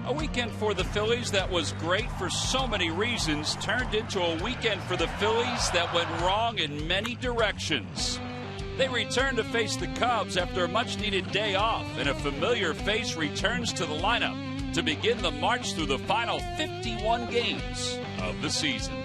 A weekend for the Phillies that was great for so many reasons turned into a weekend for the Phillies that went wrong in many directions. They return to face the Cubs after a much-needed day off, and a familiar face returns to the lineup to begin the march through the final 51 games of the season.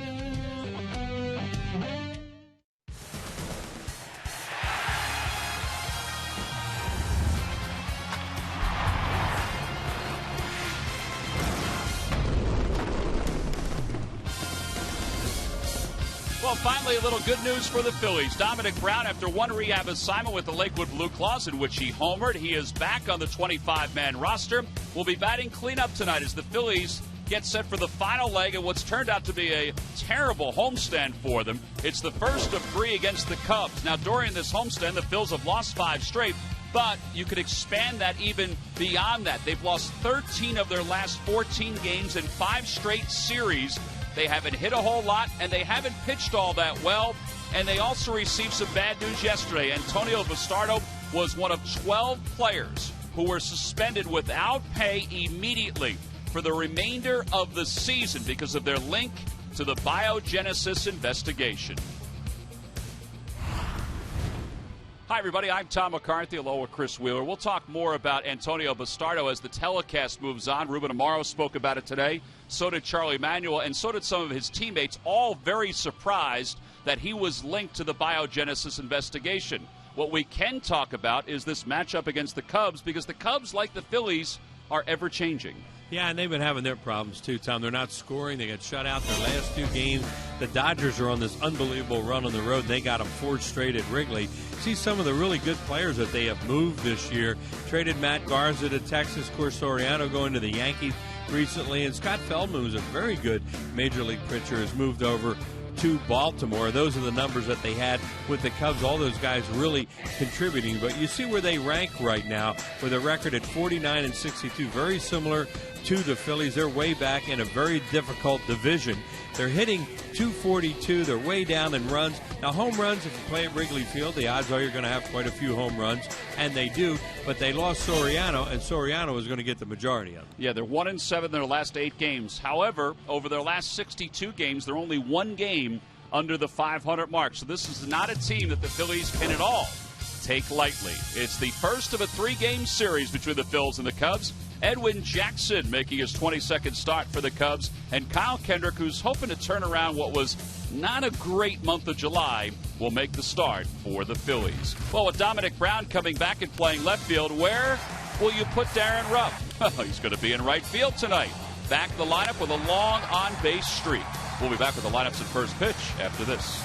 Well, finally, a little good news for the Phillies. Dominic Brown, after one rehab assignment with the Lakewood Blue Claws in which he homered, he is back on the 25-man roster. Will be batting cleanup tonight as the Phillies get set for the final leg of what's turned out to be a terrible homestand for them. It's the first of 3 against the Cubs. Now, during this homestand, the Phils have lost 5 straight, but you could expand that even beyond that. They've lost 13 of their last 14 games in 5 straight series. They haven't hit a whole lot, and they haven't pitched all that well. And they also received some bad news yesterday. Antonio Bastardo was one of 12 players who were suspended without pay immediately for the remainder of the season because of their link to the biogenesis investigation. Hi, everybody. I'm Tom McCarthy, along with Chris Wheeler. We'll talk more about Antonio Bastardo as the telecast moves on. Ruben Amaro spoke about it today. So did Charlie Manuel, and so did some of his teammates, all very surprised that he was linked to the biogenesis investigation. What we can talk about is this matchup against the Cubs, because the Cubs, like the Phillies, are ever-changing. Yeah, and they've been having their problems, too, Tom. They're not scoring. They got shut out their last 2 games. The Dodgers are on this unbelievable run on the road. They got them 4 straight at Wrigley. See some of the really good players that they have moved this year. Traded Matt Garza to Texas. Of course, Soriano going to the Yankees recently. And Scott Feldman, who's a very good major league pitcher, has moved over to Baltimore. Those are the numbers that they had with the Cubs. All those guys really contributing. But you see where they rank right now with a record at 49-62. Very similar to the Phillies. They're way back in a very difficult division. They're hitting .242. They're way down in runs. Now, home runs, if you play at Wrigley Field, the odds are you're going to have quite a few home runs, and they do. But they lost Soriano, and Soriano is going to get the majority of them. Yeah, they're 1-7 in their last 8 games. However, over their last 62 games, they're only 1 game under the 500 mark. So this is not a team that the Phillies can at all take lightly. It's the first of a 3-game series between the Phils and the Cubs. Edwin Jackson making his 22nd start for the Cubs, and Kyle Kendrick, who's hoping to turn around what was not a great month of July, will make the start for the Phillies. Well, with Dominic Brown coming back and playing left field, where will you put Darren Ruff? Well, he's going to be in right field tonight. Back in the lineup with a long on-base streak. We'll be back with the lineups at first pitch after this.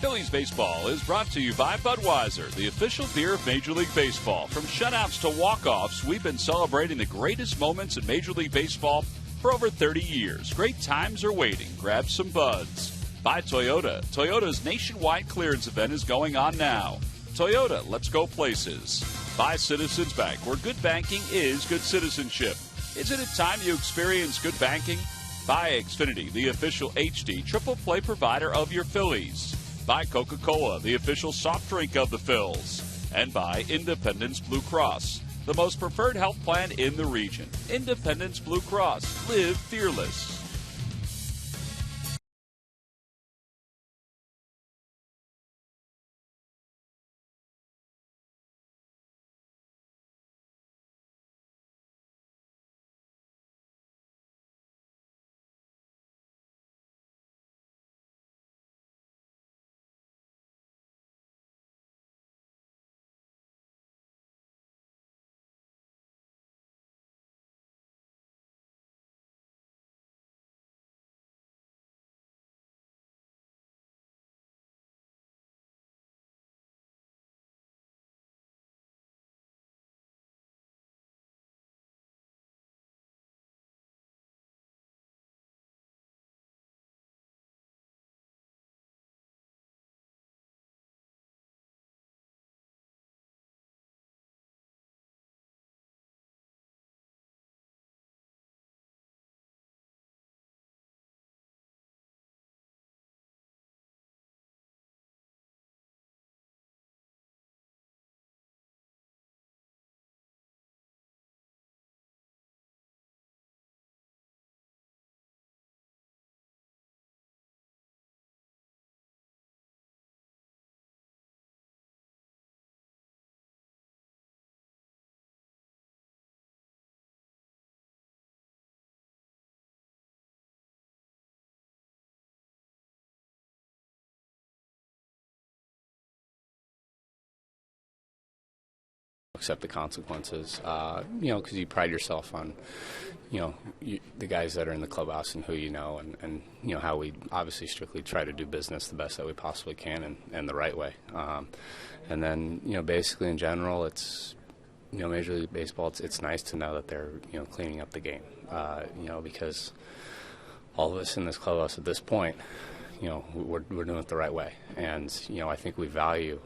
Phillies baseball is brought to you by Budweiser, the official beer of Major League Baseball. From shutouts to walk-offs, we've been celebrating the greatest moments in Major League Baseball for over 30 years. Great times are waiting. Grab some buds. By Toyota. Toyota's nationwide clearance event is going on now. Toyota, let's go places. By Citizens Bank, where good banking is good citizenship. Isn't it time you experience good banking? By Xfinity, the official HD triple play provider of your Phillies. By Coca-Cola, the official soft drink of the Phils. And by Independence Blue Cross, the most preferred health plan in the region. Independence Blue Cross. Live fearless. accept the consequences. Because you pride yourself on, the guys that are in the clubhouse and who and how we obviously strictly try to do business the best that we possibly can and the right way. And then, basically in general, it's, Major League Baseball, it's nice to know that they're, cleaning up the game, because all of us in this clubhouse at this point, we're doing it the right way. And, I think we value,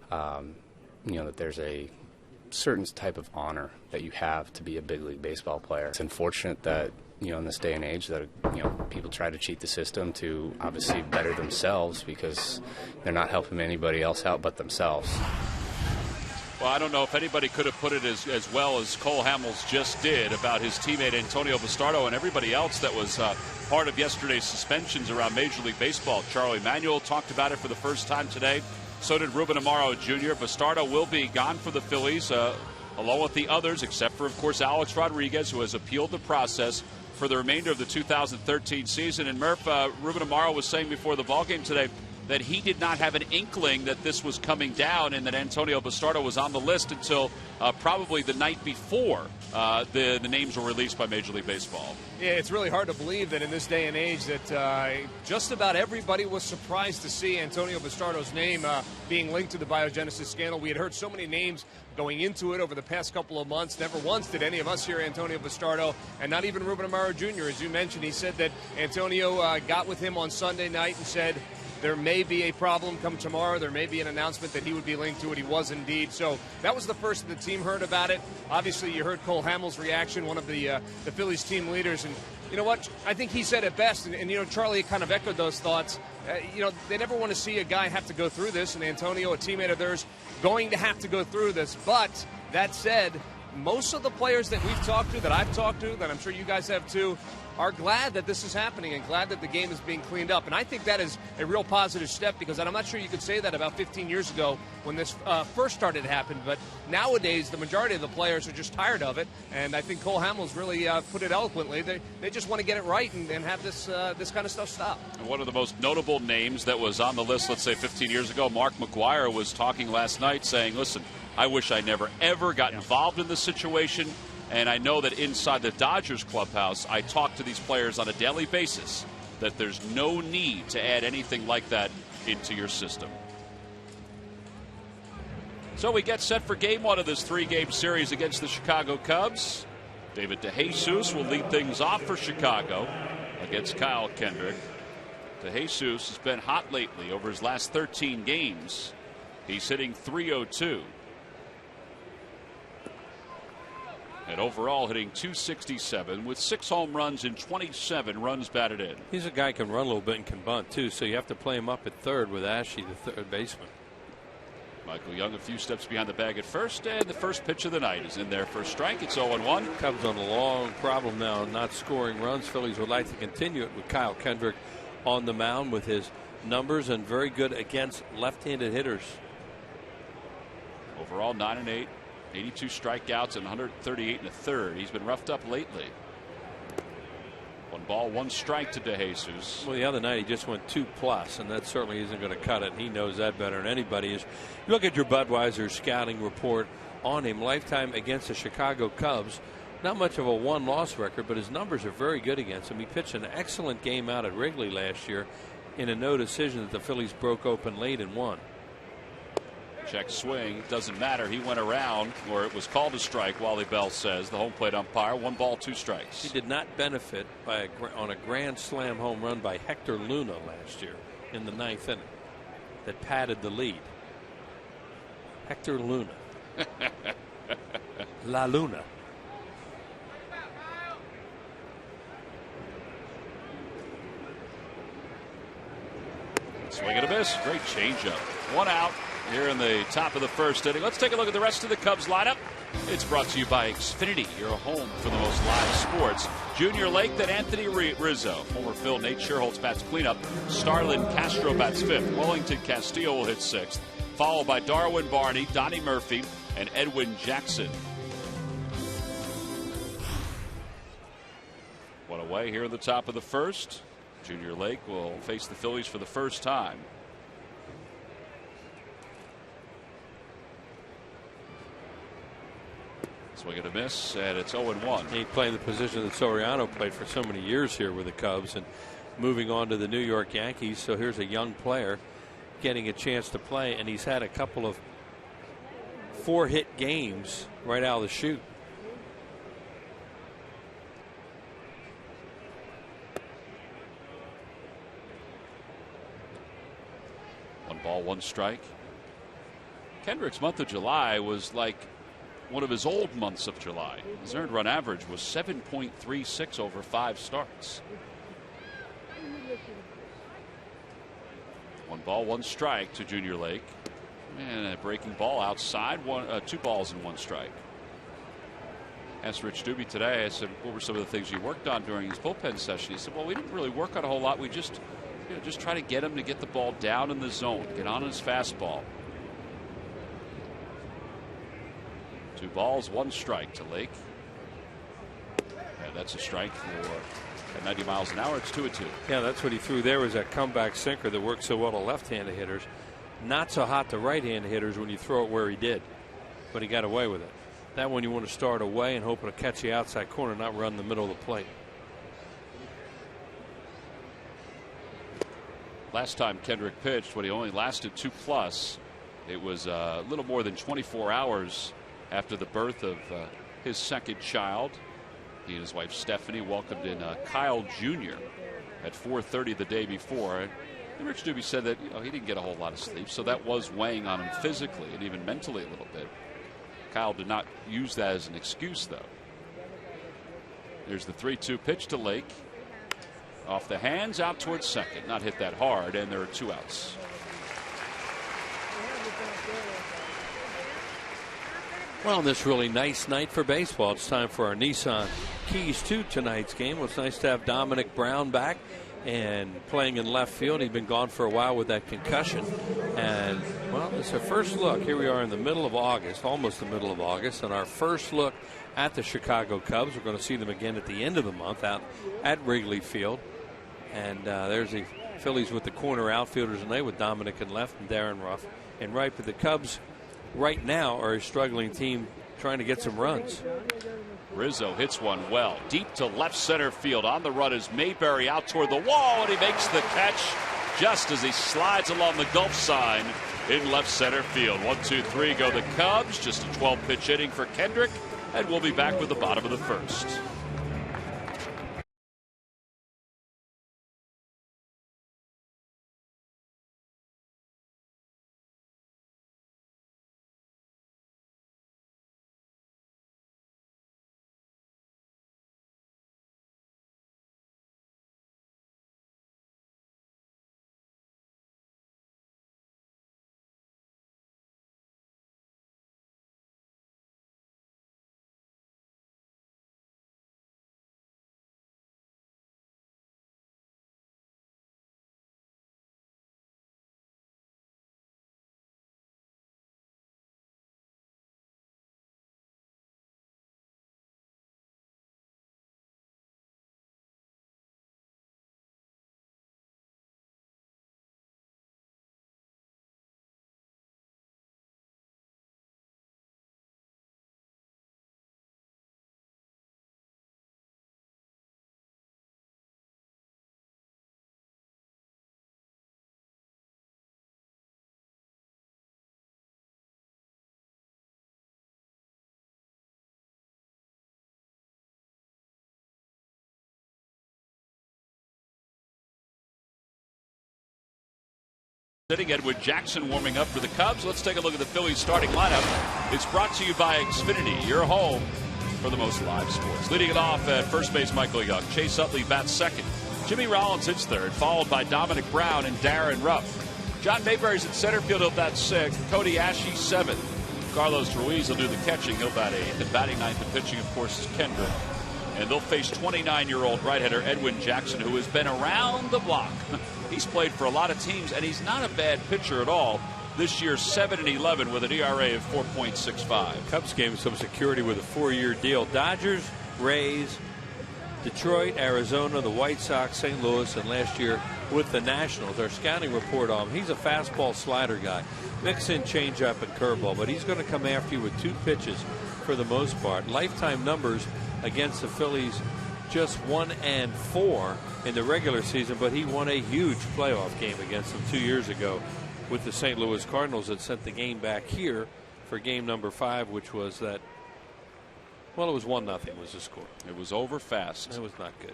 that there's a certain type of honor that you have to be a big league baseball player. It's unfortunate that, in this day and age that, people try to cheat the system to obviously better themselves because they're not helping anybody else out but themselves. Well, I don't know if anybody could have put it as well as Cole Hamels just did about his teammate Antonio Bastardo and everybody else that was part of yesterday's suspensions around Major League Baseball. Charlie Manuel talked about it for the first time today. So did Ruben Amaro Jr. Bastardo will be gone for the Phillies, along with the others, except for, of course, Alex Rodriguez, who has appealed the process for the remainder of the 2013 season. And Murph, Ruben Amaro was saying before the ballgame today that he did not have an inkling that this was coming down and that Antonio Bastardo was on the list until probably the night before the names were released by Major League Baseball. Yeah, it's really hard to believe that in this day and age that just about everybody was surprised to see Antonio Bastardo's name being linked to the biogenesis scandal. We had heard so many names going into it over the past couple of months. Never once did any of us hear Antonio Bastardo, and not even Ruben Amaro Jr. As you mentioned, he said that Antonio got with him on Sunday night and said, there may be a problem come tomorrow. There may be an announcement that he would be linked to it. He was indeed. So that was the first the team heard about it. Obviously, you heard Cole Hamels' reaction, one of the Phillies team leaders. And you know what? I think he said it best. And Charlie kind of echoed those thoughts. They never want to see a guy have to go through this. And Antonio, a teammate of theirs, going to have to go through this. But that said, most of the players that we've talked to, that I've talked to, that I'm sure you guys have too, are glad that this is happening and glad that the game is being cleaned up. And I think that is a real positive step because I'm not sure you could say that about 15 years ago when this first started to happen. But nowadays, the majority of the players are just tired of it. And I think Cole Hamels really put it eloquently. They just want to get it right and have this kind of stuff stop. And one of the most notable names that was on the list, let's say 15 years ago, Mark McGwire was talking last night saying, listen, I wish I never, ever got involved in this situation. And I know that inside the Dodgers clubhouse, I talk to these players on a daily basis that there's no need to add anything like that into your system. So we get set for game one of this three-game series against the Chicago Cubs. David DeJesus will lead things off for Chicago against Kyle Kendrick. DeJesus has been hot lately over his last 13 games. He's hitting .302. And overall hitting .267 with 6 home runs and 27 runs batted in. He's a guy who can run a little bit and can bunt too, so you have to play him up at third with Ashley, the third baseman. Michael Young a few steps behind the bag at first, and the first pitch of the night is in there for a strike. It's 0-1. Cubs on a long problem now, not scoring runs. Phillies would like to continue it with Kyle Kendrick on the mound with his numbers and very good against left-handed hitters. Overall 9-8. 82 strikeouts and 138 and a third. He's been roughed up lately. 1 ball, 1 strike to DeJesus. Well, the other night he just went 2+, and that certainly isn't going to cut it. And he knows that better than anybody. Is look at your Budweiser scouting report on him. Lifetime against the Chicago Cubs. Not much of a 1-loss record, but his numbers are very good against him. He pitched an excellent game out at Wrigley last year in a no decision that the Phillies broke open late and won. Check swing. Doesn't matter. He went around, or it was called a strike, Wally Bell says, the home plate umpire. 1 ball, 2 strikes. He did not benefit by on a grand slam home run by Hector Luna last year in the 9th inning that padded the lead. Hector Luna. La Luna. Swing and a miss. Great changeup. 1 out here in the top of the first inning. Let's take a look at the rest of the Cubs lineup. It's brought to you by Xfinity, your home for the most live sports. Junior Lake, then Anthony Rizzo. Former Phil Nate Sherholtz bats cleanup. Starlin Castro bats 5th. Wellington Castillo will hit 6th. Followed by Darwin Barney, Donnie Murphy, and Edwin Jackson. 1 away here in the top of the first. Junior Lake will face the Phillies for the first time. Swing and a miss, and it's 0-1. He played the position that Soriano played for so many years here with the Cubs and moving on to the New York Yankees. So here's a young player getting a chance to play, and he's had a couple of 4-hit games right out of the chute. One ball, one strike. Kendrick's month of July was like one of his old months of July. His earned run average was 7.36 over 5 starts. One ball, one strike to Junior Lake. And a breaking ball outside. 2 balls and 1 strike. Asked Rich Doobie today, I said, what were some of the things you worked on during his bullpen session? He said, well, we didn't really work on a whole lot. We just try to get him to get the ball down in the zone, get on his fastball. 2 balls, 1 strike to Lake. And that's a strike for at 90 miles an hour. It's 2-2. Yeah, that's what he threw there, was that comeback sinker that works so well to left-handed hitters. Not so hot to right-handed hitters when you throw it where he did. But he got away with it. That one you want to start away and hope it'll catch the outside corner, not run the middle of the plate. Last time Kendrick pitched, when he only lasted 2+, it was a little more than 24 hours after the birth of his second child. He and his wife Stephanie welcomed in Kyle Jr. at 4:30 the day before. And Rich Doobie said that he didn't get a whole lot of sleep, so that was weighing on him physically and even mentally a little bit. Kyle did not use that as an excuse, though. Here's the 3-2 pitch to Lake. Off the hands, out towards second. Not hit that hard, and there are 2 outs. Well, on this really nice night for baseball, it's time for our Nissan keys to tonight's game. Well, it's nice to have Dominic Brown back and playing in left field. He'd been gone for a while with that concussion. And, well, it's our first look. Here we are in the middle of August, almost the middle of August, and our first look at the Chicago Cubs. We're going to see them again at the end of the month out at Wrigley Field. And there's the Phillies with the corner outfielders, and they with Dominic in left and Darren Ruff in right. But the Cubs right now are a struggling team trying to get some runs. Rizzo hits one well deep to left center field. On the run is Mayberry out toward the wall, and he makes the catch just as he slides along the Gulf sign in left center field. 1-2-3 go the Cubs. Just a 12-pitch inning for Kendrick, and we'll be back with the bottom of the first. Edwin Jackson warming up for the Cubs. Let's take a look at the Phillies starting lineup. It's brought to you by Xfinity, your home for the most live sports. Leading it off at first base, Michael Young. Chase Utley bats second. Jimmy Rollins hits third, followed by Dominic Brown and Darren Ruff. John Mayberry's at center field. He'll bat sixth. Cody Ashe seventh. Carlos Ruiz will do the catching. He'll bat eighth. And batting ninth and pitching, of course, is Kendrick. And they'll face 29-year-old right-hander Edwin Jackson, who has been around the block. He's played for a lot of teams, and he's not a bad pitcher at all. This year, 7-11 with an ERA of 4.65. Cubs gave him some security with a 4-year deal. Dodgers, Rays, Detroit, Arizona, the White Sox, St. Louis, and last year with the Nationals. Our scouting report on him, he's a fastball slider guy. Mix in changeup and curveball, but he's going to come after you with 2 pitches for the most part. Lifetime numbers against the Phillies, just 1-4 in the regular season, but he won a huge playoff game against them 2 years ago with the St. Louis Cardinals that sent the game back here for game number 5, which was that, well, it was 1-0 was the score. It was over fast. It was not good.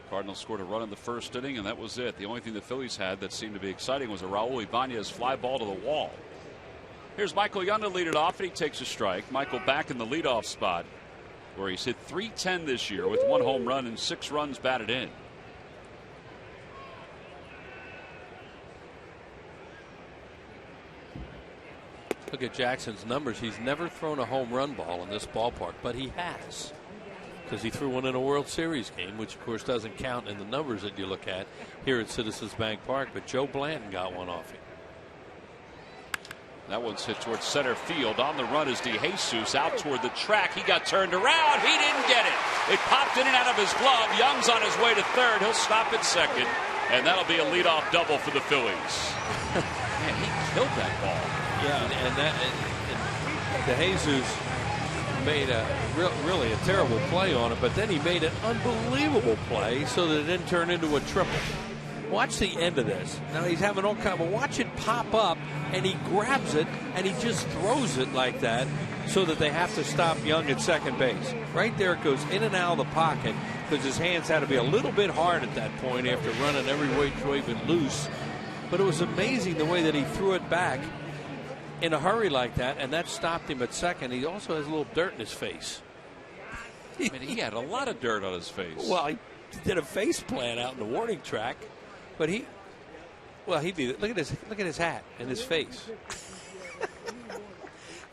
Cardinals scored a run in the first inning, and that was it. The only thing the Phillies had that seemed to be exciting was a Raul Ibanez fly ball to the wall. Here's Michael Young to lead it off, and he takes a strike. Michael back in the leadoff spot, where he's hit .310 this year with 1 home run and 6 runs batted in. Look at Jackson's numbers. He's never thrown a home run ball in this ballpark, but he has, because he threw one in a World Series game, which of course doesn't count in the numbers that you look at here at Citizens Bank Park. But Joe Blanton got one off him. That one's hit towards center field. On the run is DeJesus out toward the track. He got turned around. He didn't get it. It popped in and out of his glove. Young's on his way to third. He'll stop at second, and that'll be a leadoff double for the Phillies. Man, he killed that ball. Yeah, and DeJesus made a really a terrible play on it, but then he made an unbelievable play so that it didn't turn into a triple. Watch the end of this. Now he's having all kind of, watch it pop up, and he grabs it and he just throws it like that so that they have to stop Young at second base. Right there it goes in and out of the pocket because his hands had to be a little bit hard at that point after running every way but loose. But it was amazing the way that he threw it back in a hurry like that, and that stopped him at second. He also has a little dirt in his face. I mean, he had a lot of dirt on his face. Well, he did a face plant out in the warning track, but look at his hat and his face.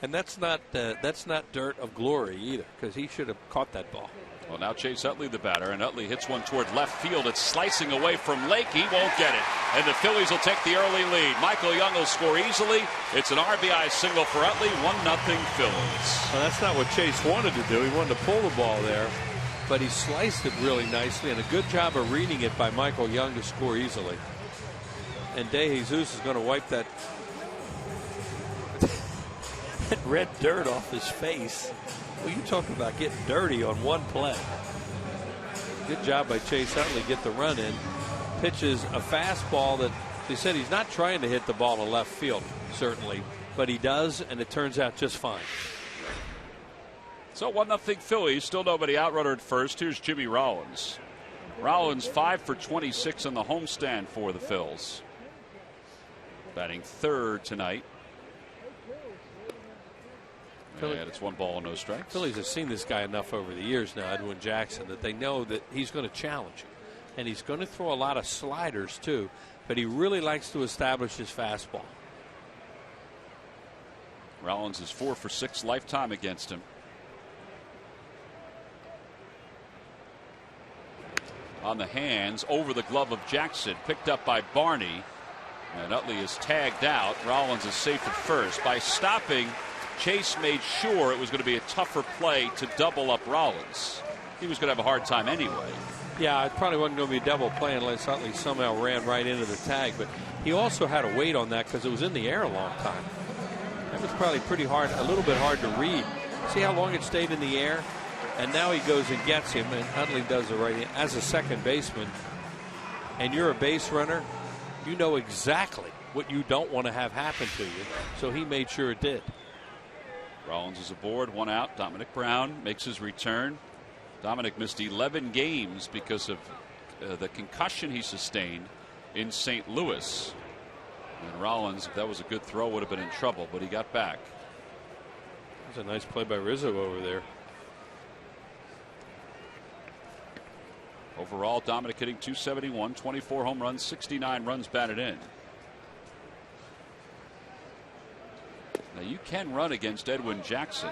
And that's not dirt of glory either, because he should have caught that ball. Well, now Chase Utley the batter, and Utley hits one toward left field. It's slicing away from Lake. He won't get it, and the Phillies will take the early lead. Michael Young will score easily. It's an RBI single for Utley. 1-0 Phillies. Well, that's not what Chase wanted to do. He wanted to pull the ball there, but he sliced it really nicely, and a good job of reading it by Michael Young to score easily. And DeJesus is going to wipe that red dirt off his face. Well, you talk about getting dirty on one play. Good job by Chase Utley, get the run in. Pitches a fastball that they said he's not trying to hit the ball to left field, certainly, but he does, and it turns out just fine. So 1-0 Phillies. Still nobody out. Runner at first. Here's Jimmy Rollins. Rollins 5 for 26 on the homestand for the Phils. Batting third tonight. And it's 1 ball and no strikes. Phillies have seen this guy enough over the years now, Edwin Jackson, that they know that he's going to challenge him. And he's going to throw a lot of sliders too, but he really likes to establish his fastball. Rollins is 4 for 6 lifetime against him. On the hands, over the glove of Jackson, picked up by Barney. And Utley is tagged out. Rollins is safe at first. By stopping, Chase made sure it was going to be a tougher play to double up Rollins. He was going to have a hard time anyway. Yeah, it probably wasn't going to be a double play unless Utley somehow ran right into the tag. But he also had to wait on that because it was in the air a long time. That was probably pretty hard, a little bit hard to read. See how long it stayed in the air? And now he goes and gets him, and Utley does it right. As a second baseman, and you're a base runner, you know exactly what you don't want to have happen to you. So he made sure it did. Rollins is aboard, 1 out. Dominic Brown makes his return. Dominic missed 11 games because of the concussion he sustained in St. Louis. And Rollins, if that was a good throw, would have been in trouble, but he got back. That was a nice play by Rizzo over there. Overall, Dominic hitting .271, 24 home runs, 69 runs batted in. Now you can run against Edwin Jackson.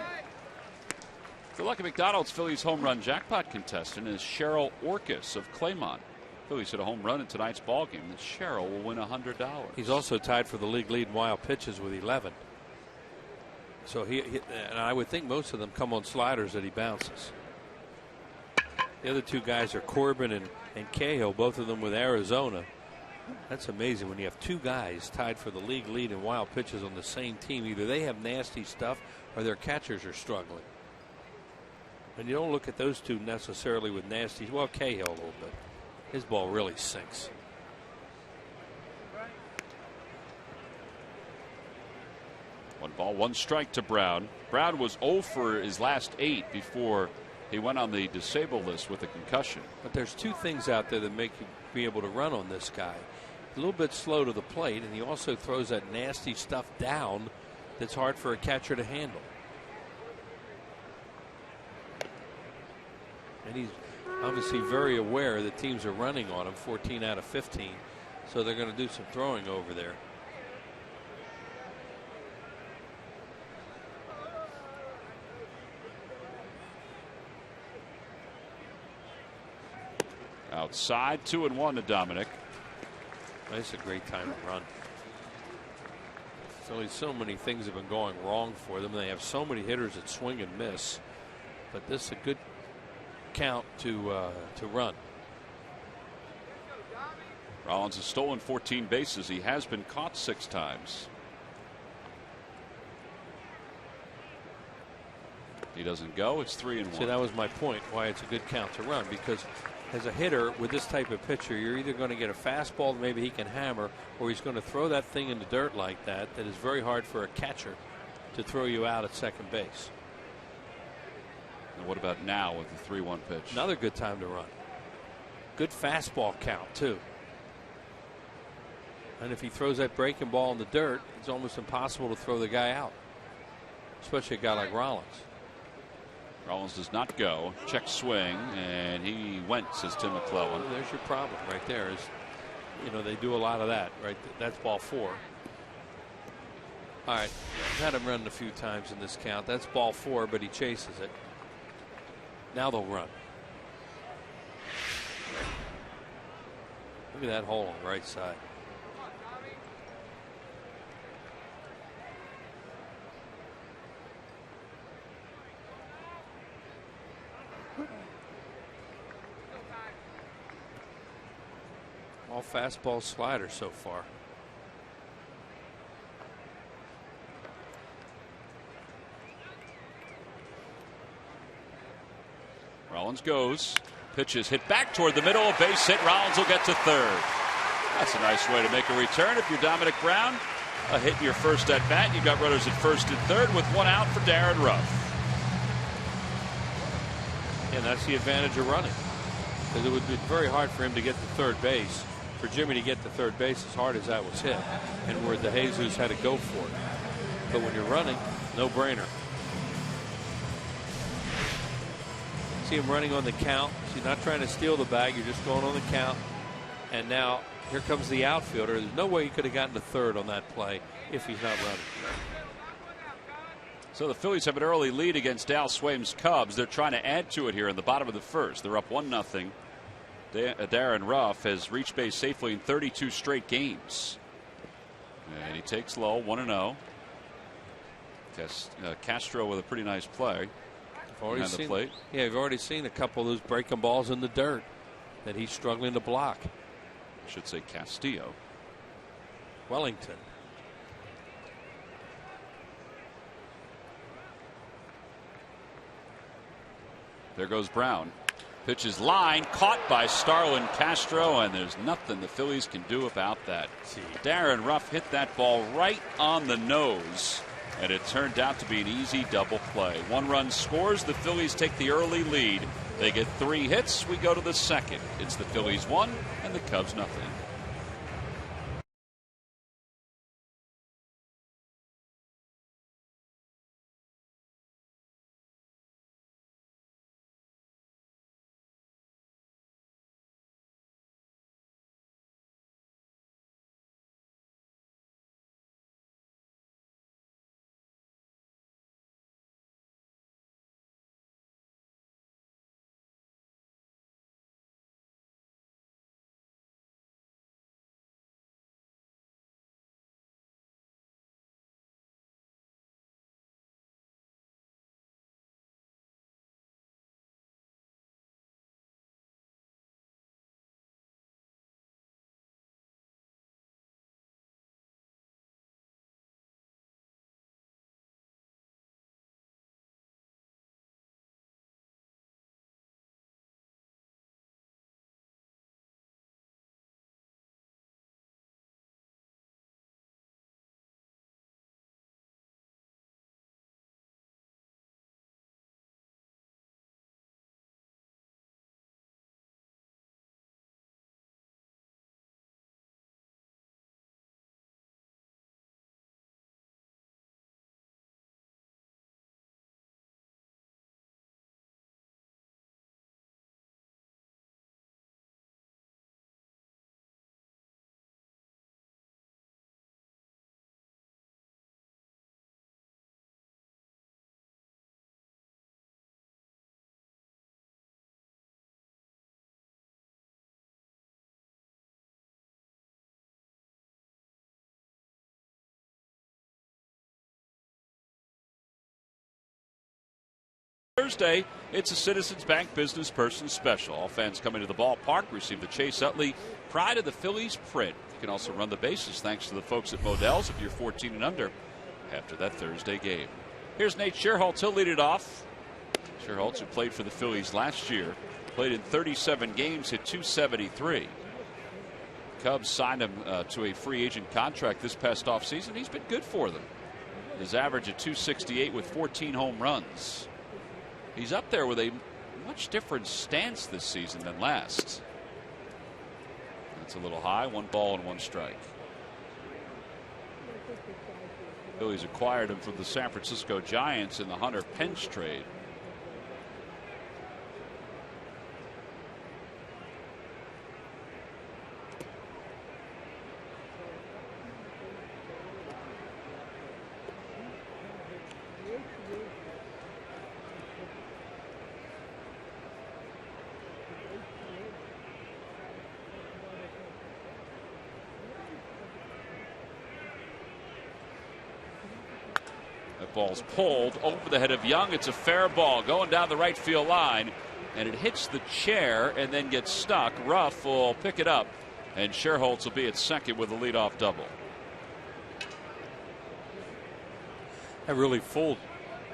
The Lucky McDonald's Phillies home run jackpot contestant is Cheryl Orcus of Claymont. Phillies hit a home run in tonight's ballgame. And Cheryl will win $100. He's also tied for the league lead in wild pitches with 11. So and I would think most of them come on sliders that he bounces. The other two guys are Corbin and Cahill, both of them with Arizona. That's amazing when you have two guys tied for the league lead in wild pitches on the same team. Either they have nasty stuff or their catchers are struggling. And you don't look at those two necessarily with nasty. Well, Cahill a little bit. His ball really sinks. One ball, one strike to Brown. Brown was 0 for his last 8 before he went on the disabled list with a concussion. But there's two things out there that make you be able to run on this guy. A little bit slow to the plate, and he also throws that nasty stuff down that's hard for a catcher to handle. And he's obviously very aware that teams are running on him, 14 out of 15. So they're going to do some throwing over there. Outside, 2-1 to Dominic. That's a great time to run. So many things have been going wrong for them. They have so many hitters that swing and miss. But this is a good count to run. Rollins has stolen 14 bases. He has been caught 6 times. He doesn't go. It's 3-1. See, that was my point why it's a good count to run, because as a hitter with this type of pitcher, you're either going to get a fastball that maybe he can hammer, or he's going to throw that thing in the dirt like that is very hard for a catcher to throw you out at second base. And what about now with the 3-1 pitch? Another good time to run. Good fastball count too. And if he throws that breaking ball in the dirt, it's almost impossible to throw the guy out, especially a guy like Rollins. Rollins does not go. Check swing, and he went, says Tim McClellan. Well, there's your problem right there. Is, you know, they do a lot of that, right? That's ball 4. All right, I've had him run a few times in this count. That's ball 4, but he chases it. Now they'll run. Look at that hole on the right side. All fastball sliders so far. Rollins goes. Pitch is hit back toward the middle. Base hit. Rollins will get to third. That's a nice way to make a return. If you're Dominic Brown, a hit in your first at bat. You've got runners at first and third with 1 out for Darren Ruff. And that's the advantage of running, because it would be very hard for him to get to third base. For Jimmy to get to third base as hard as that was hit, and where the Jesus had to go for it. But when you're running, no brainer. See him running on the count. So you're not trying to steal the bag, you're just going on the count. And now here comes the outfielder. There's no way he could have gotten to third on that play if he's not running. So the Phillies have an early lead against Dal Swaim's Cubs. They're trying to add to it here in the bottom of the first. They're up 1-0. Darren Ruff has reached base safely in 32 straight games. And he takes low, 1-0. Castro with a pretty nice play. Behind the plate. Yeah, you've already seen a couple of those breaking balls in the dirt that he's struggling to block. I should say Castillo. Wellington. There goes Brown. Pitch is line, caught by Starlin Castro, and there's nothing the Phillies can do about that. Darren Ruff hit that ball right on the nose, and it turned out to be an easy double play. 1 run scores. The Phillies take the early lead. They get 3 hits. We go to the second. It's the Phillies 1 and the Cubs nothing. Thursday, it's a Citizens Bank Business Person Special. All fans coming to the ballpark receive the Chase Utley Pride of the Phillies print. You can also run the bases thanks to the folks at Modell's if you're 14 and under after that Thursday game. Here's Nate Scherholtz. He'll lead it off. Scherholtz, who played for the Phillies last year, played in 37 games, hit .273. Cubs signed him to a free agent contract this past offseason. He's been good for them. His average at .268 with 14 home runs. He's up there with a much different stance this season than last. That's a little high. 1 ball and 1 strike. Phillies acquired him from the San Francisco Giants in the Hunter Pence trade. Ball's pulled over the head of Young. It's a fair ball going down the right field line, and it hits the chair and then gets stuck. Ruff will pick it up, and Scherholtz will be at second with a leadoff double. That really fooled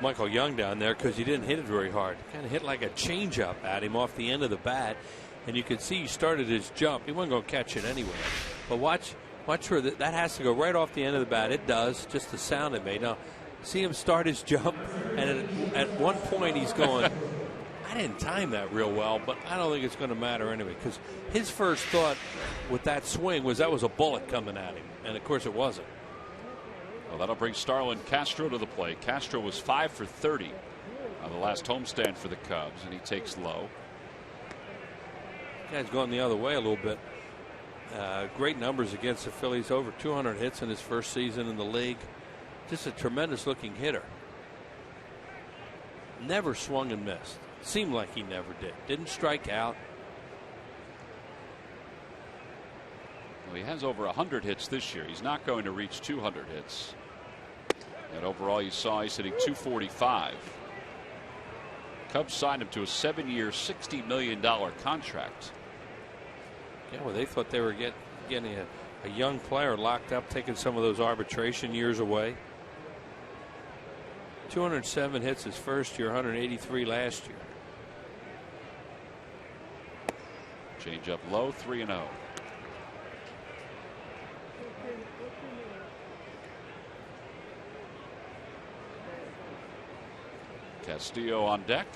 Michael Young down there because he didn't hit it very hard. Kind of hit like a changeup at him off the end of the bat, and you could see he started his jump. He wasn't going to catch it anyway. But watch for that. That has to go right off the end of the bat. It does. Just the sound it made. Now, see him start his jump, and at one point he's going, I didn't time that real well, but I don't think it's going to matter anyway, because his first thought with that swing was that was a bullet coming at him, and of course it wasn't. Well, that'll bring Starlin Castro to the plate. Castro was 5 for 30 on the last homestand for the Cubs, and he takes low. Guy's going the other way a little bit. Great numbers against the Phillies, over 200 hits in his first season in the league. Just a tremendous looking hitter. Never swung and missed. Seemed like he never did. Didn't strike out. Well, he has over 100 hits this year. He's not going to reach 200 hits. And overall, you saw he's hitting .245. Cubs signed him to a 7-year, $60 million contract. Yeah, well, they thought they were getting a young player locked up, taking some of those arbitration years away. 207 hits his first year, 183 last year. Change up low, 3-0. Castillo on deck.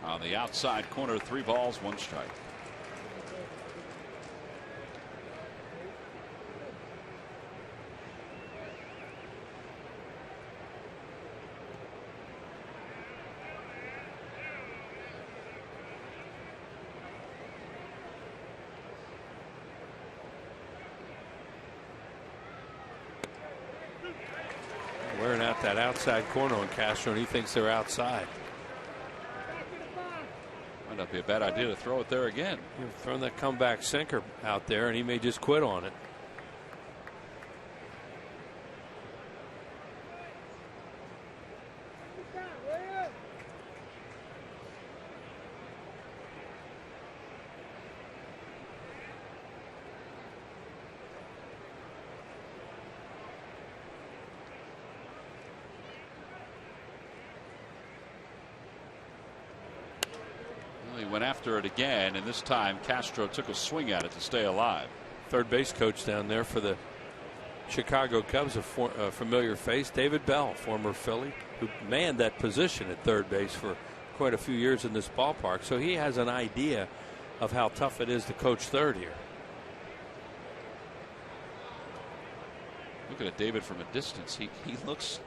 On the outside corner, 3 balls, 1 strike. Wearing out that outside corner on Castro, and he thinks they're outside. Might not be a bad idea to throw it there again. You've thrown that comeback sinker out there, and he may just quit on it. Went after it again, and this time Castro took a swing at it to stay alive. Third base coach down there for the Chicago Cubs, a familiar face, David Bell, former Philly, who manned that position at third base for quite a few years in this ballpark. So he has an idea of how tough it is to coach third here. Looking at David from a distance, he looks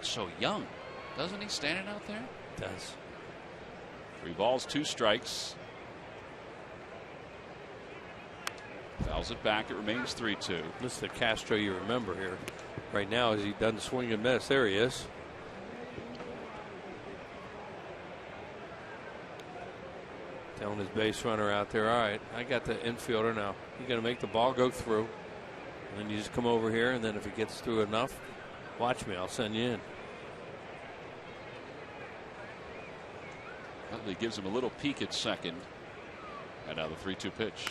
so young, doesn't he, standing out there? Does. 3 balls, 2 strikes. Fouls it back. It remains 3-2. This is the Castro you remember here right now as he doesn't swing and miss. There he is. Telling his base runner out there, all right, I got the infielder now. You're going to make the ball go through. And then you just come over here, and then if it gets through enough, watch me, I'll send you in. Utley gives him a little peek at second. And now the 3-2 pitch.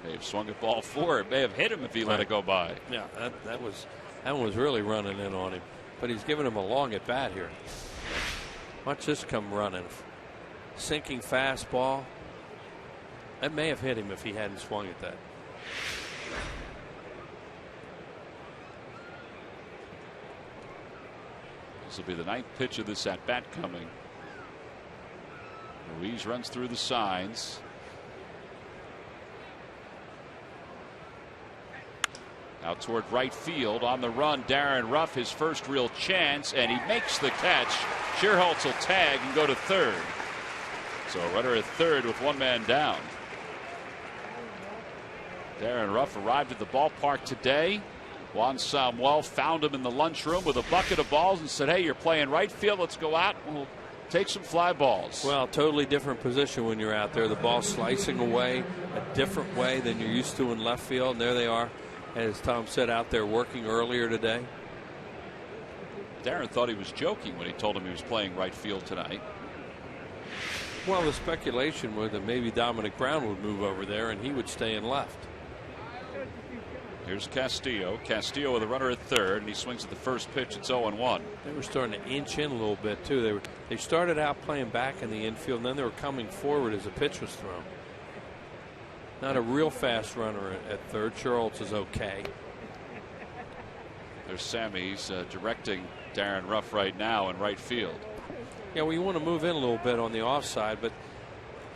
May have swung at ball 4. It may have hit him if he let it go by. Yeah, that one was really running in on him. But he's giving him a long at bat here. Watch this come running. Sinking fastball. That may have hit him if he hadn't swung at that. This will be the 9th pitch of this at bat coming. Ruiz runs through the signs. Out toward right field on the run. Darren Ruff, his first real chance, and he makes the catch. Shearholtz will tag and go to third. So a runner at third with one man down. Darren Ruff arrived at the ballpark today. Juan Samuel found him in the lunchroom with a bucket of balls and said, hey, you're playing right field. Let's go out and we'll take some fly balls. Well, totally different position when you're out there. The ball slicing away a different way than you're used to in left field. And there they are, as Tom said, out there working earlier today. Darren thought he was joking when he told him he was playing right field tonight. Well, the speculation was that maybe Dominic Brown would move over there and he would stay in left. Here's Castillo. Castillo with a runner at third, and he swings at the first pitch. It's 0-1. They were starting to inch in a little bit too. They started out playing back in the infield, and then they were coming forward as the pitch was thrown. Not a real fast runner at third. Shearholtz is okay. There's Sammy. He's directing Darren Ruff right now in right field. Yeah, well, you want to move in a little bit on the offside, but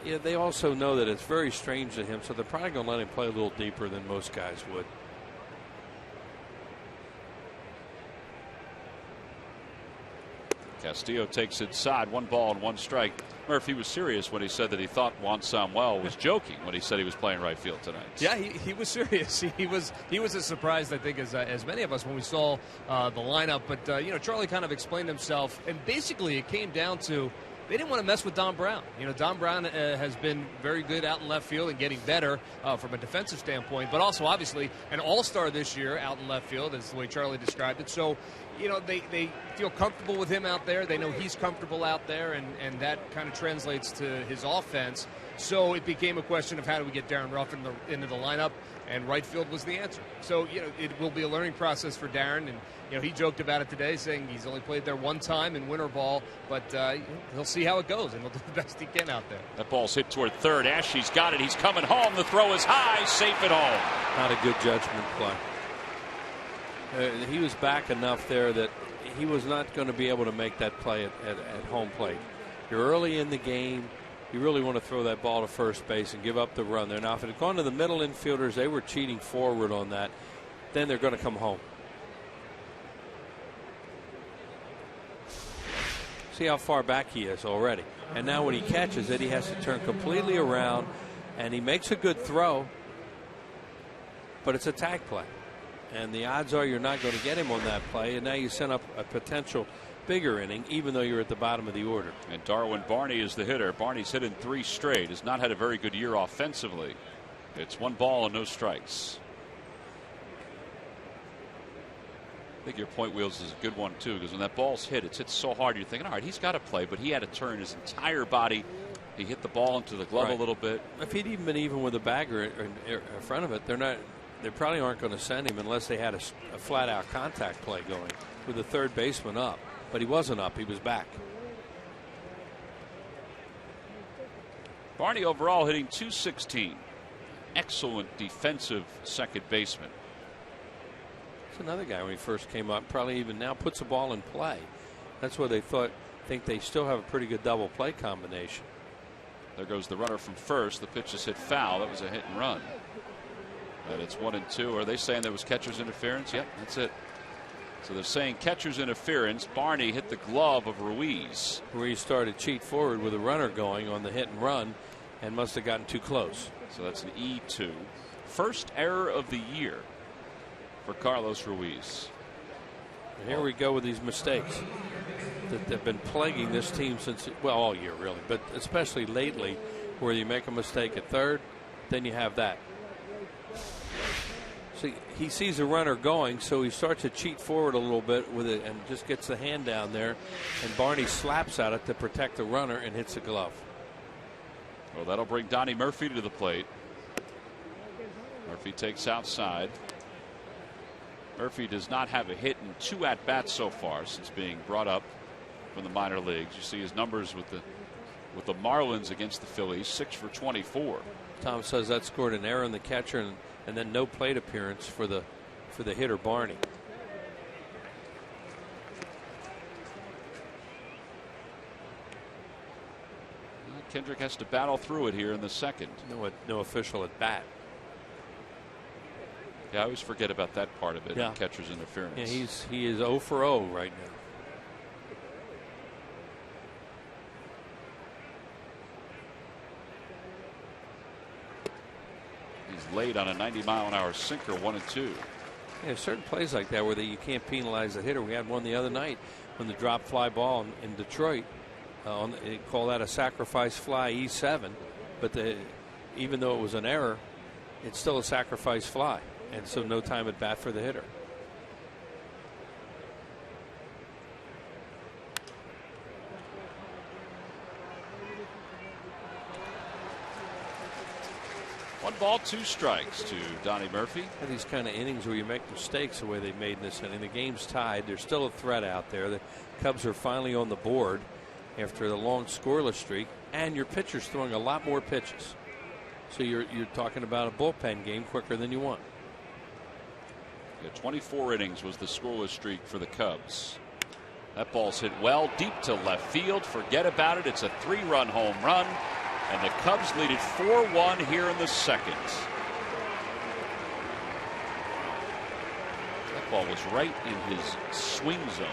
they also know that it's very strange to him, so they're probably going to let him play a little deeper than most guys would. Castillo takes inside, 1 ball and 1 strike. Murphy was serious when he said that he thought Juan Samuel was joking when he said he was playing right field tonight. Yeah, he was serious. He was as surprised, I think, as many of us when we saw the lineup. But Charlie kind of explained himself, and basically it came down to they didn't want to mess with Don Brown. Don Brown has been very good out in left field and getting better from a defensive standpoint, but also obviously an all-star this year out in left field, is the way Charlie described it. So, they feel comfortable with him out there. They know he's comfortable out there, and that kind of translates to his offense. So it became a question of how do we get Darren Ruff into the lineup, and right field was the answer. So, it will be a learning process for Darren, and, he joked about it today, saying he's only played there 1 time in winter ball, but he'll see how it goes, and he'll do the best he can out there. That ball's hit toward third. Ashley's got it. He's coming home. The throw is high, safe at home. Not a good judgment play. He was back enough there that he was not going to be able to make that play at home plate. You're early in the game. You really want to throw that ball to first base and give up the run there. Now, if it had gone to the middle infielders, they were cheating forward on that, then they're going to come home. See how far back he is already. And now when he catches it, he has to turn completely around, and he makes a good throw, but it's a tag play. And the odds are you're not going to get him on that play, and now you send up a potential bigger inning, even though you're at the bottom of the order. And Darwin Barney is the hitter. Barney's hit in 3 straight. Has not had a very good year offensively. It's 1 ball and no strikes. I think your point, Wheels, is a good one too, because when that ball's hit, it's hit so hard you're thinking, all right, he's got to play, but he had to turn his entire body. He hit the ball into the glove a little bit. If he'd even been even with a bagger in front of it, they probably aren't going to send him unless they had a flat out contact play going with the third baseman up. But he wasn't up, he was back. Barney overall hitting .216. Excellent defensive second baseman. It's another guy when he first came up, probably even now puts the ball in play. That's where they think they still have a pretty good double play combination. There goes the runner from first. The pitch is hit foul. That was a hit and run. And it's 1-2. Are they saying there was catcher's interference? Yep, that's it. So they're saying catcher's interference. Barney hit the glove of Ruiz. Ruiz started cheat forward with a runner going on the hit and run and must have gotten too close. So that's an E2. First error of the year for Carlos Ruiz. And here we go with these mistakes that have been plaguing this team since, well, all year really, but especially lately. where you make a mistake at third, then you have that. See, he sees a runner going, so he starts to cheat forward a little bit with it and just gets the hand down there. And Barney slaps at it to protect the runner and hits the glove. Well, that'll bring Donnie Murphy to the plate. Murphy takes outside. Murphy does not have a hit in 2 at-bats so far since being brought up from the minor leagues. You see his numbers with the Marlins against the Phillies, 6 for 24. Tom says that scored an error in the catcher and then no plate appearance for the hitter Barney. Kendrick has to battle through it here in the second. No official at bat. Yeah, I always forget about that part of it. Yeah. Catcher's interference. Yeah, he is 0 for 0 right now. He's late on a 90-mile-an-hour sinker, 1-2. Yeah, certain plays like that where you can't penalize the hitter. We had one the other night when the drop fly ball in Detroit. They call that a sacrifice fly, E7, but even though it was an error, it's still a sacrifice fly, and so no time at bat for the hitter. One ball, 2 strikes to Donnie Murphy. And these kind of innings where you make mistakes the way they made in this inning. The game's tied. There's still a threat out there. The Cubs are finally on the board after the long scoreless streak, and your pitcher's throwing a lot more pitches. So you're talking about a bullpen game quicker than you want. Yeah, 24 innings was the scoreless streak for the Cubs. That ball's hit well deep to left field. Forget about it. It's a 3-run home run, and the Cubs lead it 4-1 here in the second. That ball was right in his swing zone.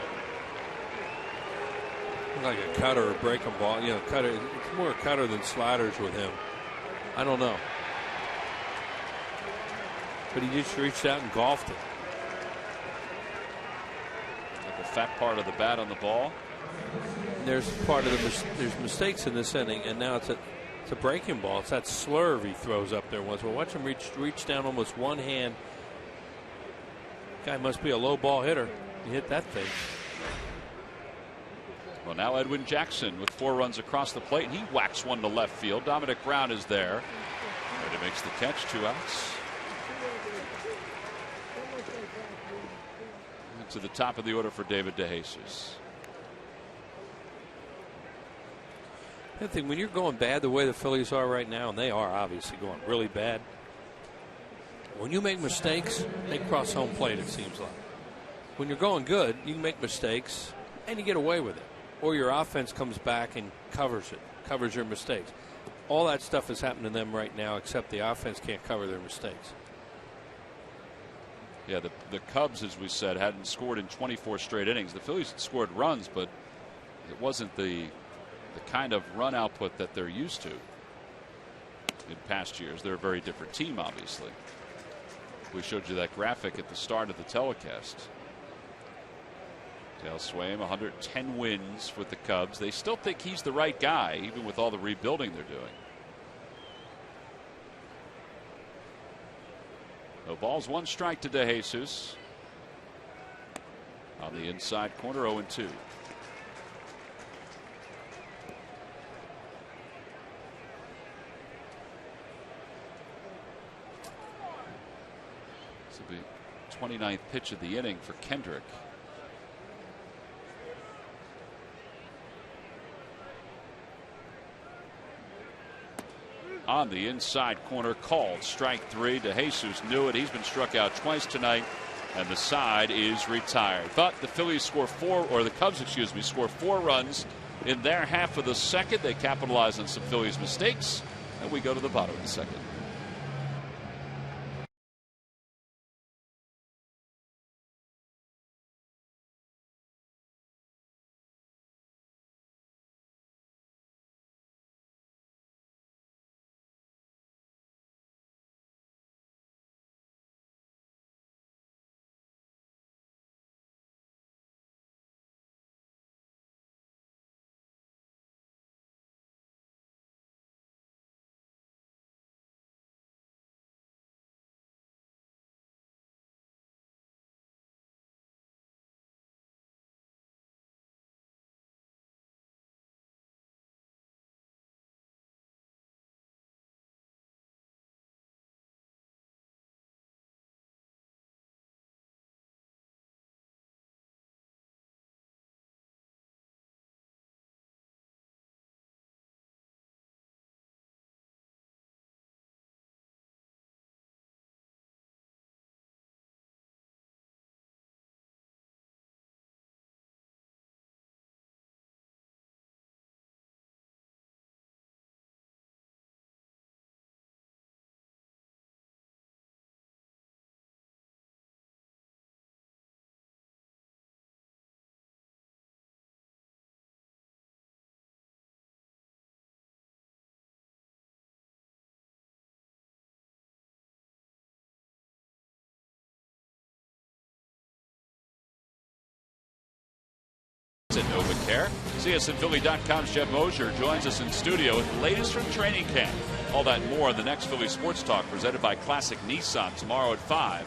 Like a cutter or breaking ball. You know, cutter. It's more a cutter than sliders with him. I don't know. But he just reached out and golfed it. Like the fat part of the bat on the ball. And there's part of there's mistakes in this inning, and now it's a breaking ball. It's that slurve he throws up there once. Well, watch him reach down almost one hand. Guy must be a low ball hitter. He hit that thing. Well, now Edwin Jackson with 4 runs across the plate, and he whacks one to left field. Dominic Brown is there. And he makes the catch, 2 outs. And to the top of the order for David DeJesus. The thing, when you're going bad the way the Phillies are right now, and they are obviously going really bad, when you make mistakes, they cross home plate, it seems like. When you're going good, you can make mistakes, and you get away with it. Or your offense comes back and covers your mistakes. All that stuff is happening to them right now, except the offense can't cover their mistakes. Yeah, the Cubs, as we said, hadn't scored in 24 straight innings. The Phillies had scored runs, but it wasn't the kind of run output that they're used to in past years. They're a very different team, obviously. We showed you that graphic at the start of the telecast. Dale Swaim, 110 wins with the Cubs. They still think he's the right guy, even with all the rebuilding they're doing. No balls, 1 strike to DeJesus. On the inside corner, 0-2. This will be 29th pitch of the inning for Kendrick. On the inside corner, called strike 3. DeJesus knew it. He's been struck out twice tonight, and the side is retired. But the Phillies score 4, or the Cubs, excuse me, score 4 runs in their half of the second. They capitalize on some Phillies mistakes, and we go to the bottom of the second. at NovaCare. CSNPhilly.com's Jeff Mosher joins us in studio with the latest from training camp. All that and more in the next Philly Sports Talk presented by Classic Nissan tomorrow at 5,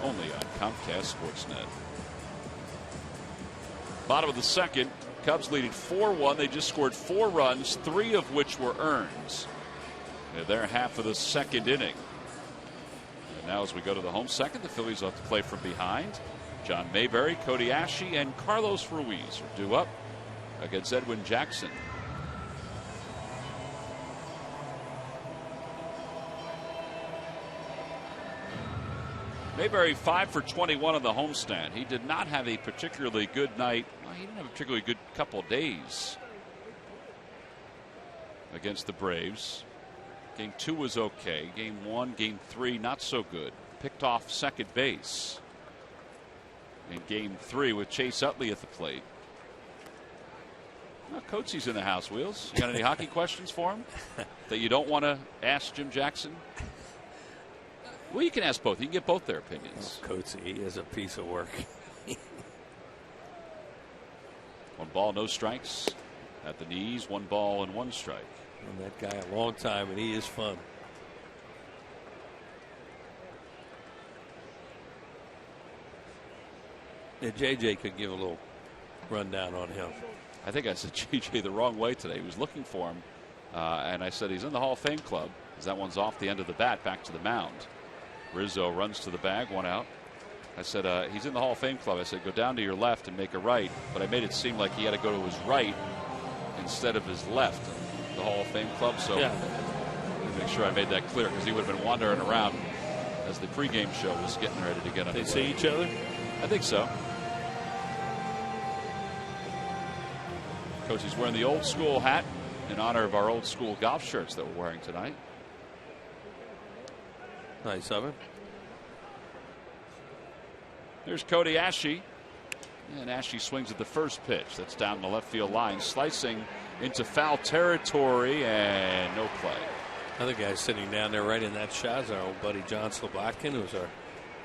only on Comcast Sportsnet. Bottom of the second, Cubs leading 4-1. They just scored 4 runs, 3 of which were earns. They're half of the second inning. And now as we go to the home second, the Phillies will have to play from behind. John Mayberry, Cody Ashe, and Carlos Ruiz are due up against Edwin Jackson. Mayberry 5 for 21 on the homestand. He did not have a particularly good night. Well, he didn't have a particularly good couple of days against the Braves. Game 2 was okay. Game 1, Game 3, not so good. Picked off second base in Game 3 with Chase Utley at the plate. Well, Coates's in the house, Wheels. You got any hockey questions for him that you don't want to ask Jim Jackson? Well, you can ask both. You can get both their opinions. Coates, he is a piece of work. 1 ball, no strikes at the knees. 1 ball and 1 strike. And that guy a long time, and he is fun. Yeah, JJ could give a little rundown on him. I think I said JJ the wrong way today. He was looking for him, and I said he's in the Hall of Fame club, as that one's off the end of the bat, back to the mound. Rizzo runs to the bag, 1 out. I said he's in the Hall of Fame club. I said go down to your left and make a right, but I made it seem like he had to go to his right instead of his left. The Hall of Fame club, so yeah. Let me make sure I made that clear, because he would have been wandering around as the pregame show was getting ready to get underway. They see each other? I think so. Coach is wearing the old school hat in honor of our old school golf shirts that we're wearing tonight. Nice of it. There's Cody Ashe. And Ashe swings at the first pitch. That's down the left field line. Slicing into foul territory, and no play. Other guy sitting down there right in that shot is our old buddy John Slobotkin, who's our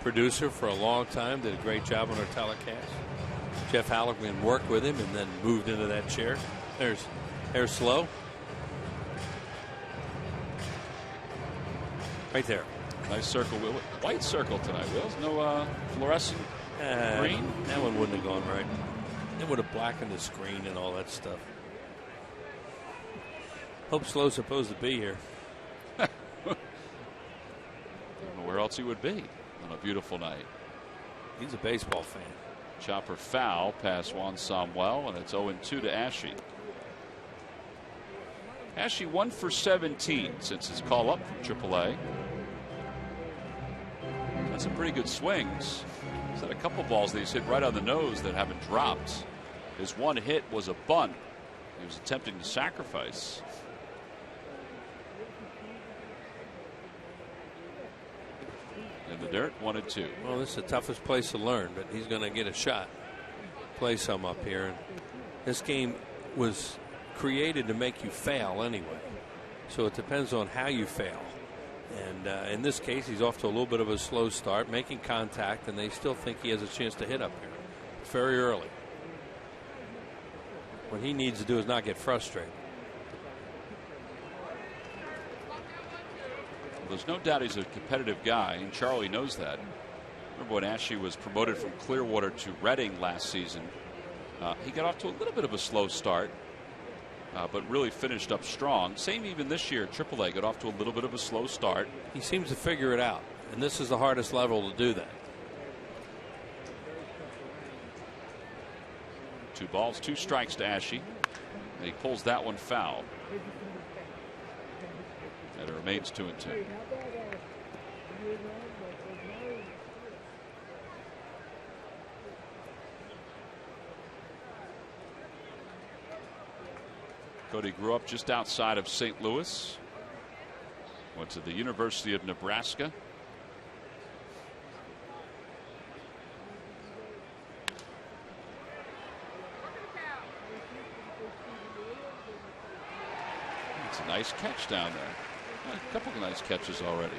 producer for a long time. Did a great job on our telecast. Jeff Halloran worked with him and then moved into that chair. There's Slow. Right there. Nice circle. White circle tonight, Wills. No fluorescent green. That one wouldn't have gone right. It would have blackened the screen and all that stuff. Hope Slow's supposed to be here. I don't know where else he would be on a beautiful night. He's a baseball fan. Chopper foul past Juan Samuel, and it's 0-2 to Ashe. Ashe 1 for 17 since his call up from AAA. That's some pretty good swings. He's had a couple balls that he's hit right on the nose that haven't dropped. His one hit was a bunt. He was attempting to sacrifice. In the dirt, 1-2. Well, this is the toughest place to learn, but he's going to get a shot. Play some up here. And this game was created to make you fail anyway. So it depends on how you fail. And in this case, he's off to a little bit of a slow start, making contact, and they still think he has a chance to hit up here. It's very early. What he needs to do is not get frustrated. Well, there's no doubt he's a competitive guy, and Charlie knows that. Remember when Ashe was promoted from Clearwater to Reading last season? He got off to a little bit of a slow start, but really finished up strong. Same even this year at AAA, got off to a little bit of a slow start. He seems to figure it out, and this is the hardest level to do that. 2 balls, 2 strikes to Ashe, and he pulls that one foul. And it remains 2-2. Cody grew up just outside of St. Louis. Went to the University of Nebraska. It's a nice catch down there. A couple of nice catches already.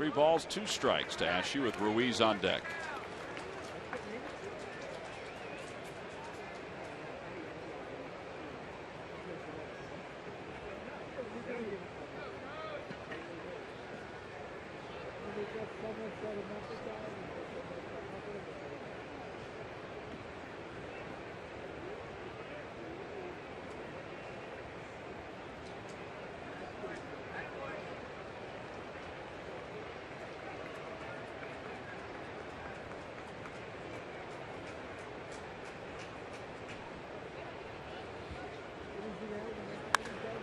3 balls, 2 strikes to Ashe with Ruiz on deck.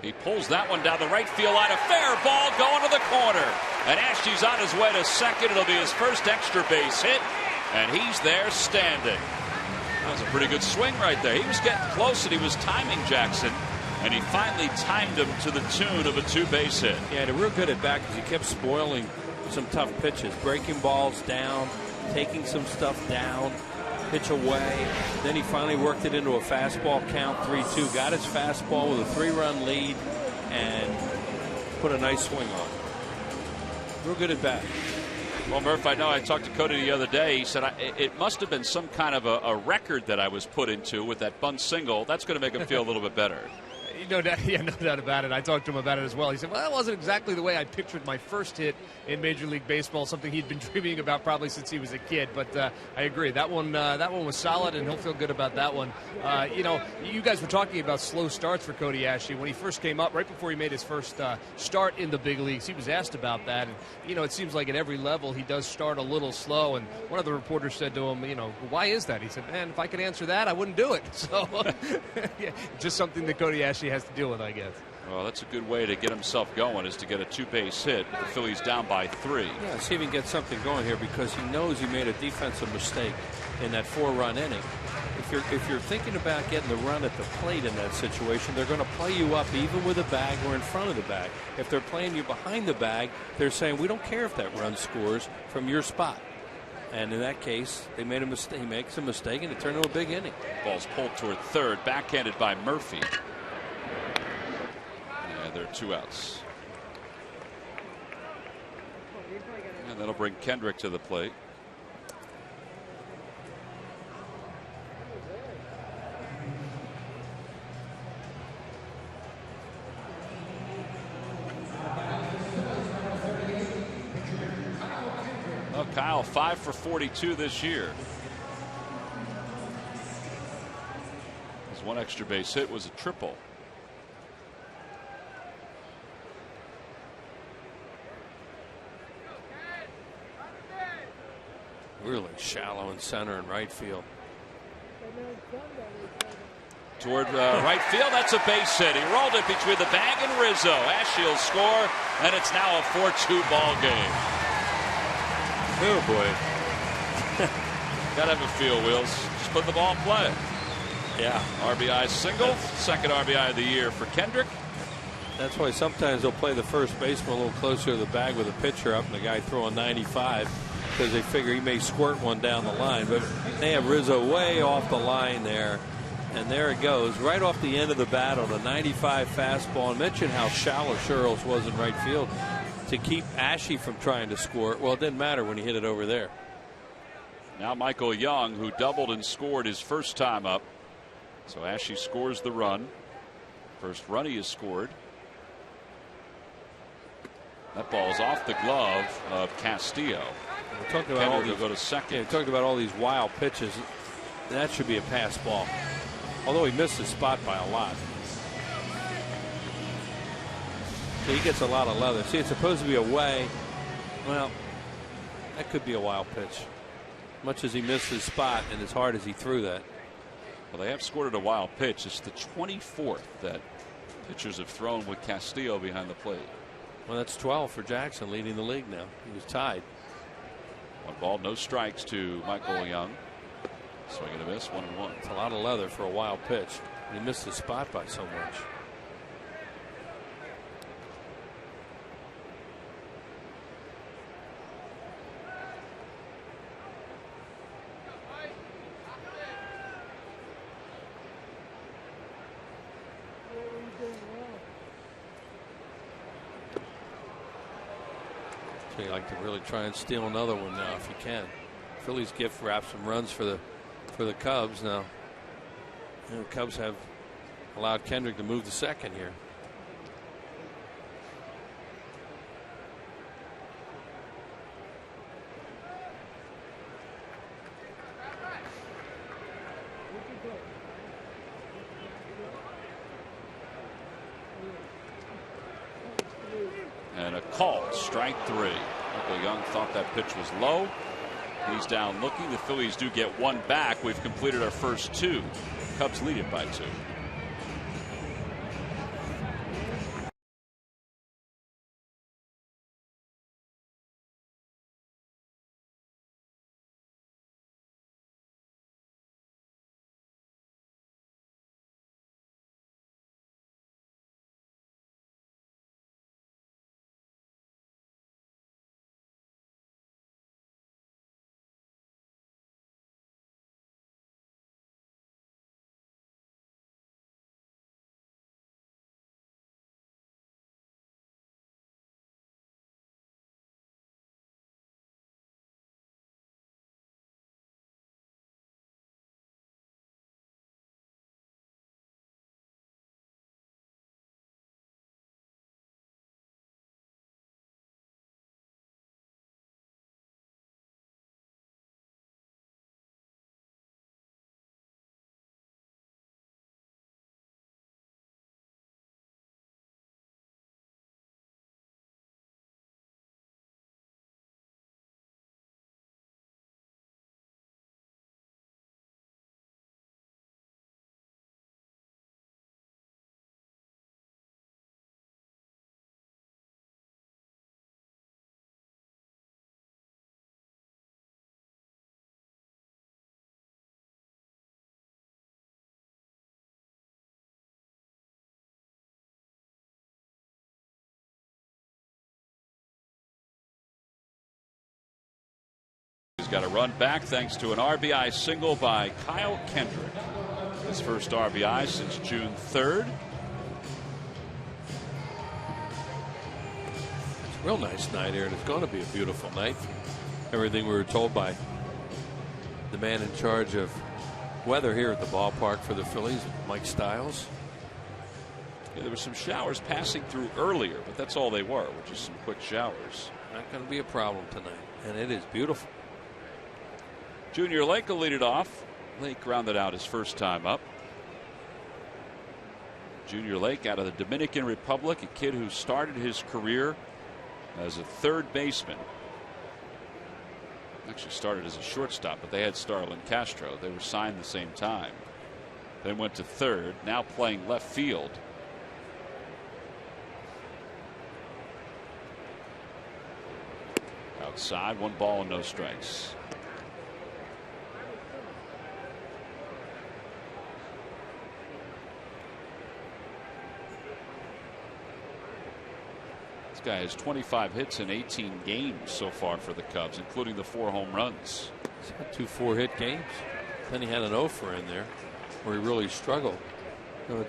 He pulls that one down the right field line. A fair ball going to the corner. And Ashe's on his way to second. It'll be his first extra base hit. And he's there standing. That was a pretty good swing right there. He was getting close and he was timing Jackson. And he finally timed him to the tune of a 2-base hit. Yeah, and a real good at bat because he kept spoiling some tough pitches. Breaking balls down, taking some stuff down, pitch away. Then he finally worked it into a fastball count, 3-2. Got his fastball with a 3-run lead and put a nice swing on. Real good at bat. Well, Murph, I know I talked to Cody the other day. He said it must have been some kind of a record that I was put into with that bunt single. That's going to make him feel a little bit better. No doubt about it. I talked to him about it as well. He said, well, that wasn't exactly the way I pictured my first hit in Major League Baseball, something he'd been dreaming about probably since he was a kid. But I agree. That one was solid, and he'll feel good about that one. You guys were talking about slow starts for Cody Ashe. When he first came up, right before he made his first start in the big leagues, he was asked about that. And, it seems like at every level he does start a little slow. And one of the reporters said to him, why is that? He said, man, if I could answer that, I wouldn't do it. So yeah, just something that Cody Ashe has to deal with, I guess. Well, that's a good way to get himself going, is to get a 2-base hit. The Phillies down by 3. Yeah, see if he can get something going here because he knows he made a defensive mistake in that 4-run inning. If you're thinking about getting the run at the plate in that situation, they're going to play you up even with a bag or in front of the bag. If they're playing you behind the bag, they're saying, we don't care if that run scores from your spot. And in that case, they made a mistake. He makes a mistake, and it turned into a big inning. Ball's pulled toward third, backhanded by Murphy. And there are 2 outs. And that'll bring Kendrick to the plate. Oh, Kyle, 5 for 42 this year. His 1 extra base hit was a triple. Really shallow in center and right field. Toward right field, that's a base hit. He rolled it between the bag and Rizzo. Ashe will score, and it's now a 4-2 ball game. Oh boy. Gotta have a feel, Wheels. Just put the ball in play. Yeah. RBI single, second RBI of the year for Kendrick. That's why sometimes they'll play the first baseman a little closer to the bag with a pitcher up and the guy throwing 95 because they figure he may squirt one down the line. But they have Rizzo way off the line there. And there it goes, right off the end of the bat on a 95 fastball. And mention how shallow Sherrills was in right field to keep Ashe from trying to score. Well, it didn't matter when he hit it over there. Now Michael Young, who doubled and scored his first time up. So Ashe scores the run. First run he has scored. That ball's off the glove of Castillo. We're talking about all these, go to second. Yeah, talking about all these wild pitches. That should be a pass ball. Although he missed his spot by a lot. So he gets a lot of leather. See, it's supposed to be away. Well, that could be a wild pitch. Much as he missed his spot and as hard as he threw that. Well, they have scored at a wild pitch. It's the 24th that pitchers have thrown with Castillo behind the plate. Well, that's 12 for Jackson, leading the league now. He was tied. 1 ball, no strikes to Michael Young. Swing and a miss, 1-1. It's a lot of leather for a wild pitch. He missed his spot by so much. So you like to really try and steal another one now if you can. Phillies gift wrap some runs for the Cubs now. The Cubs have allowed Kendrick to move to second here. And a call, strike 3. Michael Young thought that pitch was low. He's down looking. The Phillies do get one back. We've completed our first 2. Cubs lead it by 2. Got a run back thanks to an RBI single by Kyle Kendrick. His first RBI since June 3rd. It's a real nice night here, and it's going to be a beautiful night. Everything we were told by the man in charge of weather here at the ballpark for the Phillies, Mike Stiles. Yeah, there were some showers passing through earlier, but that's all they were, which is some quick showers. Not going to be a problem tonight, and it is beautiful. Junior Lake will lead it off. Lake rounded out his first time up. Junior Lake out of the Dominican Republic, a kid who started his career as a third baseman. Actually started as a shortstop, but they had Starlin Castro. They were signed the same time. Then went to third, now playing left field. Outside, 1 ball and no strikes. This guy has 25 hits in 18 games so far for the Cubs, including the 4 home runs. He's had 2 4-hit games. Then he had an offer in there where he really struggled. You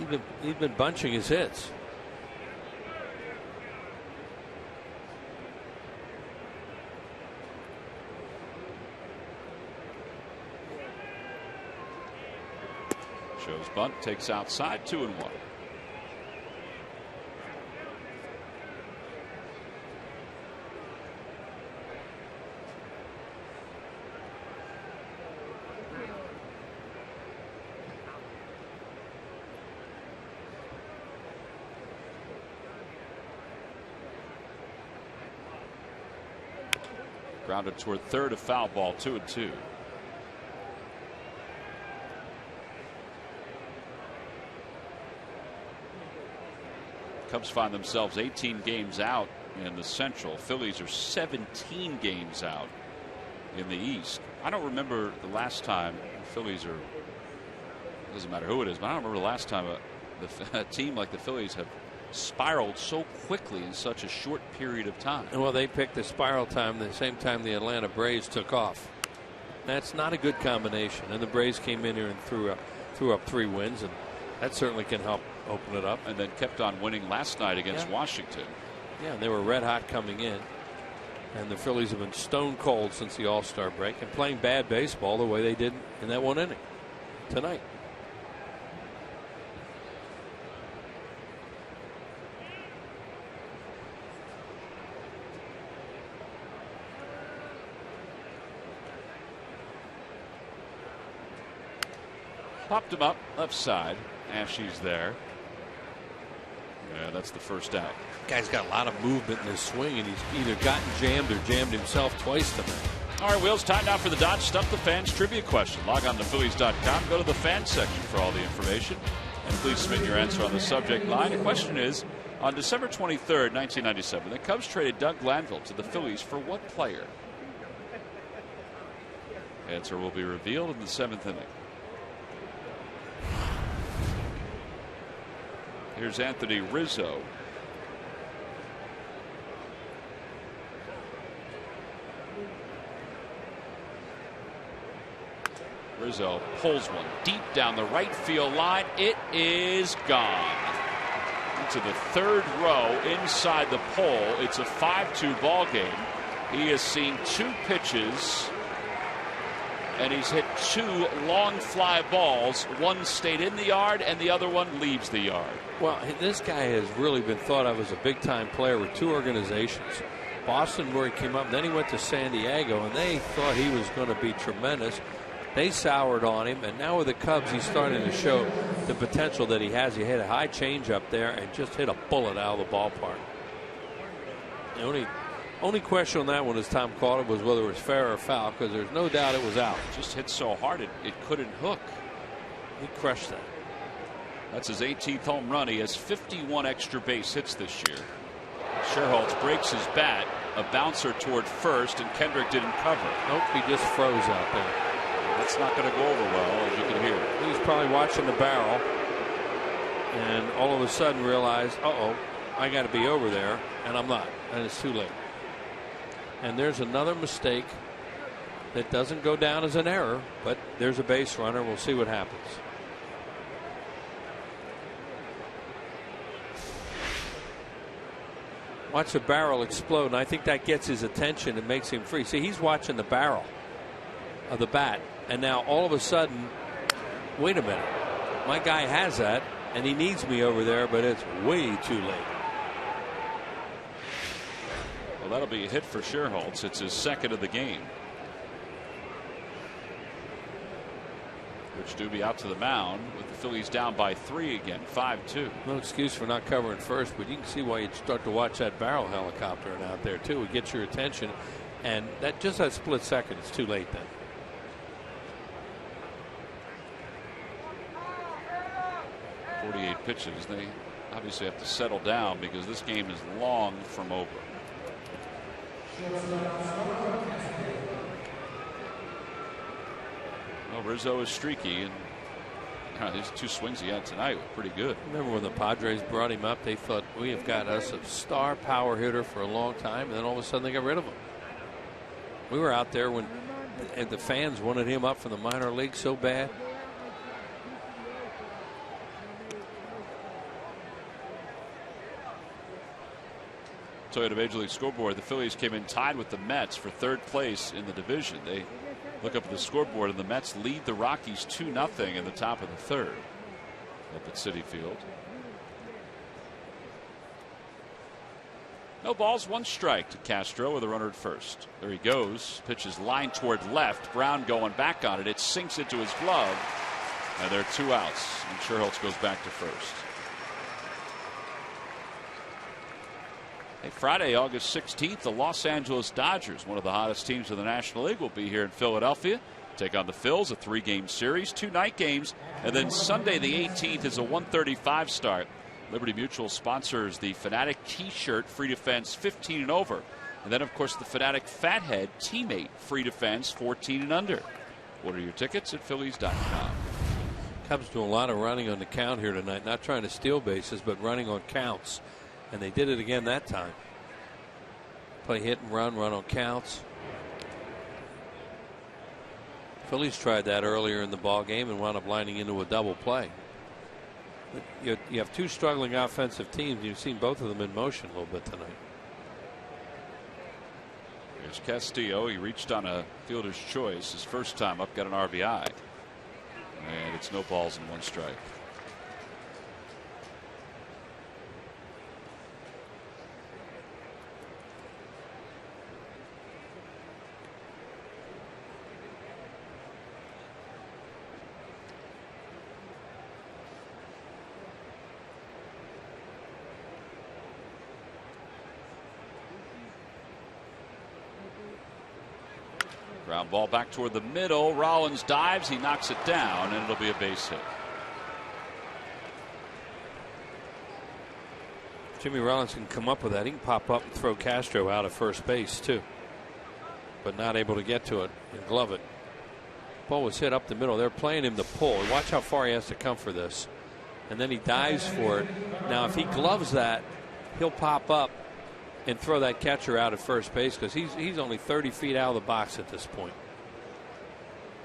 know, he's been bunching his hits. Shows bunt, takes outside, 2-1. Grounded toward third, a foul ball, 2-2. Cubs find themselves 18 games out in the Central. Phillies are 17 games out in the East. I don't remember the last time the Phillies are, it doesn't matter who it is, but I don't remember the last time a team like the Phillies have spiraled so quickly in such a short period of time. Well, they picked the spiral time the same time the Atlanta Braves took off. That's not a good combination, and the Braves came in here and threw up 3 wins, and that certainly can help open it up. And then kept on winning last night against Washington. Yeah, they were red hot coming in. And the Phillies have been stone cold since the All-Star break and playing bad baseball the way they did in that one inning tonight. Popped him up left side. Ashley's there. Yeah, that's the first out. Guy's got a lot of movement in his swing, and he's either gotten jammed or jammed himself twice tonight. All right, Wheels, time now for the Dodge Stuff the Fans trivia question. Log on to Phillies.com, go to the fans section for all the information, and please submit your answer on the subject line. The question is, on December 23rd, 1997, the Cubs traded Doug Glanville to the Phillies for what player? Answer will be revealed in the 7th inning. Here's Anthony Rizzo. Rizzo pulls one deep down the right field line. It is gone. Into the third row inside the pole. It's a 5-2 ball game. He has seen 2 pitches, and he's hit 2 long fly balls. One stayed in the yard, and the other one leaves the yard. Well, this guy has really been thought of as a big-time player with 2 organizations. Boston, where he came up, and then he went to San Diego, and they thought he was going to be tremendous. They soured on him, and now with the Cubs, he's starting to show the potential that he has. He hit a high change up there and just hit a bullet out of the ballpark. The only question on that one, as Tom called it, was whether it was fair or foul, because there's no doubt it was out. Just hit so hard it couldn't hook. He crushed that. That's his 18th home run. He has 51 extra base hits this year. Sherholtz breaks his bat, a bouncer toward first, and Kendrick didn't cover. Nope, he just froze out there. That's not going to go over well, as you can hear. He was probably watching the barrel and all of a sudden realized, uh-oh, I got to be over there, and I'm not, and it's too late. And there's another mistake that doesn't go down as an error, but there's a base runner. We'll see what happens. Watch the barrel explode, and I think that gets his attention and makes him free. See, he's watching the barrel of the bat, and now all of a sudden, wait a minute, my guy has that, and he needs me over there, but it's way too late. Well, that'll be a hit for Sherholtz. It's his 2nd of the game. Rich Doobie out to the mound with the Phillies down by 3 again, 5-2. No excuse for not covering first, but you can see why you'd start to watch that barrel helicopter out there too. It gets your attention, and that just that split second, it's too late then. Pitches. They obviously have to settle down because this game is long from over. Well, Rizzo is streaky, and these 2 swings he had tonight were pretty good. Remember when the Padres brought him up, they thought, we have got us a star power hitter for a long time, and then all of a sudden they got rid of him. We were out there when the fans wanted him up from the minor league so bad. Toyota Major League scoreboard, the Phillies came in tied with the Mets for 3rd place in the division. They look up at the scoreboard, and the Mets lead the Rockies 2-0 in the top of the 3rd up at Citi Field. No balls, 1 strike to Castro with a runner at first. There he goes. Pitches line toward left. Brown going back on it. It sinks into his glove, and there are 2 outs, and Sherholtz goes back to first. Hey, Friday, August 16th, the Los Angeles Dodgers, one of the hottest teams in the National League, will be here in Philadelphia. Take on the Phils, a 3-game series, 2 night games, and then Sunday the 18th is a 1:35 start. Liberty Mutual sponsors the Fanatic T-shirt, free defense 15 and over. And then, of course, the Fanatic Fathead Teammate, free defense 14 and under. Order your tickets at Phillies.com. Cubs do a lot of running on the count here tonight, not trying to steal bases, but running on counts. And they did it again that time. Play hit and run on counts. Phillies tried that earlier in the ball game and wound up lining into a double play. But you have 2 struggling offensive teams. You've seen both of them in motion a little bit tonight. There's Castillo. He reached on a fielder's choice. His first time up, got an RBI. And it's no balls and 1 strike. Ground ball back toward the middle. Rollins dives. He knocks it down, and it'll be a base hit. Jimmy Rollins can come up with that. He can pop up and throw Castro out at first base, too. But not able to get to it and glove it. Ball was hit up the middle. They're playing him to pull. Watch how far he has to come for this. And then he dives for it. Now, if he gloves that, he'll pop up and throw that catcher out at first base because he's only 30 feet out of the box at this point.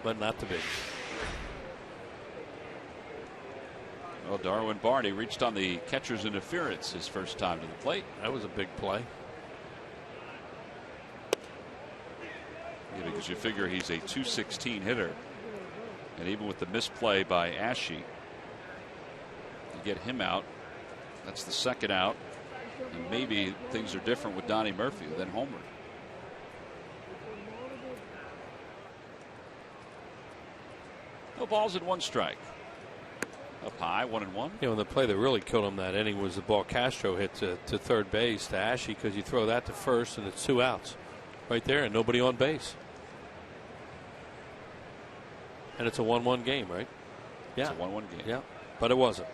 But not to be. Well, Darwin Barney reached on the catcher's interference his first time to the plate. That was a big play. Yeah, because you figure he's a .216 hitter. And even with the misplay by Ashe, to get him out, that's the second out. And maybe things are different with Donnie Murphy than Homer. No balls and 1 strike. Up high, 1-1. You know, the play that really killed him that inning was the ball Castro hit to third base to Ashe, because you throw that to first and it's 2 outs right there and nobody on base. And it's a 1-1 game, right? Yeah. It's a 1-1 game. Yeah, but it wasn't.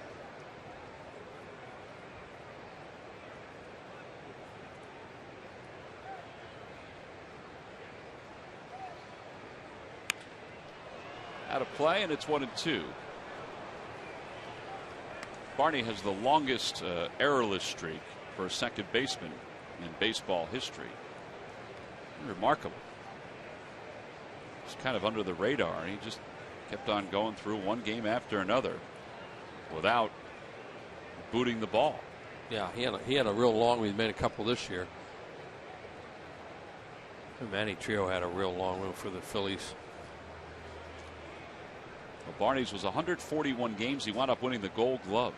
Out of play, and it's 1-2. Barney has the longest errorless streak for a second baseman in baseball history. Remarkable. It's kind of under the radar, and he just kept on going through one game after another without booting the ball. Yeah, he had a real long. We made a couple this year. Manny Trio had a real long one for the Phillies. Well, Barney's was 141 games. He wound up winning the Gold Glove.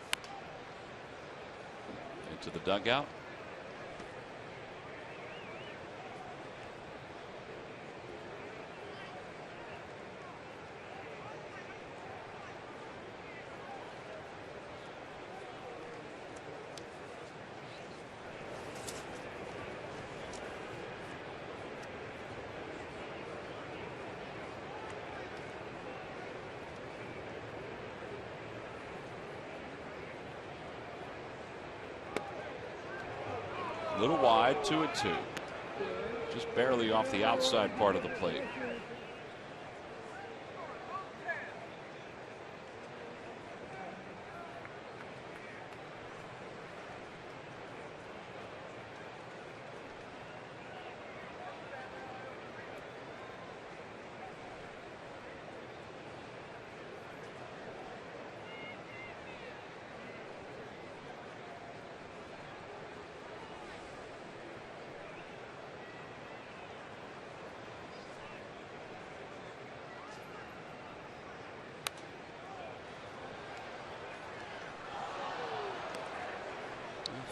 Into the dugout. A little wide, 2-2. Just barely off the outside part of the plate.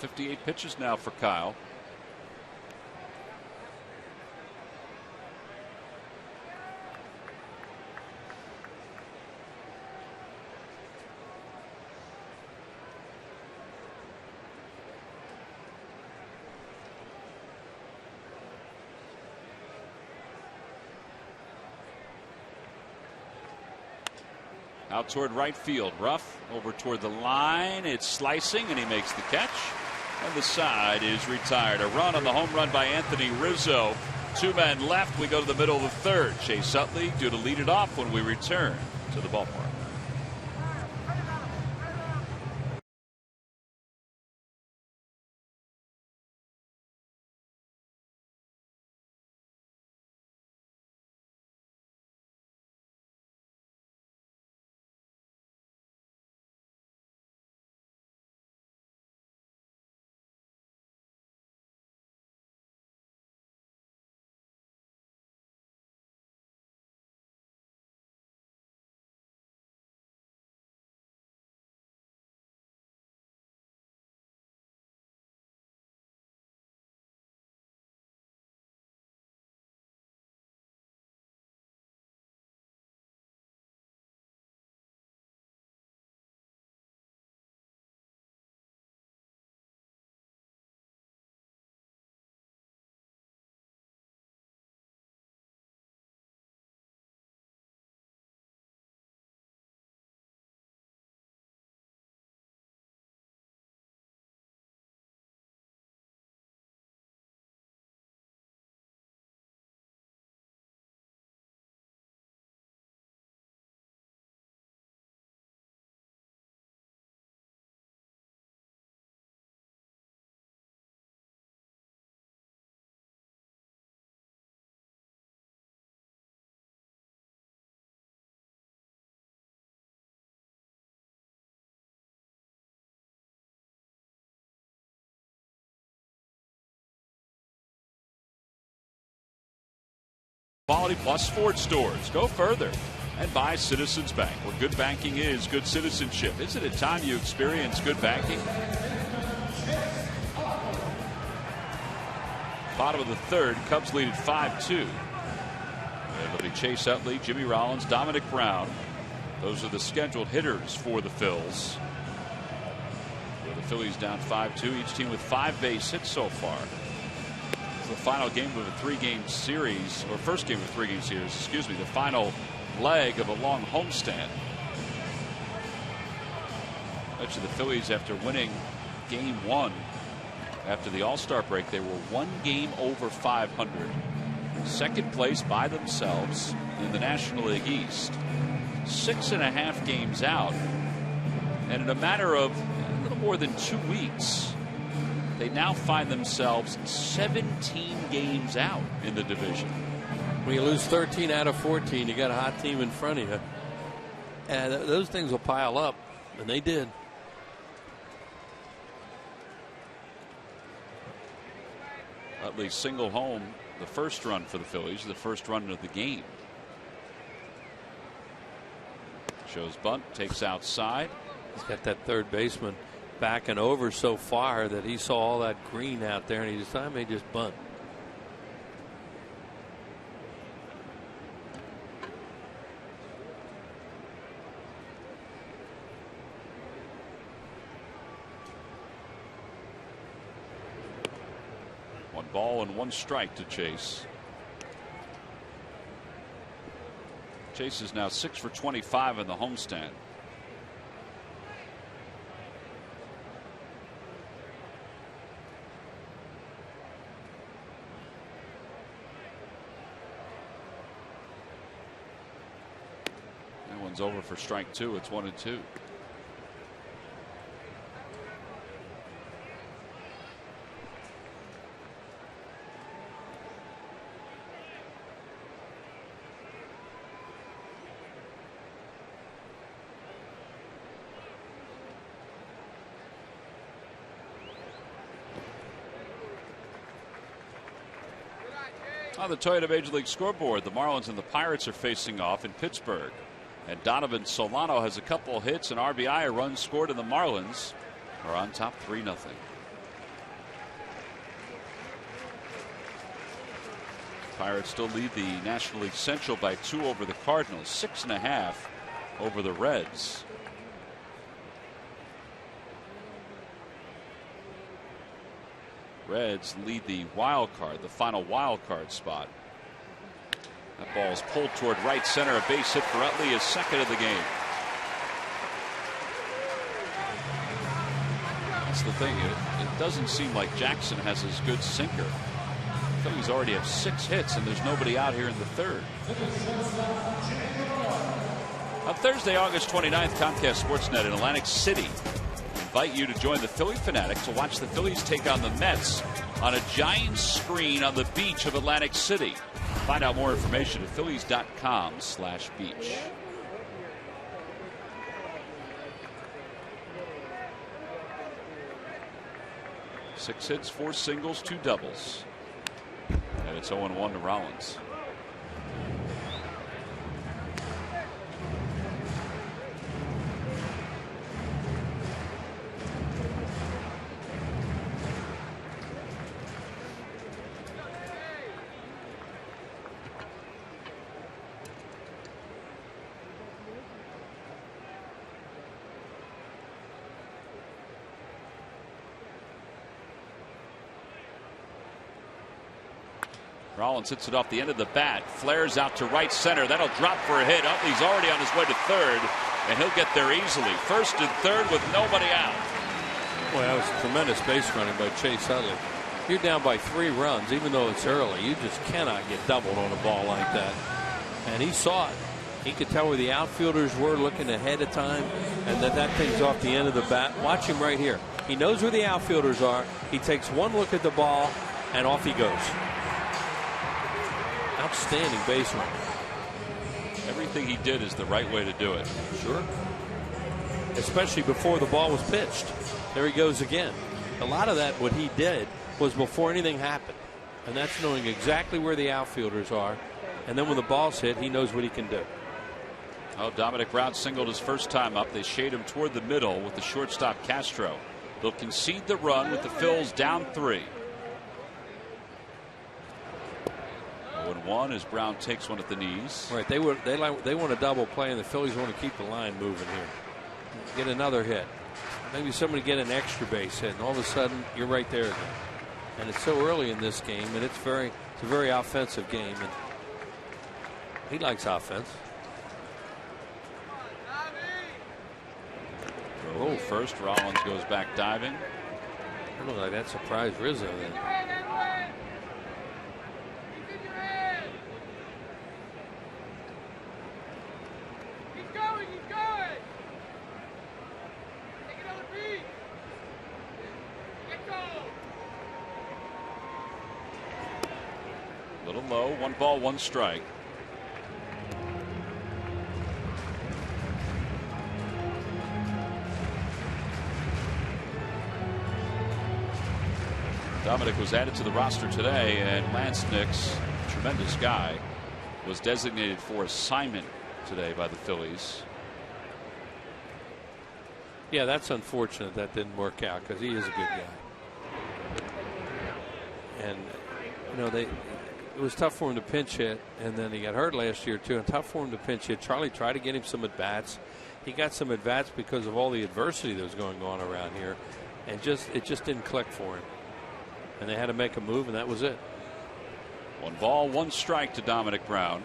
.58 pitches now for Kyle. Out toward right field. Ruff over toward the line. It's slicing, and he makes the catch. And the side is retired. A run on the home run by Anthony Rizzo. 2 men left. We go to the middle of the third. Chase Utley due to lead it off when we return to the ballpark. Quality Plus Ford stores. Go further and buy Citizens Bank, where good banking is good citizenship. Isn't it time you experience good banking? Bottom of the third, Cubs lead at 5-2. It'll be Chase Utley, Jimmy Rollins, Dominic Brown. Those are the scheduled hitters for the Phils. With the Phillies down 5-2, each team with 5 base hits so far. It's the final game of a 3-game series, or first game of a 3-game series, excuse me, the final leg of a long homestand. Actually, the Phillies, after winning game 1 after the All-Star break, they were 1 game over 500. Second place by themselves in the National League East. 6.5 games out, and in a matter of a little more than 2 weeks, they now find themselves 17 games out in the division. When you lose 13 out of 14, you got a hot team in front of you, and those things will pile up, and they did. Utley single home, the first run for the Phillies, the first run of the game. Shows bunt, takes outside. He's got that third baseman backing over so far that he saw all that green out there, and he decided I may just bunt. One ball and 1 strike to Chase. Chase is now 6 for 25 in the homestand. That one's over for strike 2. It's 1-2. On the Toyota Major League scoreboard, the Marlins and the Pirates are facing off in Pittsburgh. And Donovan Solano has a couple hits, and RBI, a run scored, and the Marlins are on top 3-0. Pirates still lead the National League Central by 2 over the Cardinals, 6.5 over the Reds. Reds lead the wild card, the final wild card spot. That ball is pulled toward right center. A base hit for Utley, his second of the game. That's the thing. It doesn't seem like Jackson has his good sinker. The Phillies already have 6 hits, and there's nobody out here in the third. On Thursday, August 29th, Comcast Sportsnet in Atlantic City invite you to join the Philly Fanatics to watch the Phillies take on the Mets on a giant screen on the beach of Atlantic City. Find out more information at phillies.com/beach. Six hits, 4 singles, 2 doubles. And it's 0-1 to Rollins. Rollins hits it off the end of the bat, flares out to right center. That'll drop for a hit. Utley's already on his way to third, and he'll get there easily. First and third with nobody out. Boy, that was tremendous base running by Chase Utley. You're down by 3 runs, even though it's early. You just cannot get doubled on a ball like that. And he saw it. He could tell where the outfielders were looking ahead of time, and that thing's off the end of the bat. Watch him right here. He knows where the outfielders are. He takes one look at the ball, and off he goes. Outstanding base running. Everything he did is the right way to do it. Sure. Especially before the ball was pitched. There he goes again. A lot of that, what he did, was before anything happened. And that's knowing exactly where the outfielders are And then when the ball's hit, he knows what he can do. Oh, Dominic Brown singled his first time up. They shade him toward the middle with the shortstop Castro. They'll concede the run with the Phils down 3. 0-1 as Brown takes one at the knees. Right, they want a double play, and the Phillies want to keep the line moving here. Get another hit. Maybe somebody get an extra base hit, and all of a sudden you're right there again. And it's so early in this game, and it's a very offensive game, and he likes offense. Oh, first Rollins goes back diving. I look like that surprised Rizzo then. Little low, 1 ball, 1 strike. Dominic was added to the roster today, and Lance Nix, tremendous guy, was designated for assignment today by the Phillies. Yeah, that's unfortunate that didn't work out because he is a good guy. And you know, it was tough for him to pinch hit, and then he got hurt last year too, and tough for him to pinch hit. Charlie tried to get him some at bats. He got some at bats because of all the adversity that was going on around here, and it just didn't click for him. And they had to make a move, and that was it. 1 ball, 1 strike to Dominic Brown.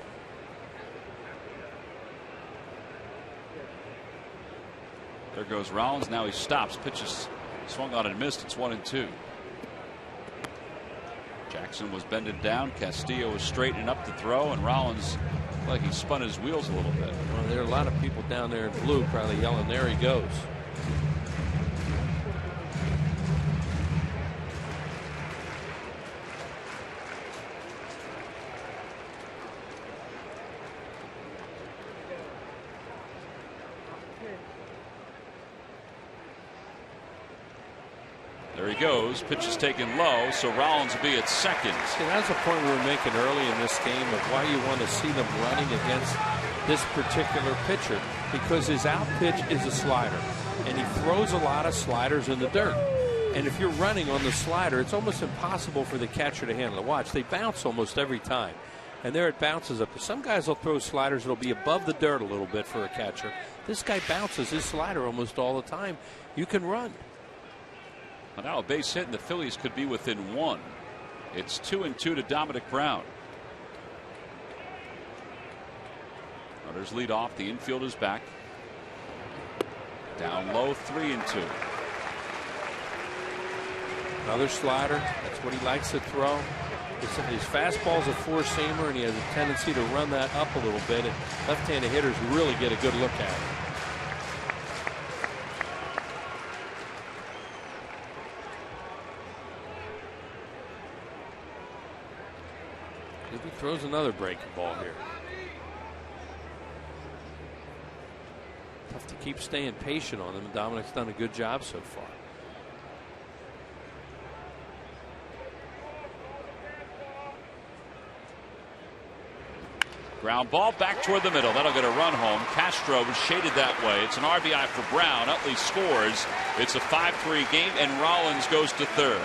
There goes Rollins. Now he stops. Pitches swung on and missed. It's 1-2. Jackson was bending down. Castillo was straightening up the throw, and Rollins, like he spun his wheels a little bit. Well, there are a lot of people down there in blue probably yelling, "There he goes." There he goes. Pitch is taken low, so Rollins will be at second. See, that's a point we were making early in this game of why you want to see them running against this particular pitcher, because his out pitch is a slider, and he throws a lot of sliders in the dirt. And if you're running on the slider, it's almost impossible for the catcher to handle it. Watch, they bounce almost every time, and there it bounces up. Some guys will throw sliders that'll be above the dirt a little bit for a catcher. This guy bounces his slider almost all the time. You can run. Well, now a base hit, and the Phillies could be within 1. It's 2-2 to Dominic Brown. Runners lead off. The infield is back. Down low, 3-2. Another slider. That's what he likes to throw. His fastball's a four-seamer, and he has a tendency to run that up a little bit. And left-handed hitters really get a good look at it. He throws another breaking ball here. Tough to keep staying patient on him, and Dominic's done a good job so far. Ground ball back toward the middle. That'll get a run home. Castro was shaded that way. It's an RBI for Brown. Utley scores. It's a 5-3 game, and Rollins goes to third.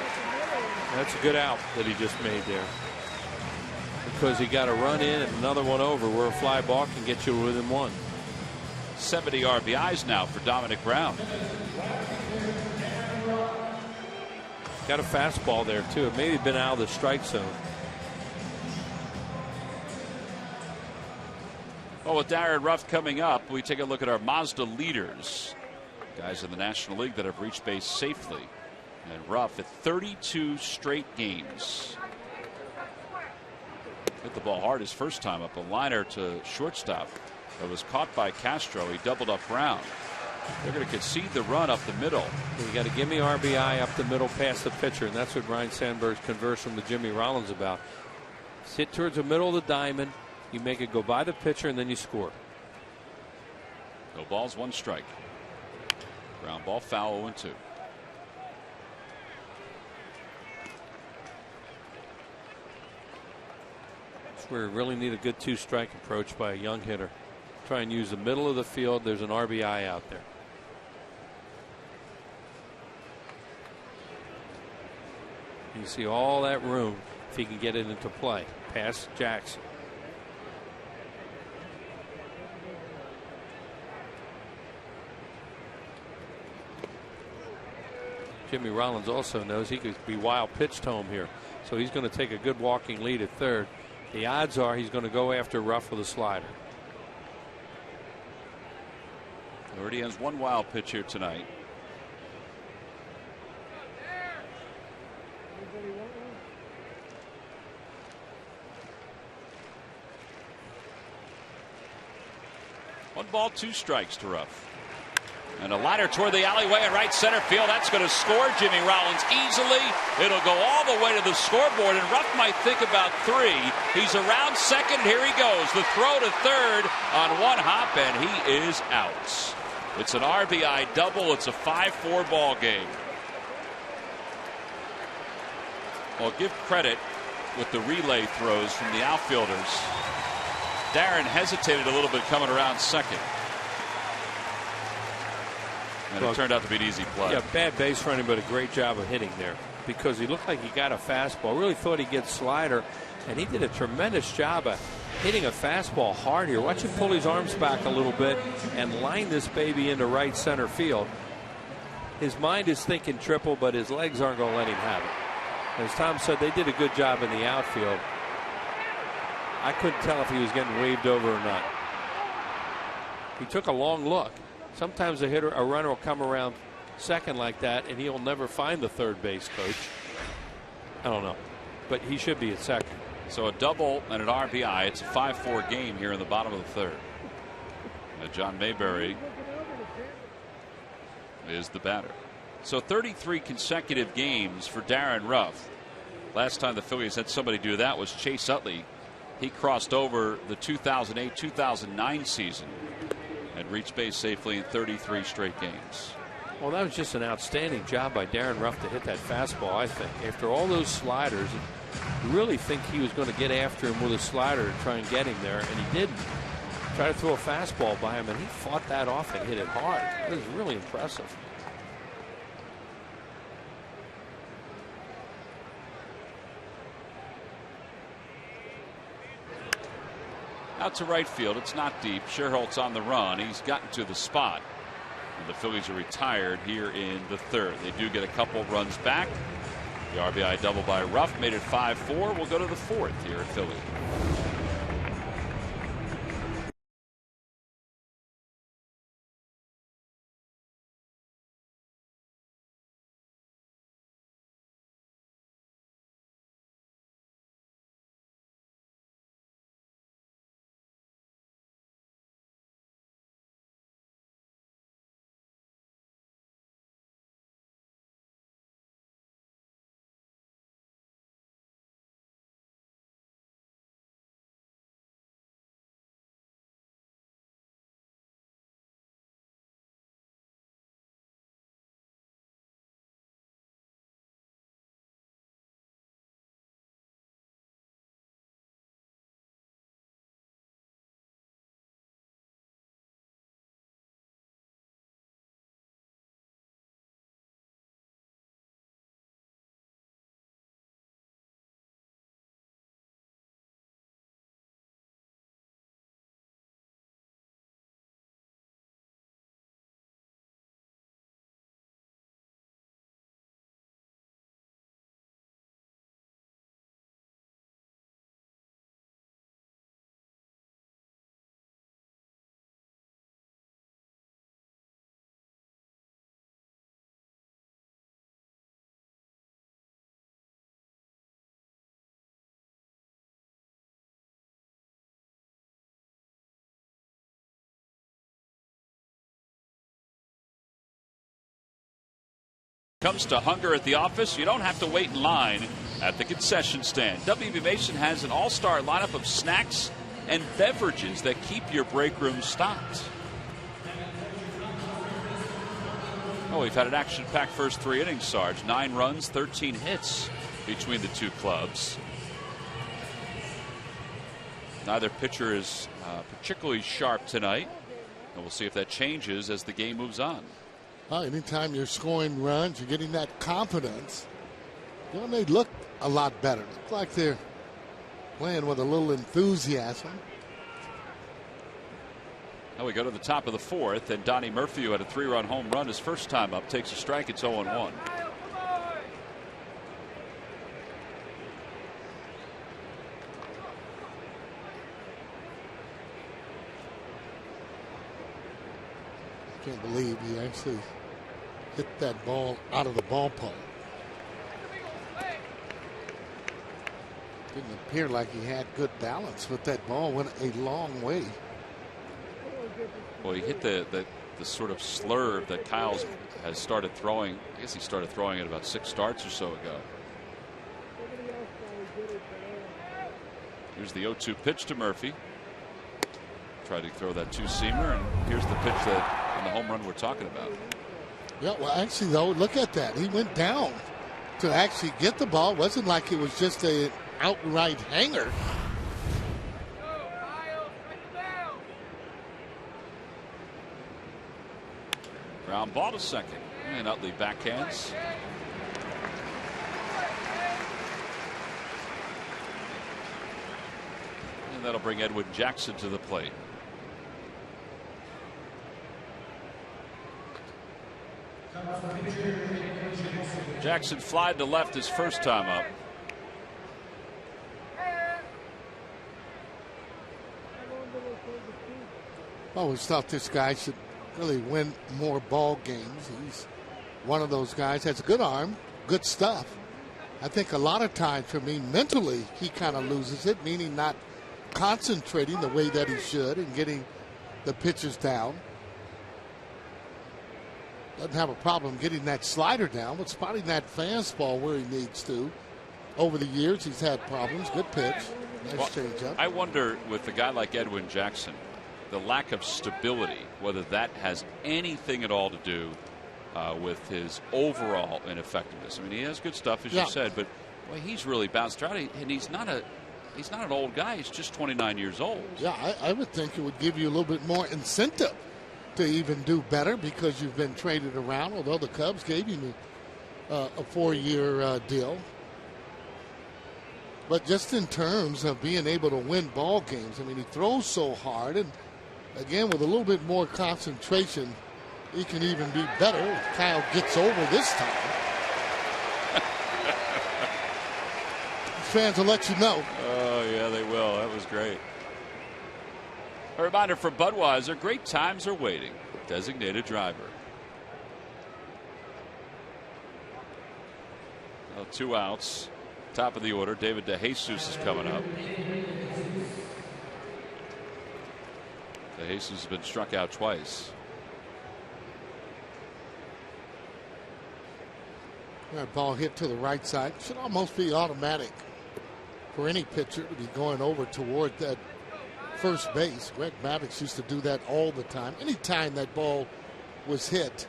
That's a good out that he just made there, because he got a run in and another one over where a fly ball can get you within 1. 70 RBIs now for Dominic Brown. Got a fastball there too. It may have been out of the strike zone. Well, with Darren Ruff coming up, we take a look at our Mazda leaders. Guys in the National League that have reached base safely. And Ruff at 32 straight games. Hit the ball hard his first time up. A liner to shortstop that was caught by Castro. He doubled up Brown. They're going to concede the run up the middle. You got to give me RBI up the middle past the pitcher, and that's what Ryan Sandberg's conversing with Jimmy Rollins about. Sit towards the middle of the diamond. You make it go by the pitcher, and then you score. No balls, 1 strike. Ground ball, foul, 0-2. where you really need a good 2-strike approach by a young hitter. Try and use the middle of the field. There's an RBI out there. You see all that room if he can get it into play. Past Jackson. Jimmy Rollins also knows he could be wild pitched home here. So he's going to take a good walking lead at third. The odds are he's going to go after Ruff with a slider. Already has one wild pitch here tonight. One ball, 2 strikes to Ruff. And a liner toward the alleyway in right center field. That's going to score Jimmy Rollins easily. It'll go all the way to the scoreboard, and Ruff might think about 3. He's around second. Here he goes. The throw to third on one hop, and he is out. It's an RBI double. It's a 5-4 ball game. Well, give credit with the relay throws from the outfielders. Darren hesitated a little bit coming around second. And it turned out to be an easy play. Yeah, bad base running, but a great job of hitting there, because he looked like he got a fastball. Really thought he'd get slider, and he did a tremendous job of hitting a fastball hard here. Watch him pull his arms back a little bit and line this baby into right center field. His mind is thinking triple, but his legs aren't going to let him have it. As Tom said, they did a good job in the outfield. I couldn't tell if he was getting waved over or not. He took a long look. Sometimes a runner will come around second like that, and he'll never find the third base coach. I don't know, but he should be at second. So a double and an RBI. It's a 5-4 game here in the bottom of the third. John Mayberry is the batter. So 33 consecutive games for Darren Ruff. Last time the Phillies had somebody do that was Chase Utley. He crossed over the 2008-2009 season and reached base safely in 33 straight games. Well, that was just an outstanding job by Darren Ruff to hit that fastball, I think. After all those sliders, you really think he was going to get after him with a slider and try and get him there, and he didn't. Try to throw a fastball by him, and he fought that off and hit it hard. It was really impressive. Out to right field. It's not deep. Sherholtz on the run. He's gotten to the spot. And the Phillies are retired here in the third. They do get a couple runs back. The RBI double by Ruff made it 5-4. We'll go to the fourth here at Philly. Comes to hunger at the office, you don't have to wait in line at the concession stand. WB Mason has an all-star lineup of snacks and beverages that keep your break room stocked. Oh, we've had an action-packed first 3 innings, Sarge. 9 runs, 13 hits between the two clubs. Neither pitcher is particularly sharp tonight, and we'll see if that changes as the game moves on. Well, anytime you're scoring runs, you're getting that confidence. You know, they look a lot better. Look like they're playing with a little enthusiasm. Now we go to the top of the fourth, and Donnie Murphy, who had a 3-run home run his first time up, takes a strike. It's 0-1. Can't believe he actually hit that ball out of the ballpark. Didn't appear like he had good balance, but that ball went a long way. Well, he hit the sort of slurve that Kyle's has started throwing. I guess he started throwing it about 6 starts or so ago. Here's the 0-2 pitch to Murphy. Tried to throw that 2-seamer, and here's the pitch that in the home run we're talking about. Yeah, well, actually, though, look at that. He went down to actually get the ball. It wasn't like it was just an outright hanger. Ground ball to second, and Utley backhands. And that'll bring Edwin Jackson to the plate. Jackson flied to left his first time up. I always thought this guy should really win more ball games. He's one of those guys, has a good arm, good stuff. I think a lot of times for me, mentally, he kind of loses it, meaning not concentrating the way that he should and getting the pitches down. Doesn't have a problem getting that slider down, but spotting that fastball where he needs to. Over the years, he's had problems. Good pitch. Nice changeup. I wonder, with a guy like Edwin Jackson, the lack of stability, whether that has anything at all to do with his overall ineffectiveness. I mean, he has good stuff, as you said, but boy, he's really bounced around, and he's not an old guy. He's just 29 years old. Yeah, I would think it would give you a little bit more incentive to even do better because you've been traded around, although the Cubs gave him a 4-year deal. But just in terms of being able to win ball games, I mean, he throws so hard, and again, with a little bit more concentration, he can even be better if Kyle gets over this time. Fans will let you know. Oh, yeah, they will. That was great. A reminder from Budweiser, great times are waiting. Designated driver. Now 2 outs. Top of the order. David DeJesus is coming up. DeJesus has been struck out twice. That ball hit to the right side. Should almost be automatic for any pitcher to be going over toward that first base. Greg Maddux used to do that all the time. Anytime that ball was hit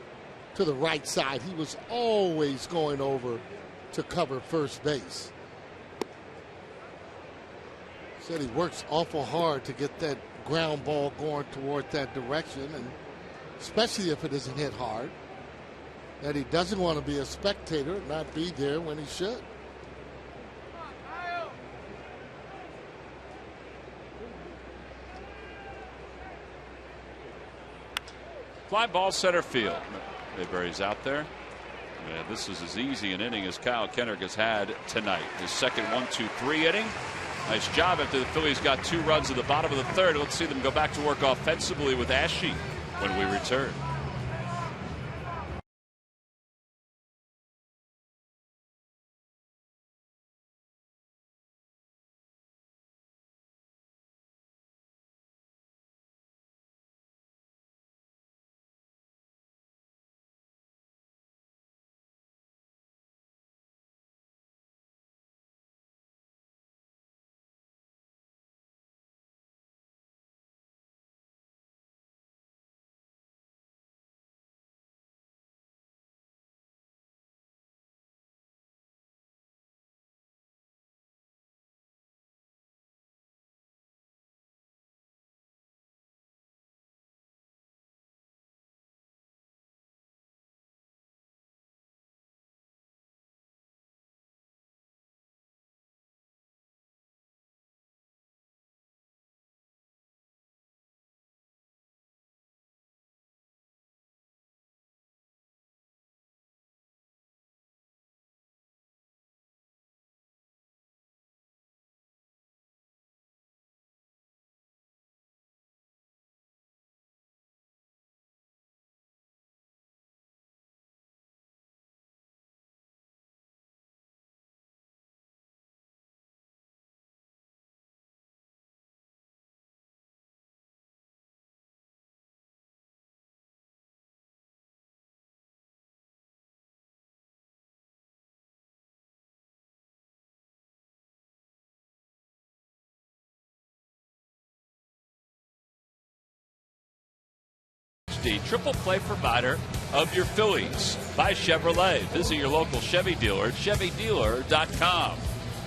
to the right side, he was always going over to cover first base. Said he works awful hard to get that ground ball going toward that direction, and especially if it isn't hit hard, that he doesn't want to be a spectator and not be there when he should. Fly ball center field. Mayberry's out there. And this is as easy an inning as Kyle Kennerk has had tonight. His second 1-2-3 inning. Nice job after the Phillies got 2 runs at the bottom of the third. Let's see them go back to work offensively with Ashe when we return. HD, triple play provider of your Phillies. By Chevrolet. Visit your local Chevy dealer at ChevyDealer.com.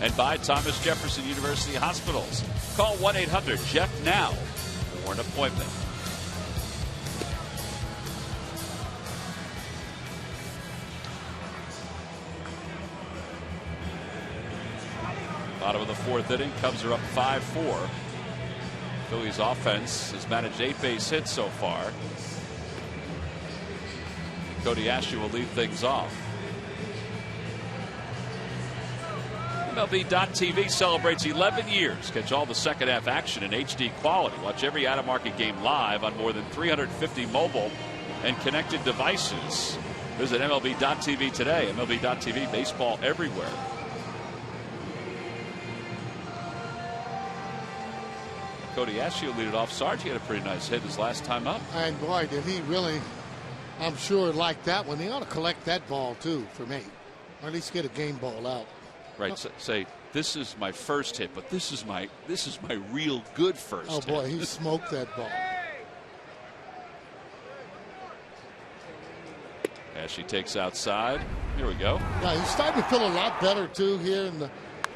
And by Thomas Jefferson University Hospitals. Call 1-800-JEFF now for an appointment. Bottom of the fourth inning, Cubs are up 5-4. Phillies offense has managed 8 base hits so far. Cody Ashley will lead things off. MLB.TV celebrates 11 years. Catch all the second half action in HD quality. Watch every out-of-market game live on more than 350 mobile and connected devices. Visit MLB.TV today. MLB.TV, baseball everywhere. Cody Ashley will lead it off. Sarge, he had a pretty nice hit his last time up. And boy, did he really, I'm sure, like that one. He ought to collect that ball, too, for me. Or at least get a game ball out. Right. So, say, this is my first hit, but this is my real good first hit. Oh, boy, he smoked that ball. Ashley takes outside. Here we go. Yeah, he's starting to feel a lot better, too, here in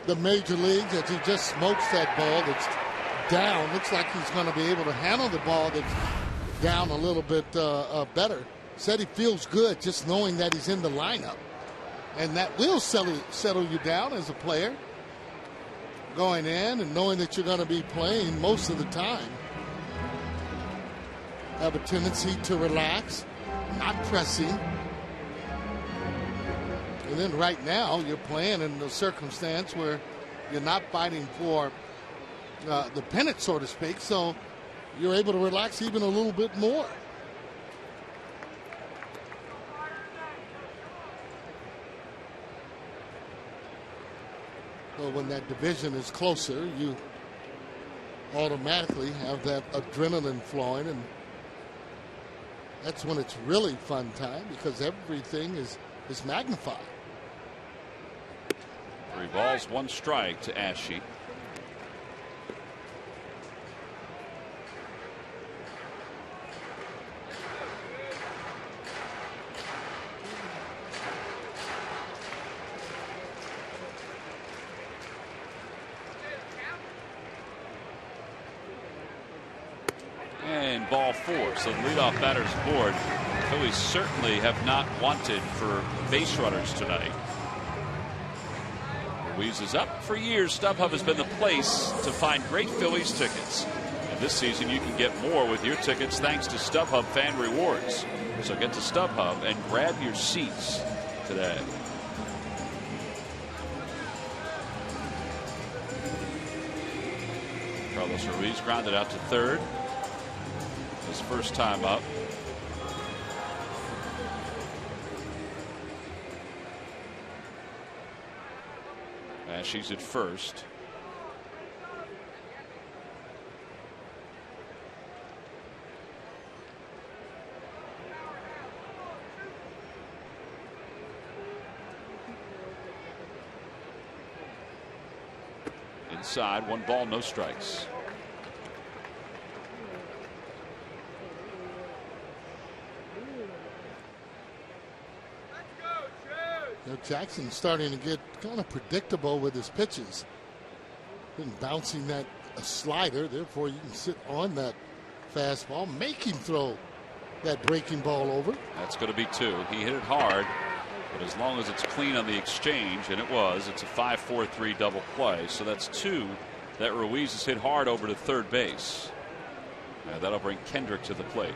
the major leagues as he just smokes that ball that's down. Looks like he's going to be able to handle the ball that's down a little bit better. Said he feels good just knowing that he's in the lineup. And that will settle you down as a player. Going in and knowing that you're going to be playing most of the time. Have a tendency to relax, not pressing. And then right now you're playing in a circumstance where you're not fighting for the pennant, so to speak, so you're able to relax even a little bit more. So when that division is closer, you automatically have that adrenaline flowing, and that's when it's really fun time because everything is magnified. 3 balls, 1 strike to Ashley. And ball 4. So the leadoff batter's aboard. The Phillies certainly have not wanted for base runners tonight. Ruiz is up. For years, StubHub has been the place to find great Phillies tickets. And this season, you can get more with your tickets thanks to StubHub Fan Rewards. So get to StubHub and grab your seats today. Carlos Ruiz grounded out to third. His first time up. Ashley's at first. Inside, 1 ball, no strikes. Jackson's starting to get kind of predictable with his pitches. Been bouncing that a slider, therefore you can sit on that fastball, make him throw that breaking ball over. That's going to be 2. He hit it hard, but as long as it's clean on the exchange, and it was, it's a 5-4-3 double play. So that's 2 that Ruiz has hit hard over to third base. That'll bring Kendrick to the plate.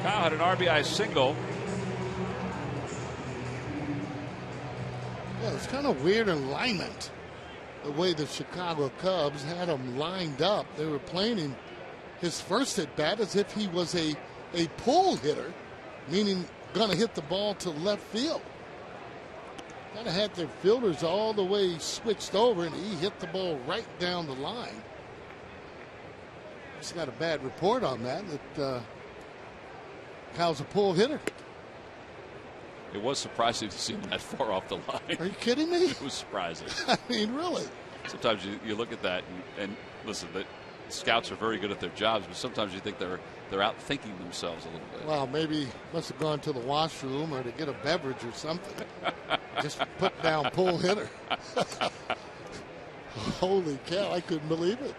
Kyle had an RBI single. Yeah, it's kind of weird alignment. The way the Chicago Cubs had him lined up. They were playing him his first at bat as if he was a pull hitter, meaning going to hit the ball to left field. Kind of had their fielders all the way switched over, and he hit the ball right down the line. Just got a bad report on that. Kyle's a pull hitter. It was surprising to see him that far off the line. Are you kidding me? It was surprising. I mean, really. sometimes you look at that and listen, the scouts are very good at their jobs, but sometimes you think they're out thinking themselves a little bit. Well, maybe must have gone to the washroom or to get a beverage or something. Just put down pull hitter. Holy cow, I couldn't believe it.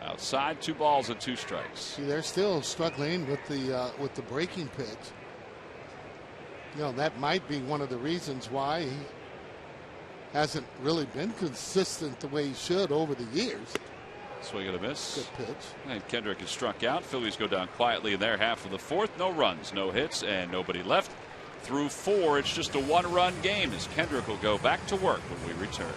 Outside, 2 balls and 2 strikes. See, they're still struggling with the breaking pitch. You know, that might be one of the reasons why he hasn't really been consistent the way he should over the years. Swing and a miss. Good pitch. And Kendrick is struck out. Phillies go down quietly in their half of the 4th. No runs, no hits, and nobody left. Through 4, it's just a 1-run game as Kendrick will go back to work when we return.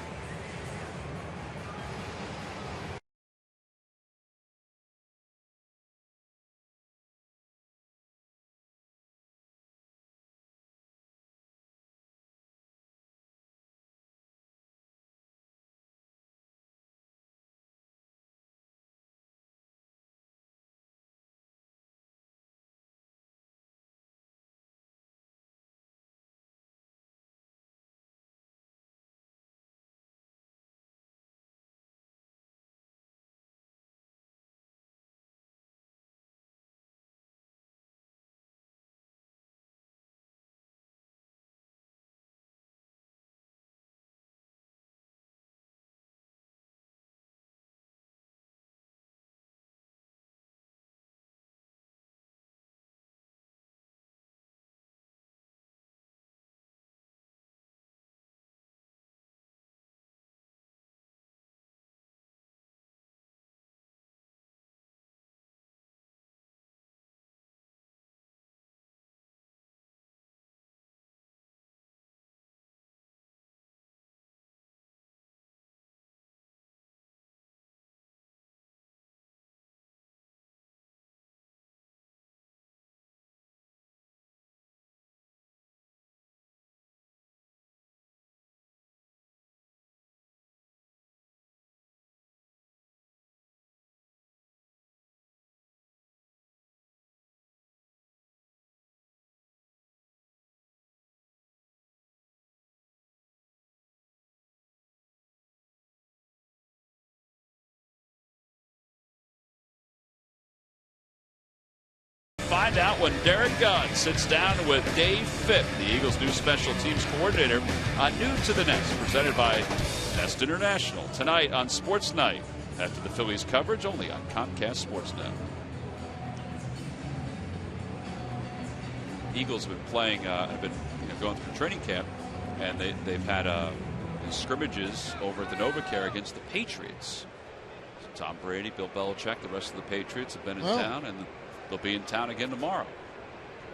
Find out when Derek Gunn sits down with Dave Fitt, the Eagles' new special teams coordinator, on New to the Nest, presented by Nest International, tonight on Sports Night, after the Phillies coverage only on Comcast Sportsnet. Eagles have been playing, have been going through training camp, and they've had scrimmages over at the NovaCare against the Patriots. So Tom Brady, Bill Belichick, the rest of the Patriots have been in town, and they'll be in town again tomorrow.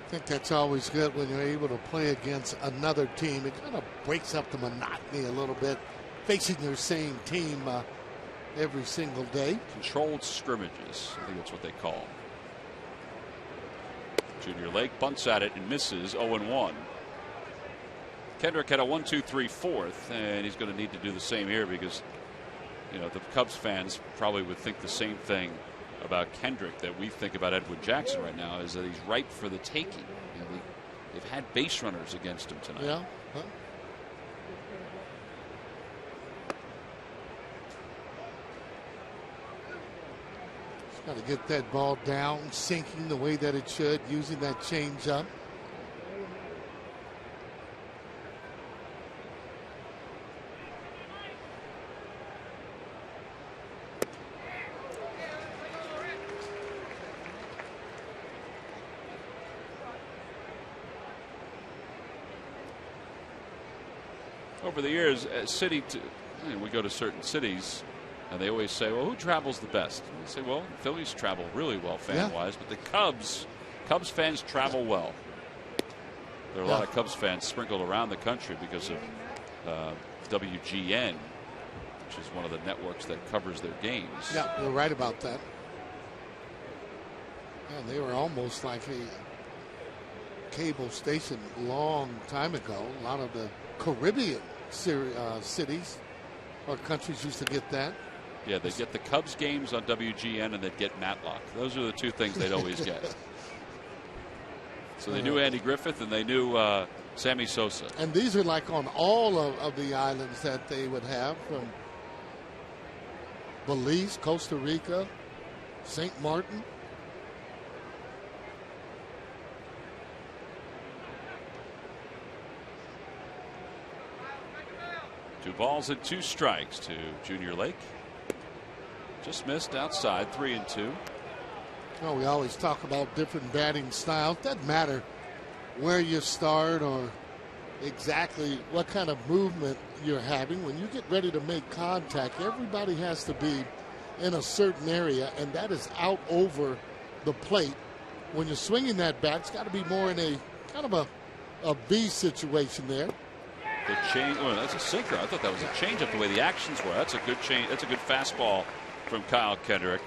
I think that's always good when you're able to play against another team. It kind of breaks up the monotony a little bit, facing your same team every single day. Controlled scrimmages, I think that's what they call them. Junior Lake bunts at it and misses 0-1. Kendrick had a 1-2-3 fourth, and he's going to need to do the same here because, the Cubs fans probably would think the same thing about Kendrick that we think about Edwin Jackson right now, is that he's ripe for the taking. They've had base runners against him tonight. Yeah. Huh? He's got to get that ball down, sinking the way that it should, using that change-up. Over the years, we go to certain cities, and they always say, well, who travels the best? And they say, well, Phillies travel really well fan-wise, but the Cubs fans travel well. There are a lot of Cubs fans sprinkled around the country because of WGN, which is one of the networks that covers their games. Yeah, you're right about that. Yeah, they were almost like a cable station a long time ago. A lot of the Caribbean cities or countries used to get that. Yeah, they'd get the Cubs games on WGN, and they'd get Matlock. Those are the two things they'd always get. So they knew Andy Griffith and they knew Sammy Sosa. And these are like on all of the islands that they would have, from Belize, Costa Rica, St. Martin. Two balls and 2 strikes to Junior Lake. Just missed outside, 3-2. Well, we always talk about different batting styles. Doesn't matter where you start or exactly what kind of movement you're having. When you get ready to make contact, everybody has to be in a certain area, and that is out over the plate. When you're swinging that bat, it's got to be more in a kind of a V situation there. The change. Oh, that's a sinker. I thought that was a changeup. The way the actions were, that's a good change. That's a good fastball from Kyle Kendrick.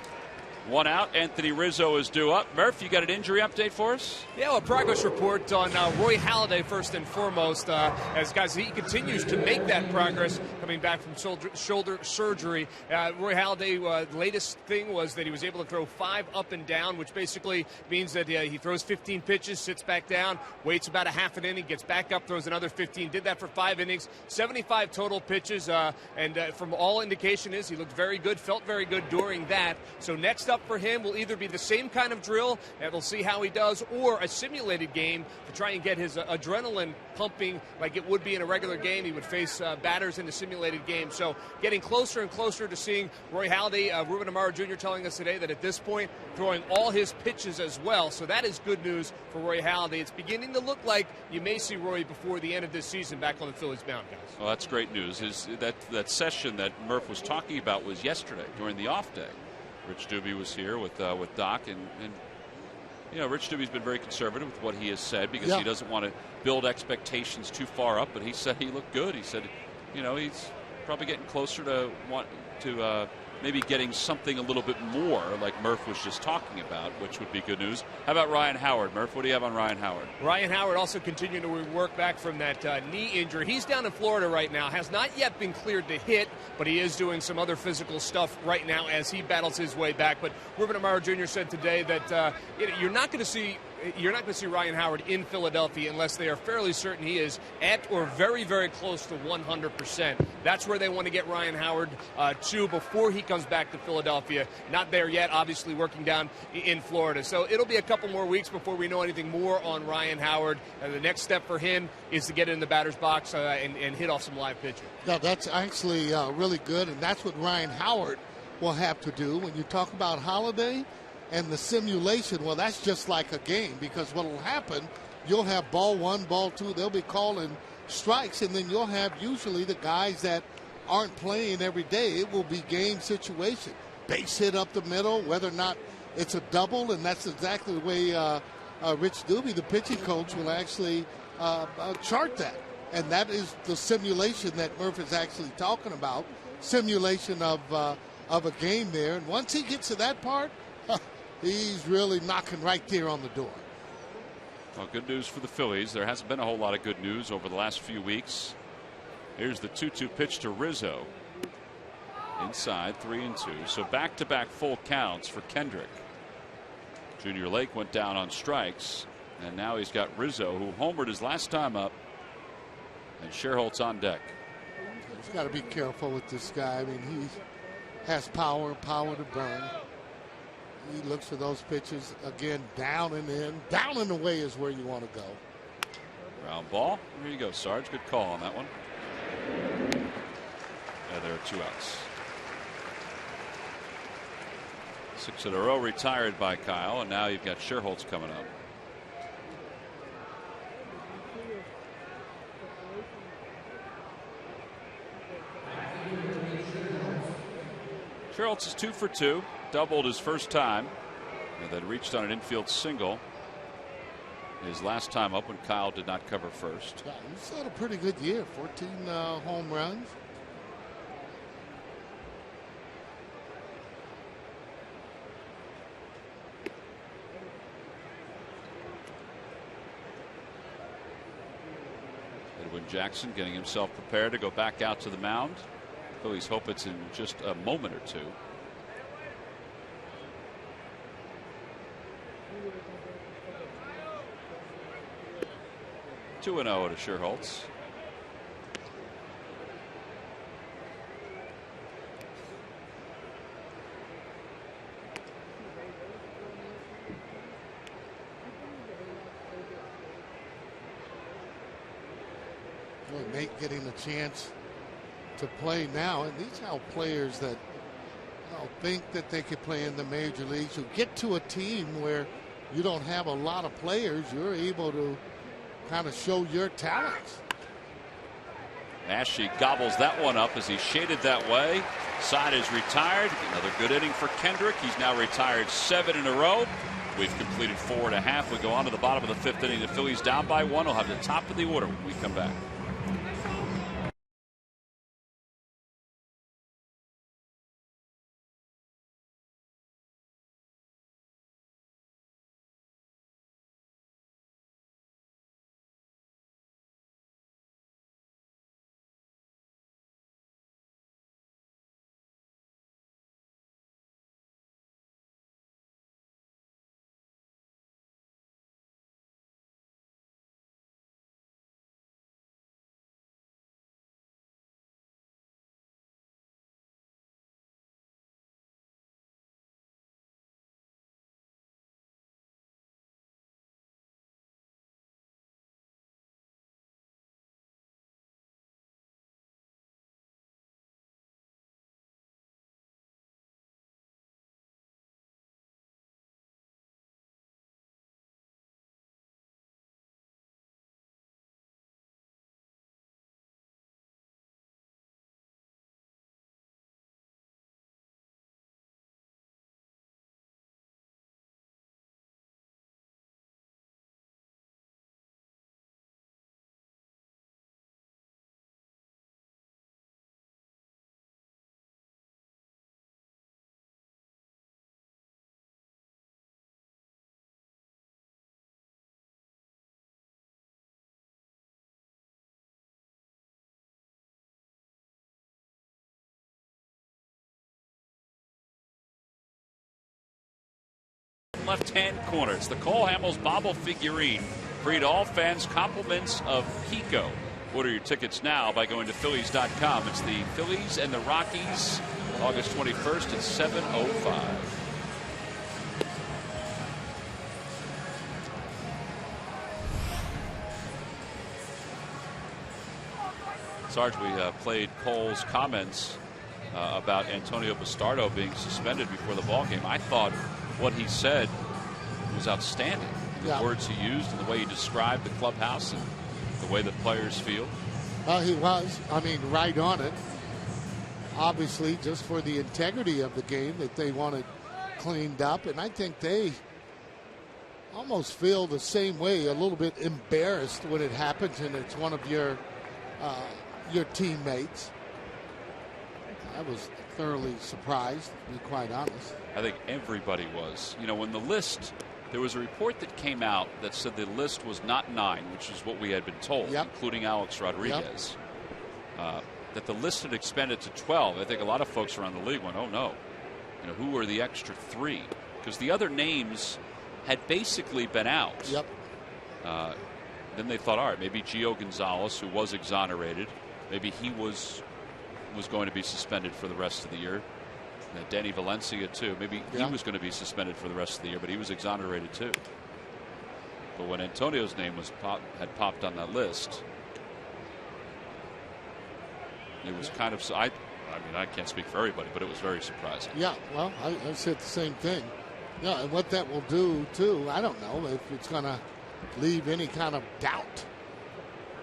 1 out. Anthony Rizzo is due up. Murph, you got an injury update for us? Yeah, well, a progress report on Roy Halladay first and foremost. As guys, he continues to make that progress coming back from shoulder surgery. Roy Halladay, latest thing was that he was able to throw 5 up and down, which basically means that he throws 15 pitches, sits back down, waits about a half an inning, gets back up, throws another 15. Did that for 5 innings, 75 total pitches, and from all indication is he looked very good, felt very good during that. So next up for him will either be the same kind of drill, and we'll see how he does, or a simulated game to try and get his adrenaline pumping like it would be in a regular game. He would face batters in a simulated game. So getting closer and closer to seeing Roy Halladay. Ruben Amaro Jr. telling us today that at this point, throwing all his pitches as well. So that is good news for Roy Halladay. It's beginning to look like you may see Roy before the end of this season back on the Phillies mound, guys. Well, that's great news. That session that Murph was talking about was yesterday during the off day. Rich Doobie was here with Doc, and you know, Rich Doobie's been very conservative with what he has said because he doesn't want to build expectations too far up. But he said he looked good. He said, you know, he's probably getting closer to maybe getting something a little bit more like Murph was just talking about, which would be good news. How about Ryan Howard? Murph, what do you have on Ryan Howard? Ryan Howard also continuing to work back from that knee injury. He's down in Florida right now, has not yet been cleared to hit, but he is doing some other physical stuff right now as he battles his way back. But Ruben Amaro Jr. said today that you're not going to see Ryan Howard in Philadelphia unless they are fairly certain he is at or very, very close to 100%. That's where they want to get Ryan Howard to before he comes back to Philadelphia. Not there yet, obviously working down in Florida. So it'll be a couple more weeks before we know anything more on Ryan Howard. The next step for him is to get in the batter's box and hit off some live pitching. Yeah, that's actually really good, and that's what Ryan Howard will have to do. When you talk about Halladay and the simulation, well, that's just like a game, because what will happen, you'll have ball 1, ball 2, they'll be calling strikes, and then you'll have usually the guys that aren't playing every day. It will be game situation. Base hit up the middle, whether or not it's a double, and that's exactly the way Rich Doobie, the pitching coach, will actually chart that. And that is the simulation that Murph is actually talking about, simulation of a game there. And once he gets to that part, he's really knocking right there on the door. Well, good news for the Phillies. There hasn't been a whole lot of good news over the last few weeks. Here's the 2-2 pitch to Rizzo. Inside, 3-2. So back-to-back full counts for Kendrick. Junior Lake went down on strikes, and now he's got Rizzo, who homered his last time up, and Sherholtz on deck. He's got to be careful with this guy. I mean, he has power to burn. He looks for those pitches again, down and in. Down and away is where you want to go. Ground ball. Here you go, Sarge. Good call on that one. Yeah, there are 2 outs. 6 in a row retired by Kyle, and now you've got Sherholtz coming up. Sherholtz is 2 for 2. Doubled his first time, and then reached on an infield single his last time up when Kyle did not cover first. Yeah, he's had a pretty good year, 14 home runs. Edwin Jackson getting himself prepared to go back out to the mound. Phillies hope it's in just a moment or two. 2-0 to Scherholtz. Nate getting a chance to play now, and these are players that think that they could play in the major leagues. You get to a team where you don't have a lot of players, you're able to kind of show your talents. Ashley gobbles that one up as he shaded that way. Side is retired. Another good inning for Kendrick. He's now retired 7 in a row. We've completed 4.5. We go on to the bottom of the 5th inning. The Phillies down by 1. We'll have the top of the order when we come back. Left-hand corner. It's the Cole Hamels Bobble figurine. Free to all fans. Compliments of Pico. Order your tickets now by going to Phillies.com. It's the Phillies and the Rockies, August 21st at 7:05. Sarge, we played Cole's comments about Antonio Bastardo being suspended before the ball game. I thought what he said was outstanding. The words he used and the way he described the clubhouse and the way the players feel. He was, right on it. Obviously, just for the integrity of the game that they wanted cleaned up. And I think they almost feel the same way, a little bit embarrassed when it happens and it's one of your teammates. I was thoroughly surprised, to be quite honest. I think everybody was. You know, when the list, there was a report that came out that said the list was not 9, which is what we had been told, including Alex Rodriguez. That the list had expanded to 12. I think a lot of folks around the league went, oh no. You know, who were the extra 3? Because the other names had basically been out. Then they thought, all right, maybe Gio Gonzalez, who was exonerated, maybe he was going to be suspended for the rest of the year. Danny Valencia too. Maybe he was going to be suspended for the rest of the year, but he was exonerated too. But when Antonio's name had popped on that list, it was kind of, I can't speak for everybody, but it was very surprising. Yeah, well, I said the same thing. Yeah, and what that will do too, I don't know if it's going to leave any kind of doubt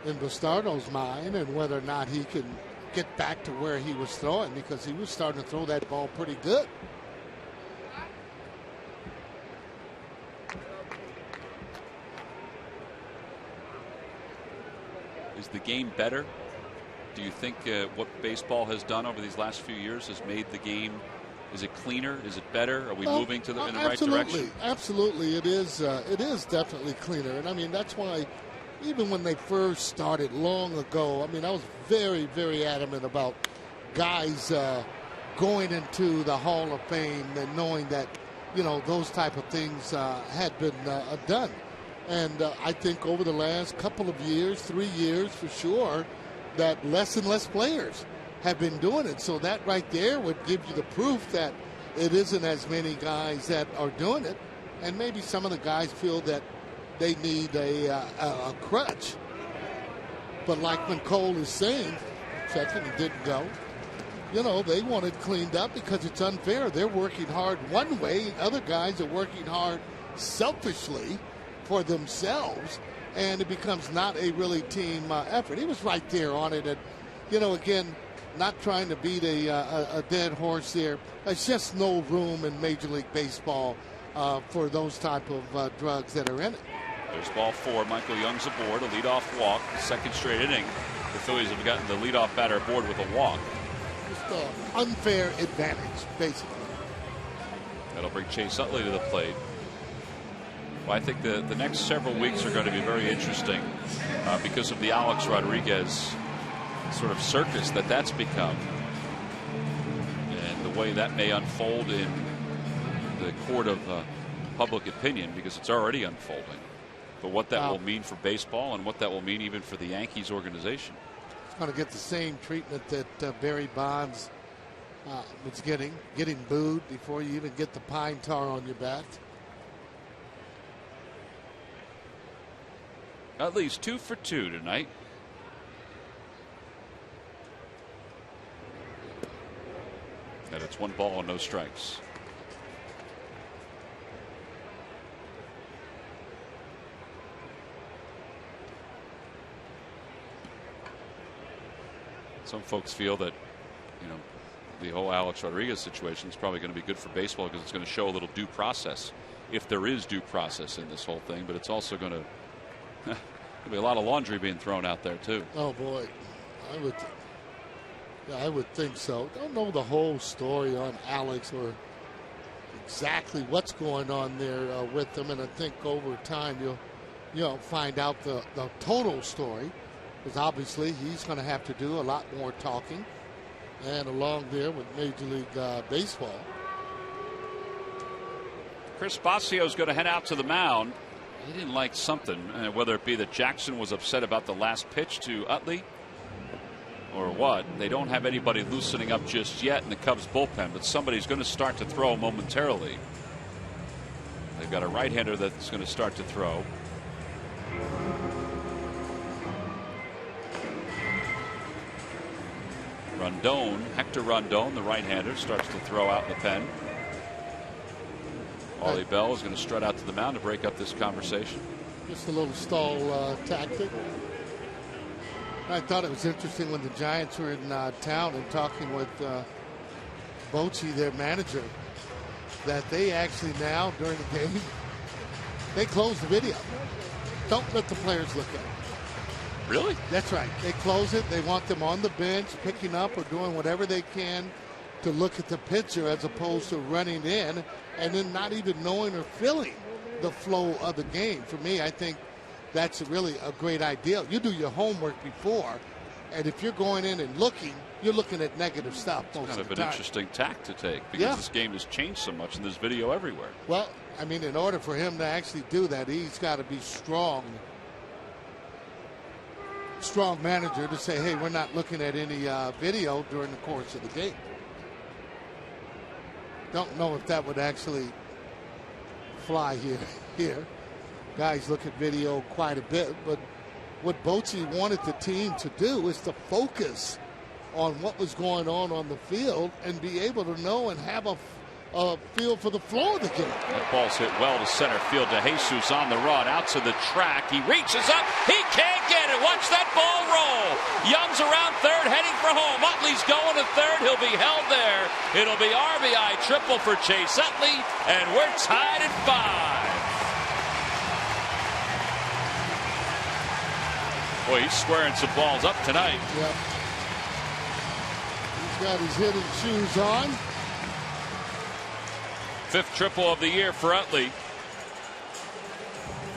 in Bastardo's mind and whether or not he can get back to where he was throwing, because he was starting to throw that ball pretty good. Is the game better? Do you think what baseball has done over these last few years has made the game, is it cleaner? Is it better? Are we moving in the right direction? Absolutely. It is definitely cleaner. And that's why even when they first started long ago, I was very, very adamant about guys going into the Hall of Fame and knowing that, those type of things had been done. And I think over the last couple of years, 3 years for sure, that less and less players have been doing it. So that right there would give you the proof that it isn't as many guys that are doing it. And maybe some of the guys feel that they need a crutch. But like when Cole is saying, checking and didn't go, you know, they want it cleaned up because it's unfair. They're working hard one way. Other guys are working hard selfishly for themselves, and it becomes not a really team effort. He was right there on it. And, you know, again, not trying to beat a dead horse there. There's just no room in Major League Baseball for those type of drugs that are in it. There's ball 4. Michael Young's aboard. A leadoff walk. Second straight inning. The Phillies have gotten the leadoff batter aboard with a walk. Just an unfair advantage, basically. That'll bring Chase Utley to the plate. Well, I think the next several weeks are going to be very interesting because of the Alex Rodriguez sort of circus that's become, and the way that may unfold in the court of public opinion, because it's already unfolding. But what that will mean for baseball and what that will mean even for the Yankees organization. It's going to get the same treatment that Barry Bonds was getting booed before you even get the pine tar on your bat. At least 2 for 2 tonight. And it's 1 ball and no strikes. Some folks feel that, you know, the whole Alex Rodriguez situation is probably going to be good for baseball because it's going to show a little due process, if there is due process in this whole thing. But it's also going to there'll be a lot of laundry being thrown out there too. Oh boy, I would think so. Don't know the whole story on Alex or exactly what's going on there with them, and I think over time you'll find out the total story. Because obviously he's going to have to do a lot more talking, and along there with Major League Baseball. Chris Bosio is going to head out to the mound. He didn't like something, whether it be that Jackson was upset about the last pitch to Utley or what. They don't have anybody loosening up just yet in the Cubs bullpen, but somebody's going to start to throw momentarily. They've got a right-hander that's going to start to throw. Hector Rondon, the right-hander, starts to throw out in the pen. Paulie Bell is going to strut out to the mound to break up this conversation. Just a little stall tactic. I thought it was interesting when the Giants were in town and talking with Bochy, their manager, that they actually now, during the game, they close the video. Don't let the players look at it. Really? That's right. They close it. They want them on the bench, picking up or doing whatever they can to look at the pitcher as opposed to running in and then not even knowing or feeling the flow of the game. For me, I think that's really a great idea. You do your homework before, and if you're going in and looking, you're looking at negative stuff most of the time. Kind of an interesting tack to take because this game has changed so much and there's video everywhere. Well, I mean, in order for him to actually do that, he's got to be strong manager to say, hey, we're not looking at any video during the course of the game. Don't know if that would actually fly here. Guys look at video quite a bit, but what Bochy wanted the team to do is to focus on what was going on the field and be able to know and have a feel for the flow of the game. That ball's hit well to center field. De Jesus on the run out to the track. He reaches up. He can't get it. Watch that ball roll. Young's around third, heading for home. Utley's going to third. He'll be held there. It'll be RBI triple for Chase Utley, and we're tied at 5. Boy, he's squaring some balls up tonight. Yep. He's got his hitting shoes on. 5th triple of the year for Utley.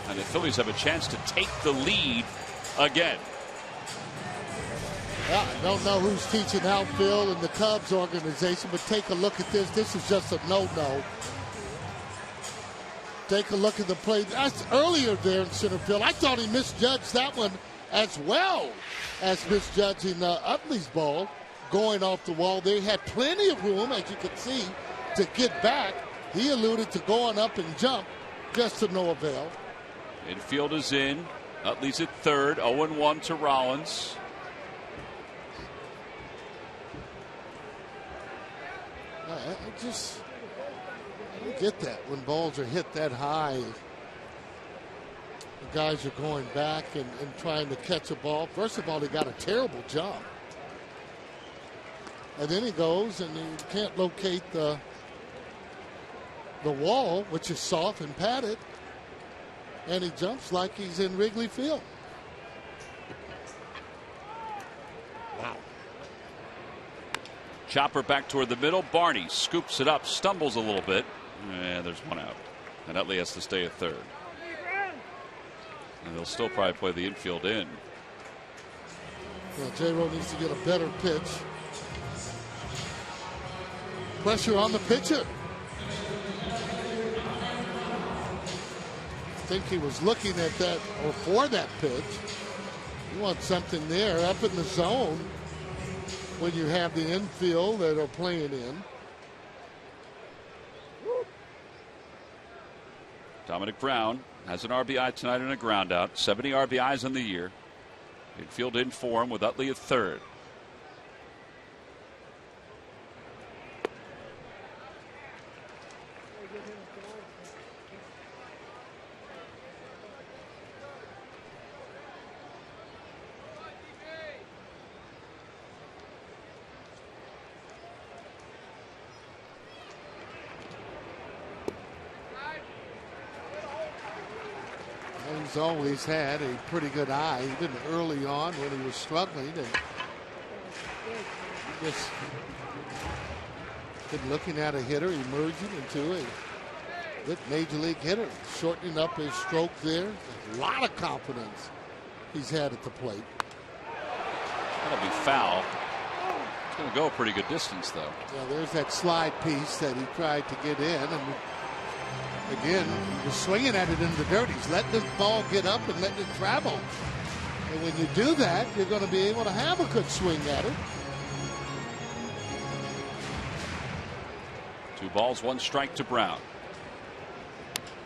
And the Phillies have a chance to take the lead again. Yeah, I don't know who's teaching outfield in the Cubs organization, but take a look at this. This is just a no-no. Take a look at the play. That's earlier there in center field. I thought he misjudged that one as well as misjudging Utley's ball going off the wall. They had plenty of room, as you can see, to get back. He alluded to going up and jump, just to no avail. Infield is in. Utley's at third. 0-1 to Rollins. I don't get that when balls are hit that high. The guys are going back and trying to catch a ball. First of all, he got a terrible jump. And then he goes and he can't locate the wall, which is soft and padded. And he jumps like he's in Wrigley Field. Wow. Chopper back toward the middle. Barney scoops it up, stumbles a little bit, and there's one out. And Utley has to stay at third. And they'll still probably play the infield in. Yeah, J-Ro needs to get a better pitch. Pressure on the pitcher. I think he was looking at that or for that pitch. You want something there up in the zone when you have the infield that are playing in. Dominic Brown has an RBI tonight and a ground out. 70 RBIs in the year. Infield in form with Utley at third. He's always had a pretty good eye, even early on when he was struggling, and just been looking at a hitter emerging into a good major league hitter, shortening up his stroke there. A lot of confidence he's had at the plate. That'll be foul. It's going to go a pretty good distance, though. Yeah, there's that slide piece that he tried to get in, and again, he was swinging at it in the dirt. He's letting the ball get up and letting it travel. And when you do that, you're going to be able to have a good swing at it. 2 balls, 1 strike to Brown.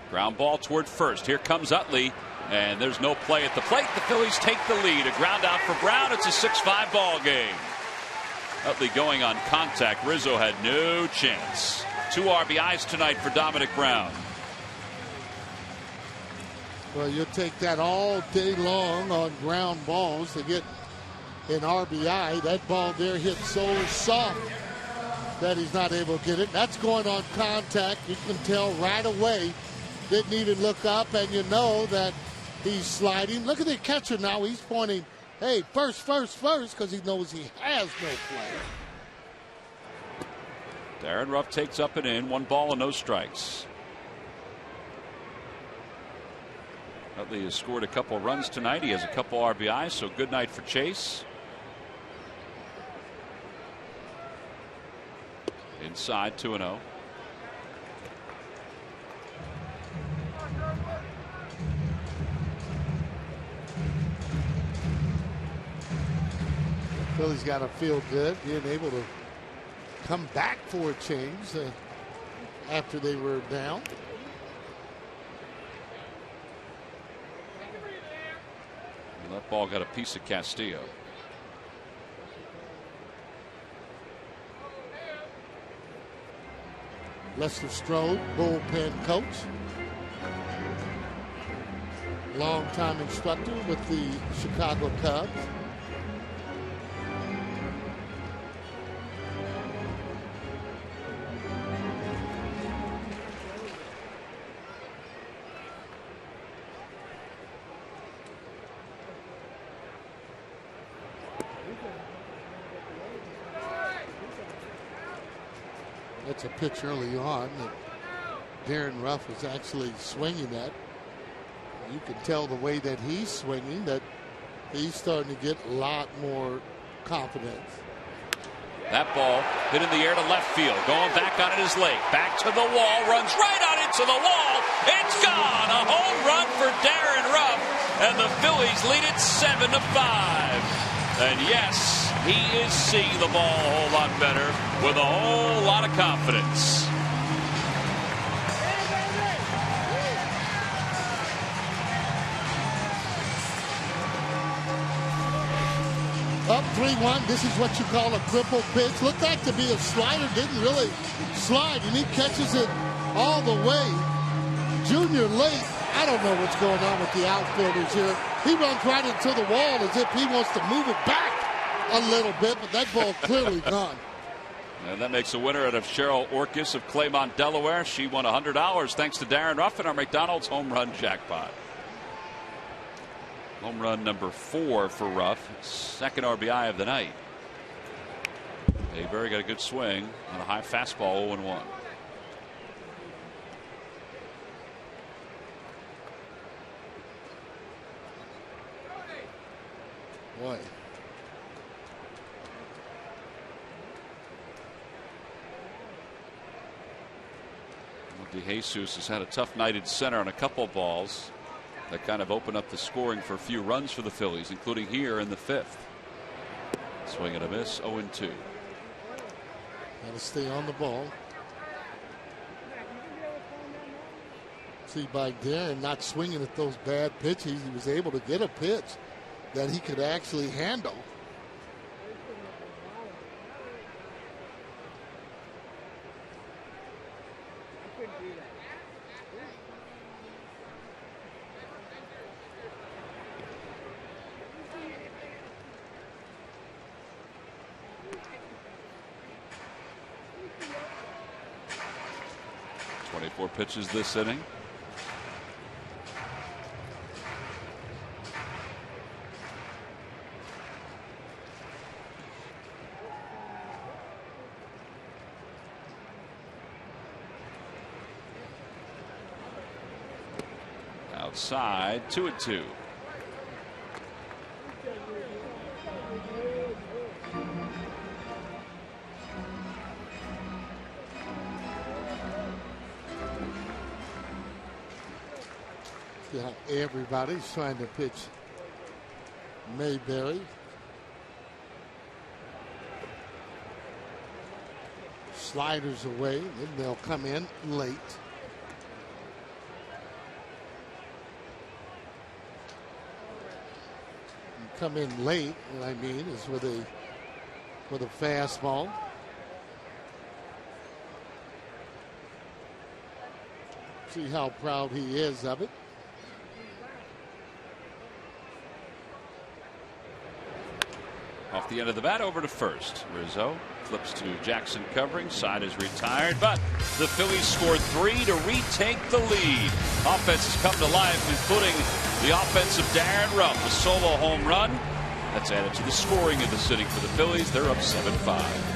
Ground ball toward first. Here comes Utley, and there's no play at the plate. The Phillies take the lead. A ground out for Brown. It's a 6-5 ball game. Utley going on contact. Rizzo had no chance. 2 RBIs tonight for Dominic Brown. Well, you'll take that all day long on ground balls to get an RBI. That ball there hit so soft that he's not able to get it. That's going on contact. You can tell right away. Didn't even look up, and you know that he's sliding. Look at the catcher now. He's pointing, hey, first, because he knows he has no play. Darren Ruff takes up and in. 1 ball and no strikes. Utley has scored a couple runs tonight. He has a couple RBIs, so good night for Chase. Inside 2-0. Philly's got to feel good being able to come back for a change after they were down. And that ball got a piece of Castillo. Lester Strode, bullpen coach, longtime instructor with the Chicago Cubs. That's a pitch early on that Darren Ruff was actually swinging at. You can tell the way that he's swinging that he's starting to get a lot more confidence. That ball hit in the air to left field. Going back on it is Lake. Back to the wall. Runs right on to the wall. It's gone. A home run for Darren Ruff, and the Phillies lead it 7-5. And yes, he is seeing the ball a whole lot better with a whole lot of confidence. Up 3-1. This is what you call a cripple pitch. Looked like to be a slider. Didn't really slide, and he catches it all the way. Junior late. I don't know what's going on with the outfielders here. He runs right into the wall as if he wants to move it back a little bit, but that ball clearly gone. And that makes a winner out of Cheryl Orkis of Claymont, Delaware. She won $100 thanks to Darren Ruff in our McDonald's home run jackpot. Home run number 4 for Ruff, second RBI of the night. Mayberry got a good swing on a high fastball, 0-1. Boy. DeJesus has had a tough night at center on a couple of balls that kind of opened up the scoring for a few runs for the Phillies, including here in the 5th. Swing and a miss, 0-2. Got to stay on the ball. See, by Darren not swinging at those bad pitches, he was able to get a pitch that he could actually handle. Pitches this inning. Outside, 2-2. Yeah, everybody's trying to pitch Mayberry. Sliders away, then they'll come in late. And come in late, what I mean is with a fastball. See how proud he is of it. Off the end of the bat, over to first. Rizzo flips to Jackson covering. Side is retired, but the Phillies scored 3 to retake the lead. Offense has come to life, including the offense of Darren Ruff, a solo home run. That's added to the scoring of the sitting for the Phillies. They're up 7-5.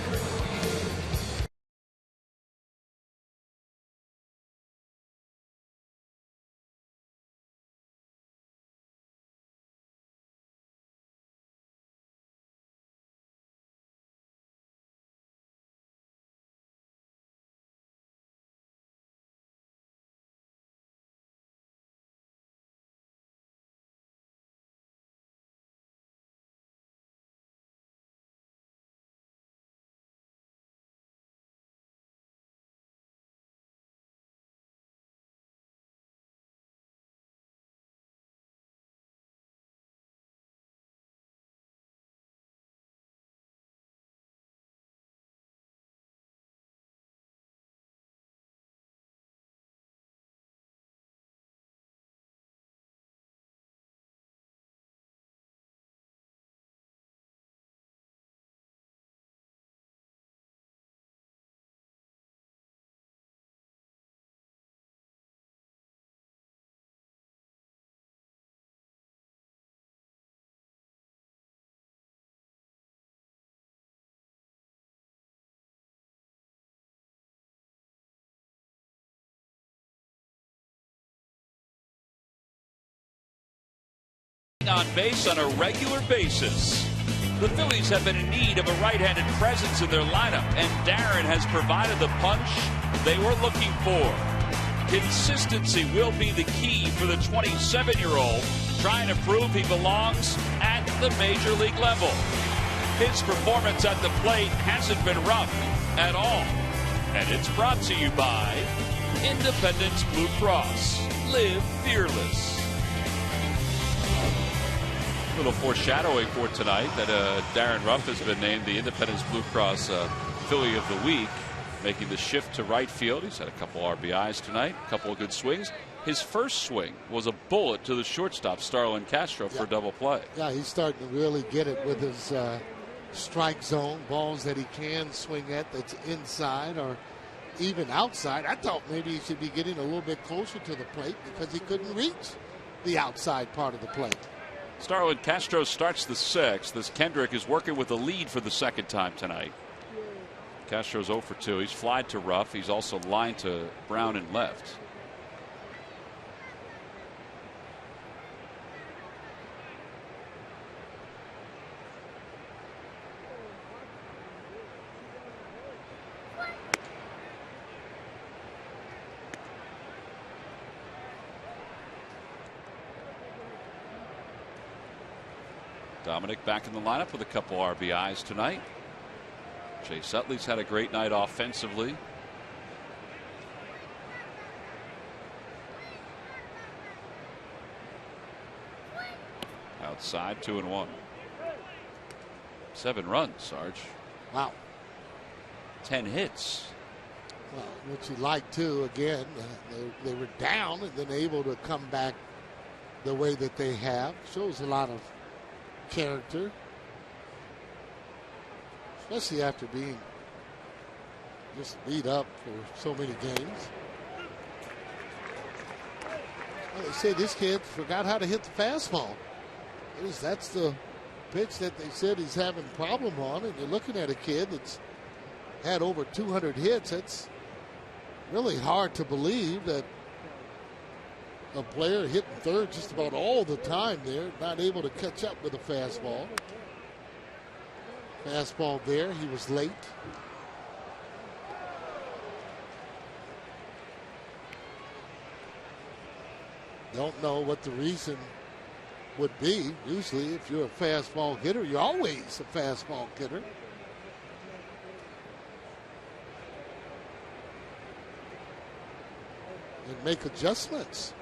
On base on a regular basis. The Phillies have been in need of a right-handed presence in their lineup, and Darren has provided the punch they were looking for. Consistency will be the key for the 27-year-old trying to prove he belongs at the major league level. His performance at the plate hasn't been rough at all. And it's brought to you by Independence Blue Cross. Live fearless. A little foreshadowing for tonight that Darren Ruff has been named the Independence Blue Cross Philly of the Week, making the shift to right field. He's had a couple RBIs tonight, a couple of good swings. His first swing was a bullet to the shortstop, Starlin Castro, for a double play. Yeah, he's starting to really get it with his strike zone, balls that he can swing at that's inside or even outside. I thought maybe he should be getting a little bit closer to the plate because he couldn't reach the outside part of the plate. Starlin Castro starts the sixth as Kendrick is working with a lead for the second time tonight. Castro's 0 for 2. He's flied to Ruff. He's also lined to Brown and left. Dominic back in the lineup with a couple RBIs tonight. Chase Utley's had a great night offensively. Outside, 2-1. 7 runs, Sarge. Wow. 10 hits. Well, what you like too, again, they were down and then able to come back the way that they have. Shows a lot of character, especially after being just beat up for so many games. Well, they say this kid forgot how to hit the fastball. That's the pitch that they said he's having a problem on, and you're looking at a kid that's had over 200 hits. It's really hard to believe that a player hitting third just about all the time there, not able to catch up with a fastball. Fastball there, he was late. Don't know what the reason would be. Usually if you're a fastball hitter, you're always a fastball hitter. And make adjustments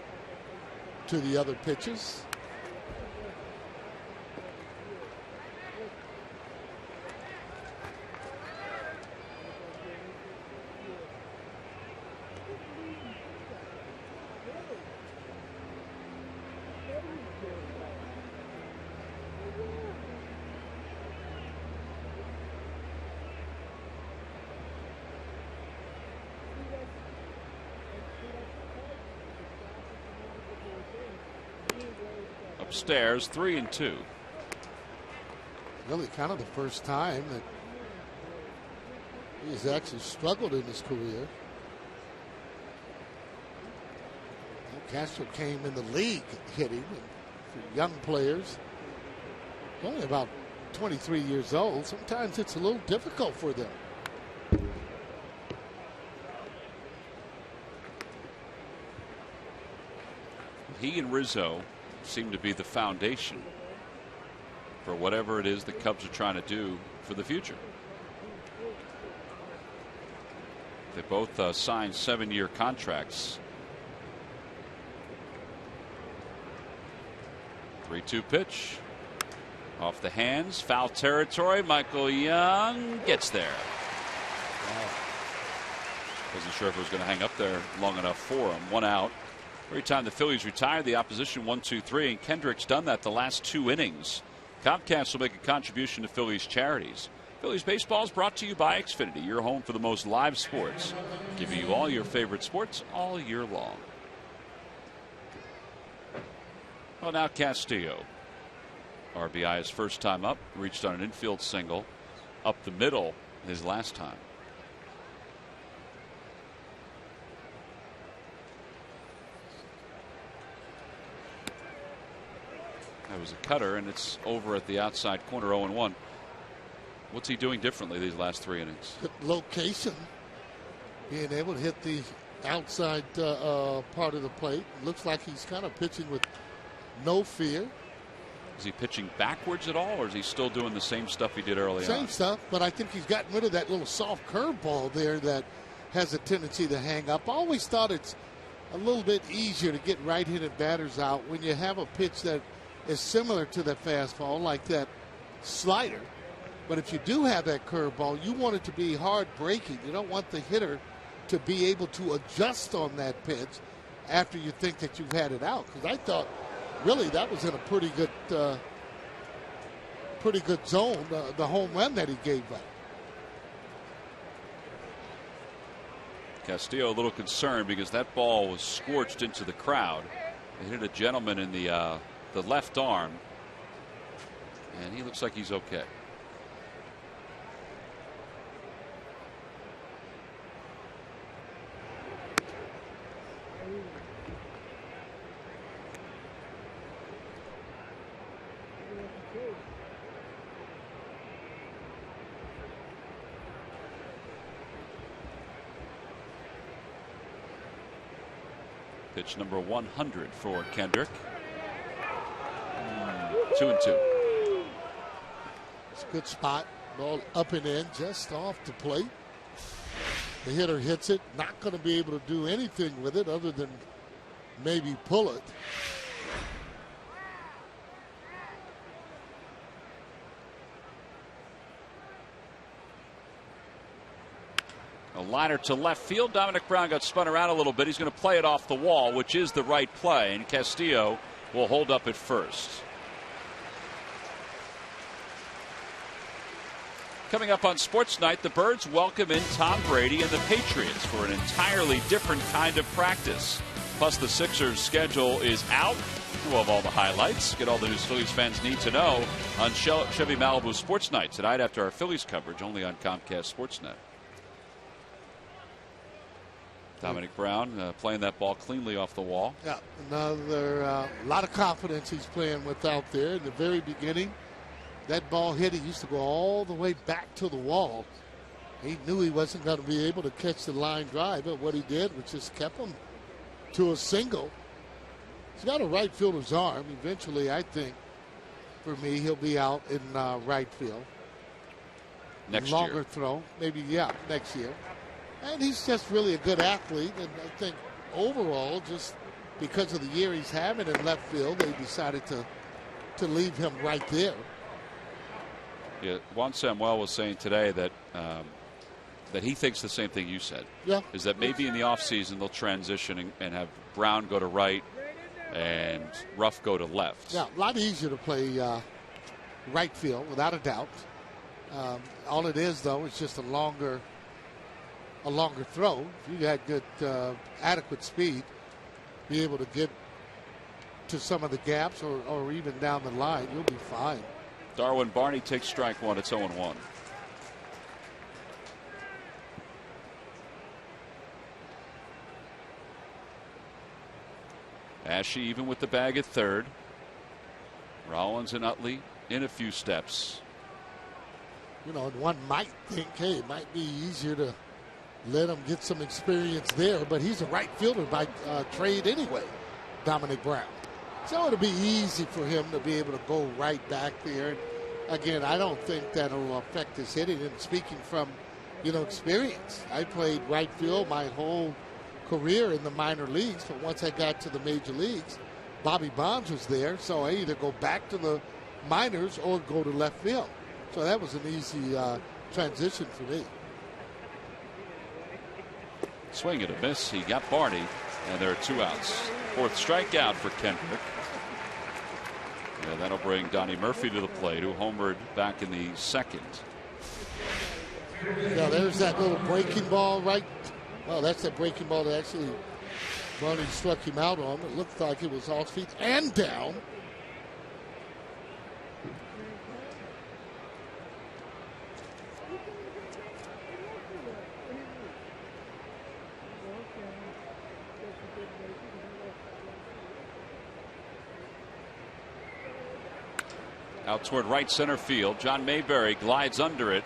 to the other pitches. Upstairs, 3-2. Really kind of the first time that he's actually struggled in his career. Castro came in the league hitting for young players. Only about 23 years old. Sometimes it's a little difficult for them. He and Rizzo seem to be the foundation for whatever it is the Cubs are trying to do for the future. They both signed 7-year contracts. 3-2 pitch. Off the hands, foul territory. Michael Young gets there. Wasn't sure if it was going to hang up there long enough for him. 1 out. Every time the Phillies retire, the opposition 1-2-3, and Kendrick's done that the last 2 innings. Comcast will make a contribution to Phillies charities. Phillies baseball is brought to you by Xfinity, your home for the most live sports, giving you all your favorite sports all year long. Well, now Castillo. RBI his first time up, reached on an infield single, up the middle his last time. That was a cutter, and it's over at the outside corner, 0-1. What's he doing differently these last 3 innings? Location. Being able to hit the outside part of the plate. Looks like he's kind of pitching with no fear. Is he pitching backwards at all, or is he still doing the same stuff he did early on? Same stuff, but I think he's gotten rid of that little soft curveball there that has a tendency to hang up. I always thought it's a little bit easier to get right-handed batters out when you have a pitch that is similar to that fastball, like that slider. But if you do have that curveball, you want it to be hard breaking. You don't want the hitter to be able to adjust on that pitch after you think that you've had it out. Because I thought, really, that was in a pretty good zone, the home run that he gave up. Castillo a little concerned because that ball was scorched into the crowd. It hit a gentleman in the left arm, and he looks like he's okay. Pitch number 100 for Kendrick. 2-2. It's a good spot. Ball up and in, just off the plate. The hitter hits it. Not going to be able to do anything with it other than maybe pull it. A liner to left field. Dominic Brown got spun around a little bit. He's going to play it off the wall, which is the right play, and Castillo will hold up at first. Coming up on Sports Night, the Birds welcome in Tom Brady and the Patriots for an entirely different kind of practice. Plus, the Sixers' schedule is out. We'll have all the highlights. Get all the news Phillies fans need to know on Chevy Malibu Sports Night tonight after our Phillies coverage, only on Comcast Sportsnet. Dominic Brown playing that ball cleanly off the wall. Yeah, another lot of confidence he's playing with out there. In the very beginning, that ball hit, he used to go all the way back to the wall. He knew he wasn't going to be able to catch the line drive, but what he did was just kept him to a single. He's got a right fielder's arm. Eventually, I think, for me, he'll be out in right field. Next Longer year. throw, maybe, next year. And he's just really a good athlete. And I think overall, just because of the year he's having in left field, they decided to leave him right there. Yeah, Juan Samuel was saying today that that he thinks the same thing you said. Yeah. Is that maybe in the offseason they'll transition and have Brown go to right and Ruff go to left. Yeah, a lot easier to play right field, without a doubt. All it is, though, is just a longer throw. If you had good, adequate speed, be able to get to some of the gaps or even down the line, you'll be fine. Darwin Barney takes strike one. It's 0-1. Ashe even with the bag at third. Rollins and Utley in a few steps. You know, and one might think, hey, it might be easier to let him get some experience there, but he's a right fielder by trade anyway, Dominic Brown. So it'll be easy for him to be able to go right back there. Again, I don't think that'll affect his hitting. And speaking from, experience, I played right field my whole career in the minor leagues, but once I got to the major leagues, Bobby Bonds was there, so I either go back to the minors or go to left field. So that was an easy transition for me. Swing and a miss. He got Barney, and there are 2 outs. 4th strikeout for Kendrick. And that'll bring Donnie Murphy to the plate, who homered back in the 2nd. Now there's that little breaking ball, right? Well, that's that breaking ball that actually Barney struck him out on. It looked like it was off feet and down. Out toward right center field. John Mayberry glides under it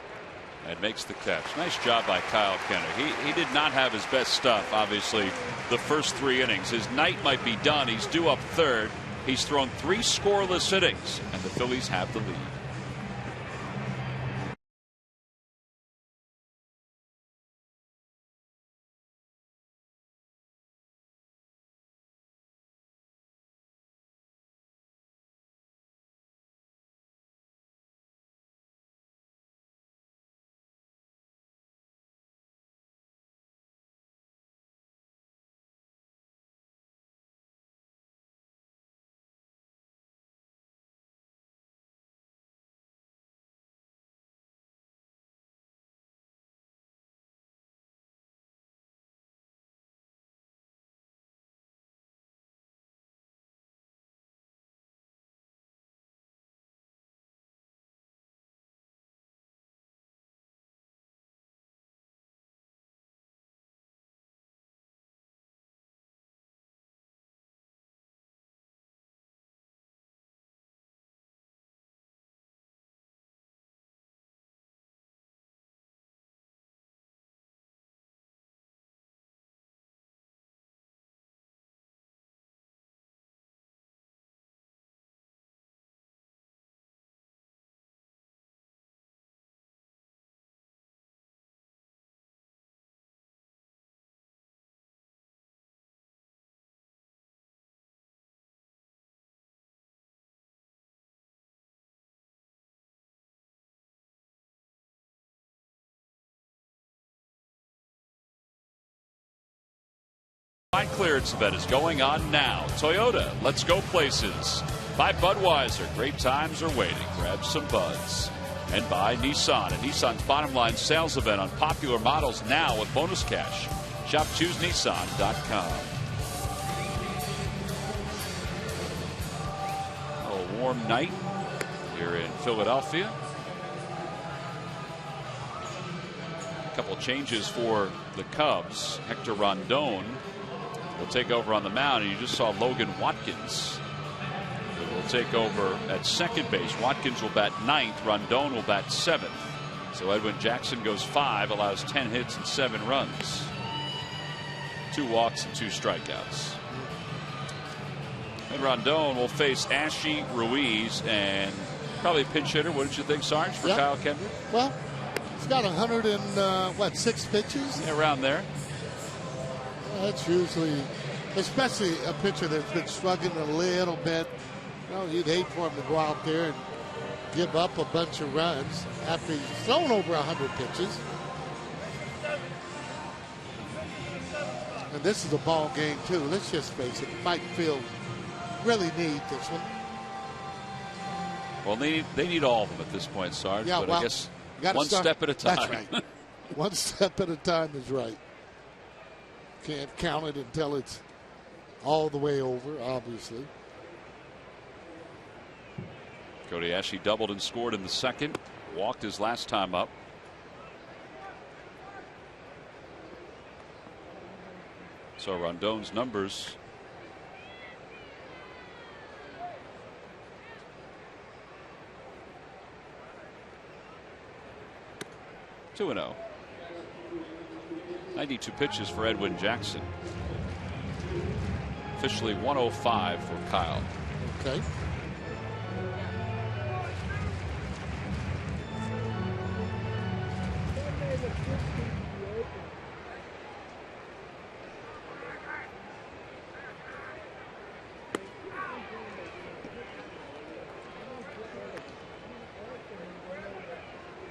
and makes the catch. Nice job by Kyle Kennedy. He did not have his best stuff, obviously, the first 3 innings. His night might be done. He's due up third. He's thrown 3 scoreless innings, and the Phillies have the lead. Line clearance event is going on now. Toyota, let's go places. By Budweiser, great times are waiting. Grab some buds. And by Nissan, a Nissan's bottom line sales event on popular models now with bonus cash. Shop ChooseNissan.com. A warm night here in Philadelphia. A couple changes for the Cubs. Hector Rondon will take over on the mound, and you just saw Logan Watkins who will take over at second base. Watkins will bat 9th. Rondon will bat 7th. So Edwin Jackson goes 5, allows 10 hits and 7 runs. 2 walks and 2 strikeouts. And Rondon will face Ashley Ruiz, and probably a pinch hitter. What did you think, Sarge, for Kyle Kendrick? Well, he's got 106 pitches? Yeah, around there. That's usually, especially a pitcher that's been struggling a little bit. You know, you'd hate for him to go out there and give up a bunch of runs after he's thrown over 100 pitches. And this is a ball game, too. Let's just face it. Mike Field really need this one. Well, they need all of them at this point, Sarge. Yeah, but well, I guess one step at a time. That's right. One step at a time is right. Can't count it until it's all the way over, obviously. Cody Ashley doubled and scored in the second. Walked his last time up. So Rondon's numbers. Two and 0. 92 pitches for Edwin Jackson. Officially 105 for Kyle. Okay.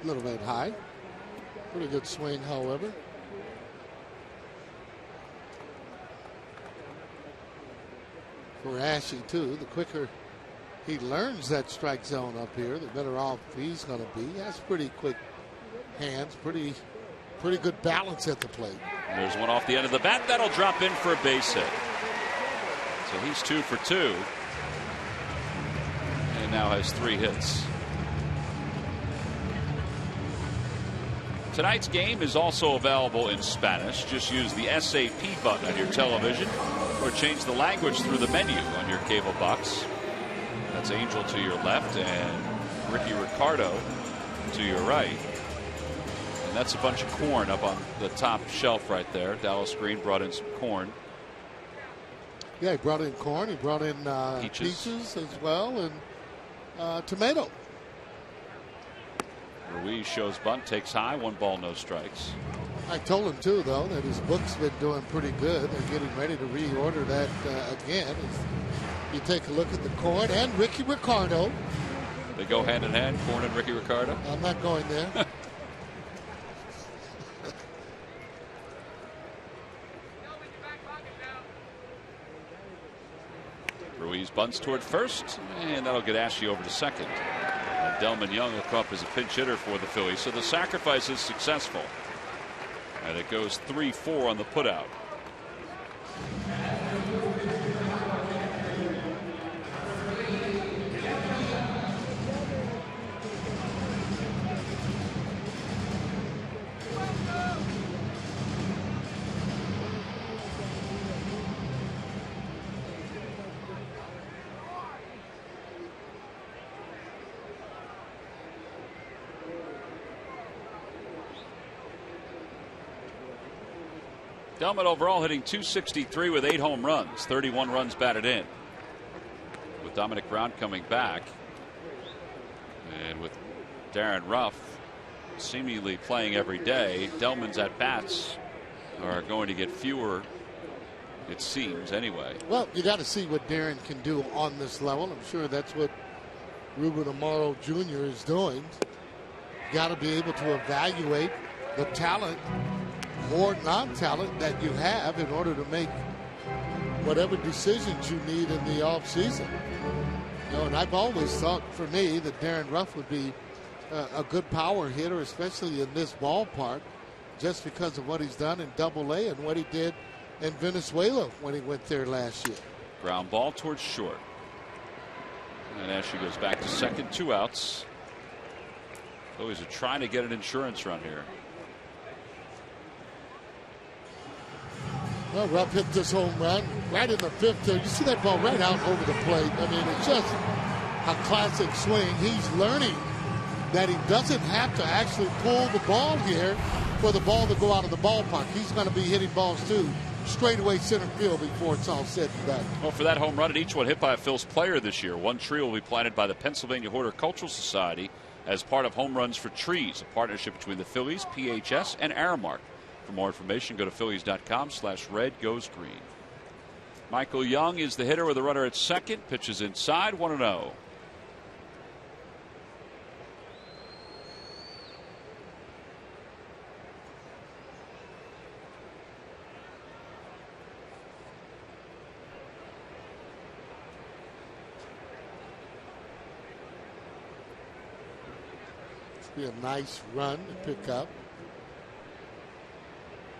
A little bit high. Pretty good swing, however. For Ashley, too, the quicker he learns that strike zone up here, the better off he's going to be. He has pretty quick hands, pretty good balance at the plate. There's one off the end of the bat. That'll drop in for a base hit. So he's 2 for 2. And now has 3 hits. Tonight's game is also available in Spanish. Just use the SAP button on your television or change the language through the menu on your cable box. That's Angel to your left and Ricky Ricardo to your right. And that's a bunch of corn up on the top shelf right there. Dallas Green brought in some corn. Yeah, he brought in corn. He brought in peaches as well, and tomato. Ruiz shows bunt, takes high, 1 ball, no strikes. I told him too, though, that his book's been doing pretty good. They're getting ready to reorder that again. You take a look at the corn and Ricky Ricardo. They go hand in hand, corn and Ricky Ricardo. I'm not going there. Ruiz bunts toward first, and that'll get Ashley over to second. And Delman Young will come up as a pinch hitter for the Phillies. So the sacrifice is successful. And it goes 3-4 on the putout. Delman overall hitting .263 with 8 home runs, 31 runs batted in. With Dominic Brown coming back, and with Darren Ruff seemingly playing every day, Delman's at bats are going to get fewer, it seems, anyway. Well, you got to see what Darren can do on this level. I'm sure that's what Ruben Amaro Jr. is doing. Got to be able to evaluate the talent or non-talent that you have in order to make whatever decisions you need in the offseason. You know, and I've always thought, for me, that Darren Ruff would be a good power hitter, especially in this ballpark, just because of what he's done in Double-A and what he did in Venezuela when he went there last year. Ground ball towards short. And Ashley goes back to second, 2 outs. Phillies are trying to get an insurance run here. Well, Rupp hit this home run right in the 5th. You see that ball right out over the plate. I mean, it's just a classic swing. He's learning that he doesn't have to actually pull the ball here for the ball to go out of the ballpark. He's going to be hitting balls, too, straight away center field before it's all said and done. Well, for that home run, and each one hit by a Phil's player this year. One tree will be planted by the Pennsylvania Horticultural Society as part of Home Runs for Trees, a partnership between the Phillies, PHS, and Aramark. For more information, go to Phillies.com/red-goes-green. Michael Young is the hitter with a runner at second. Pitches inside, 1-0. It's be a nice run to pick up.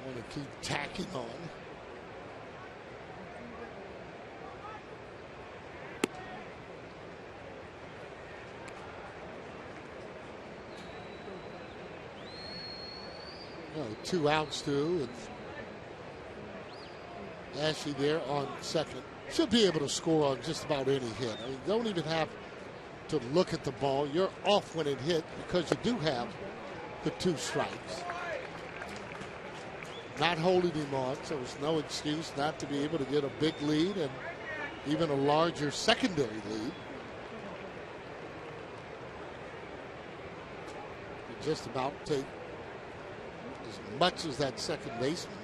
Want to keep tacking on. Well, 2 outs too, and Ashley there on second. Should be able to score on just about any hit. I mean, you don't even have to look at the ball. You're off when it hit because you do have the 2 strikes. Not holding him on, so there's no excuse not to be able to get a big lead and even a larger secondary lead. You just about take as much as that second baseman.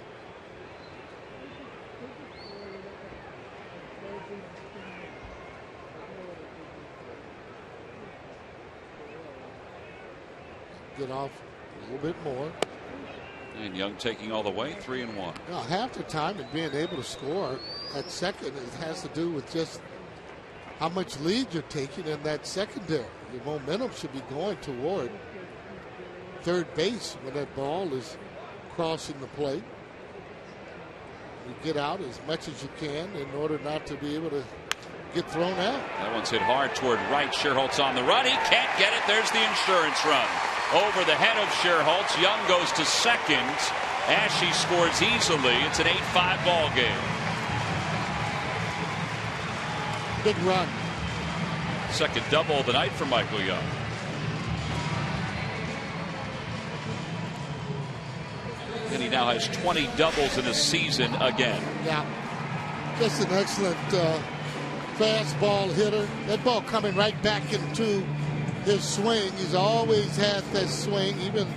Get off a little bit more. And Young taking all the way, 3-1. Now, half the time and being able to score at second, it has to do with just how much lead you're taking in that secondary. Your momentum should be going toward third base when that ball is crossing the plate. You get out as much as you can in order not to be able to get thrown out. That one's hit hard toward right. Scherholtz on the run. He can't get it. There's the insurance run. Over the head of Scherholtz. Young goes to second. Ashe scores easily. It's an 8-5 ball game. Big run. Second double of the night for Michael Young. and he now has 20 doubles in a season again. Yeah, just an excellent fastball hitter. That ball coming right back into his swing. He's always had that swing, even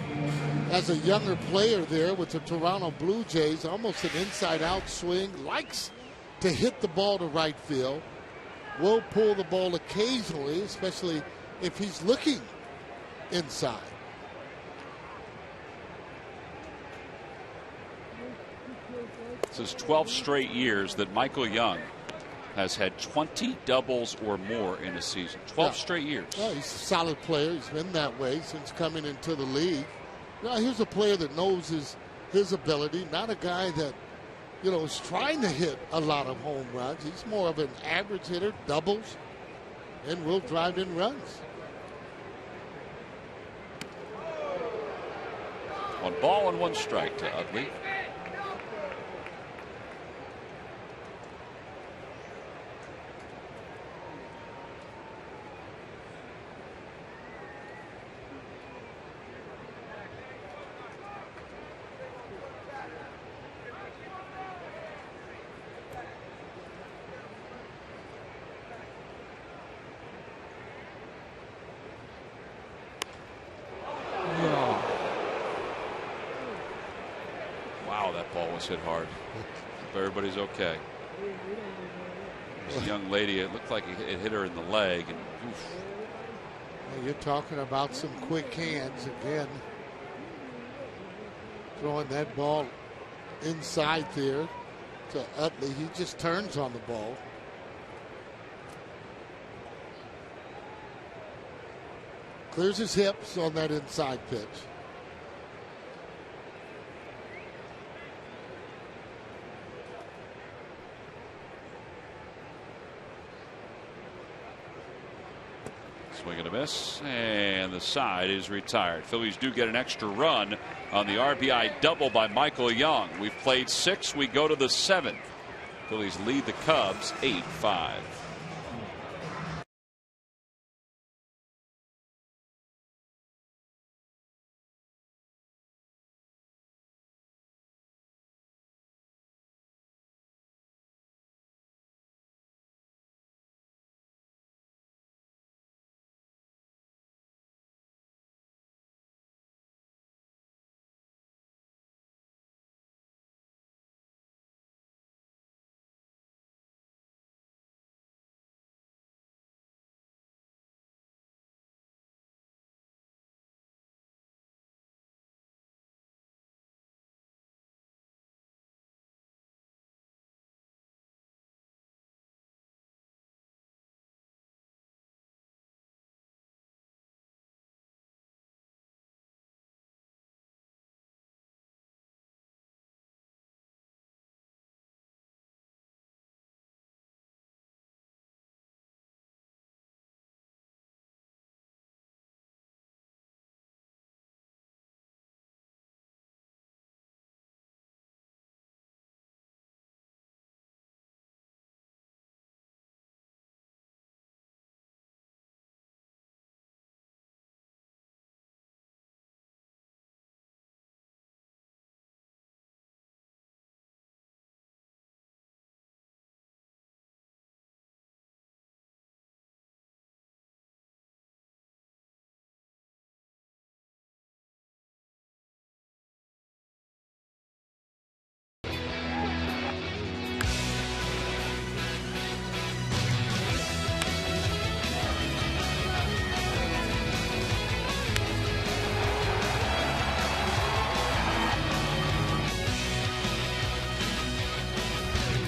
as a younger player there with the Toronto Blue Jays. Almost an inside-out swing. Likes to hit the ball to right field. Will pull the ball occasionally, especially if he's looking inside. This is 12 straight years that Michael Young has had 20 doubles or more in a season. 12 straight years. Well, he's a solid player. He's been that way since coming into the league. Now, here's a player that knows his ability, not a guy that, is trying to hit a lot of home runs. He's more of an average hitter, doubles, and will drive in runs. 1 ball and 1 strike to Utley. Was hit hard. Hope everybody's okay. This young lady, it looked like it hit her in the leg. And well, you're talking about some quick hands again. Throwing that ball inside there to Utley. He just turns on the ball. Clears his hips on that inside pitch. Swing and a miss, and the side is retired. Phillies do get an extra run on the RBI double by Michael Young. We've played 6. We go to the 7th. Phillies lead the Cubs 8-5.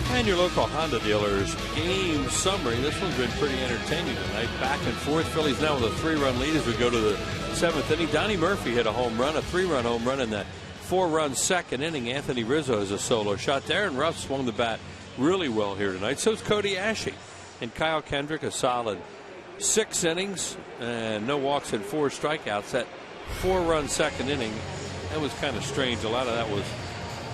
And your local Honda dealers game summary. This one's been pretty entertaining tonight. Back and forth. Phillies now with a 3-run lead as we go to the 7th inning. Donnie Murphy hit a home run, a 3-run home run in that 4-run second inning. Anthony Rizzo has a solo shot. Darren Ruff swung the bat really well here tonight. So is Cody Ashe. And Kyle Kendrick, a solid 6 innings and no walks and 4 strikeouts. That 4-run second inning, that was kind of strange. A lot of that was,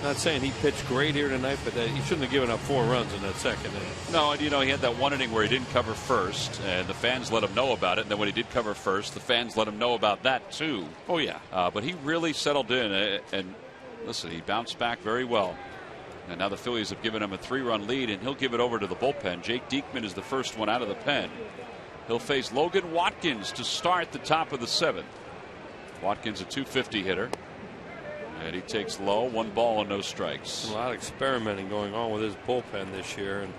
not saying he pitched great here tonight, but he shouldn't have given up 4 runs in that second inning. No, and he had that 1 inning where he didn't cover first, and the fans let him know about it. And then when he did cover first, the fans let him know about that too. Oh yeah. But he really settled in, and listen, he bounced back very well. And now the Phillies have given him a 3-run lead, and he'll give it over to the bullpen. Jake Diekman is the first one out of the pen. He'll face Logan Watkins to start the top of the 7th. Watkins a .250 hitter. And he takes low, 1 ball and no strikes. A lot of experimenting going on with his bullpen this year. And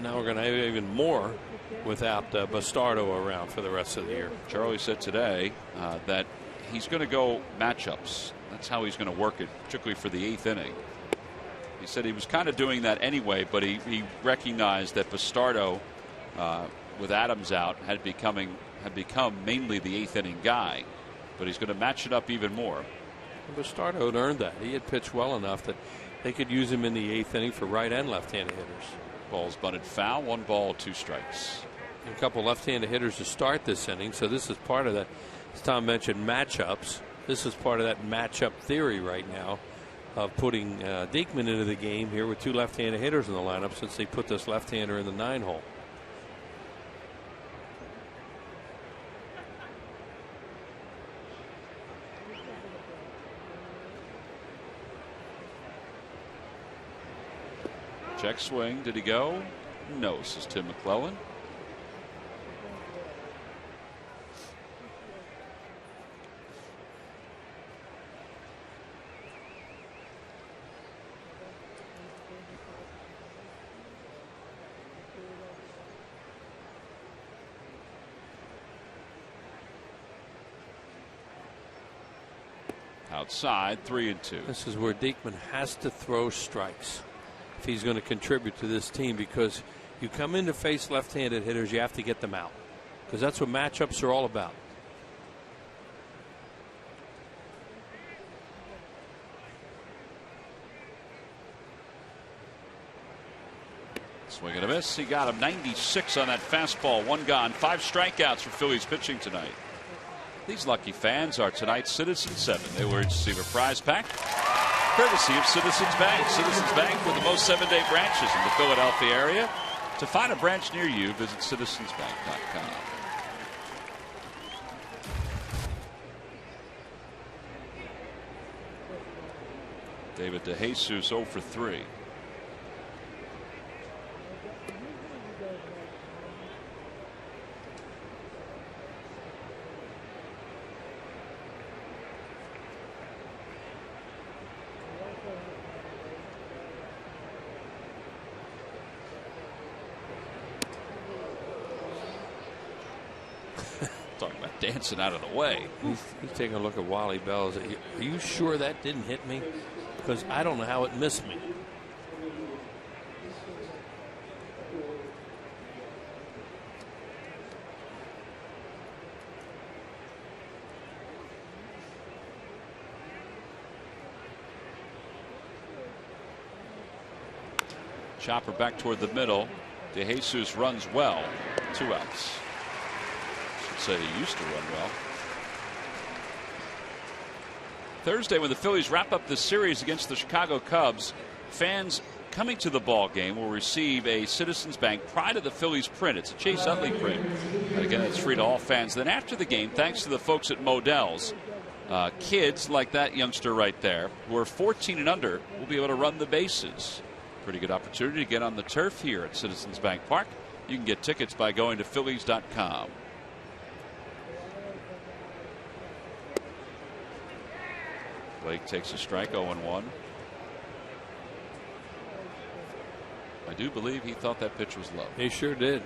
now we're going to have even more without Bastardo around for the rest of the year. Charlie said today that he's going to go matchups. That's how he's going to work it, particularly for the 8th inning. He said he was kind of doing that anyway, but he recognized that Bastardo, with Adams out, had become mainly the 8th inning guy. But he's going to match it up even more. Bastardo had earned that. He had pitched well enough that they could use him in the 8th inning for right and left-handed hitters. Ball's bunted foul, 1 ball, 2 strikes. A couple left-handed hitters to start this inning, so this is part of that. As Tom mentioned, matchups. This is part of that matchup theory right now of putting Diekman into the game here with 2 left-handed hitters in the lineup since they put this left-hander in the 9-hole. Check swing. Did he go? No, says Tim McClellan. Outside, 3-2. This is where Diekman has to throw strikes if he's going to contribute to this team, because you come in to face left-handed hitters, you have to get them out, because that's what matchups are all about. Swing and a miss. He got him 96 on that fastball. 1 gone. 5 strikeouts for Phillies pitching tonight. These lucky fans are tonight's Citizens 7. They will receive a prize pack courtesy of Citizens Bank. Citizens Bank with the most 7-day branches in the Philadelphia area. To find a branch near you, visit citizensbank.com. David DeJesus 0 for 3. Talking about dancing out of the way. He's taking a look at Wally Bell's. Are you sure that didn't hit me? Because I don't know how it missed me. Chopper back toward the middle. DeJesus runs well. 2 outs. Should say he used to run well. Thursday, when the Phillies wrap up the series against the Chicago Cubs, fans coming to the ball game will receive a Citizens Bank Pride of the Phillies print. It's a Chase Utley print. And again, it's free to all fans. Then after the game, thanks to the folks at Modell's, kids like that youngster right there who are 14 and under will be able to run the bases. Pretty good opportunity to get on the turf here at Citizens Bank Park. You can get tickets by going to Phillies.com. Blake takes a strike, 0-1. I do believe he thought that pitch was low. He sure did.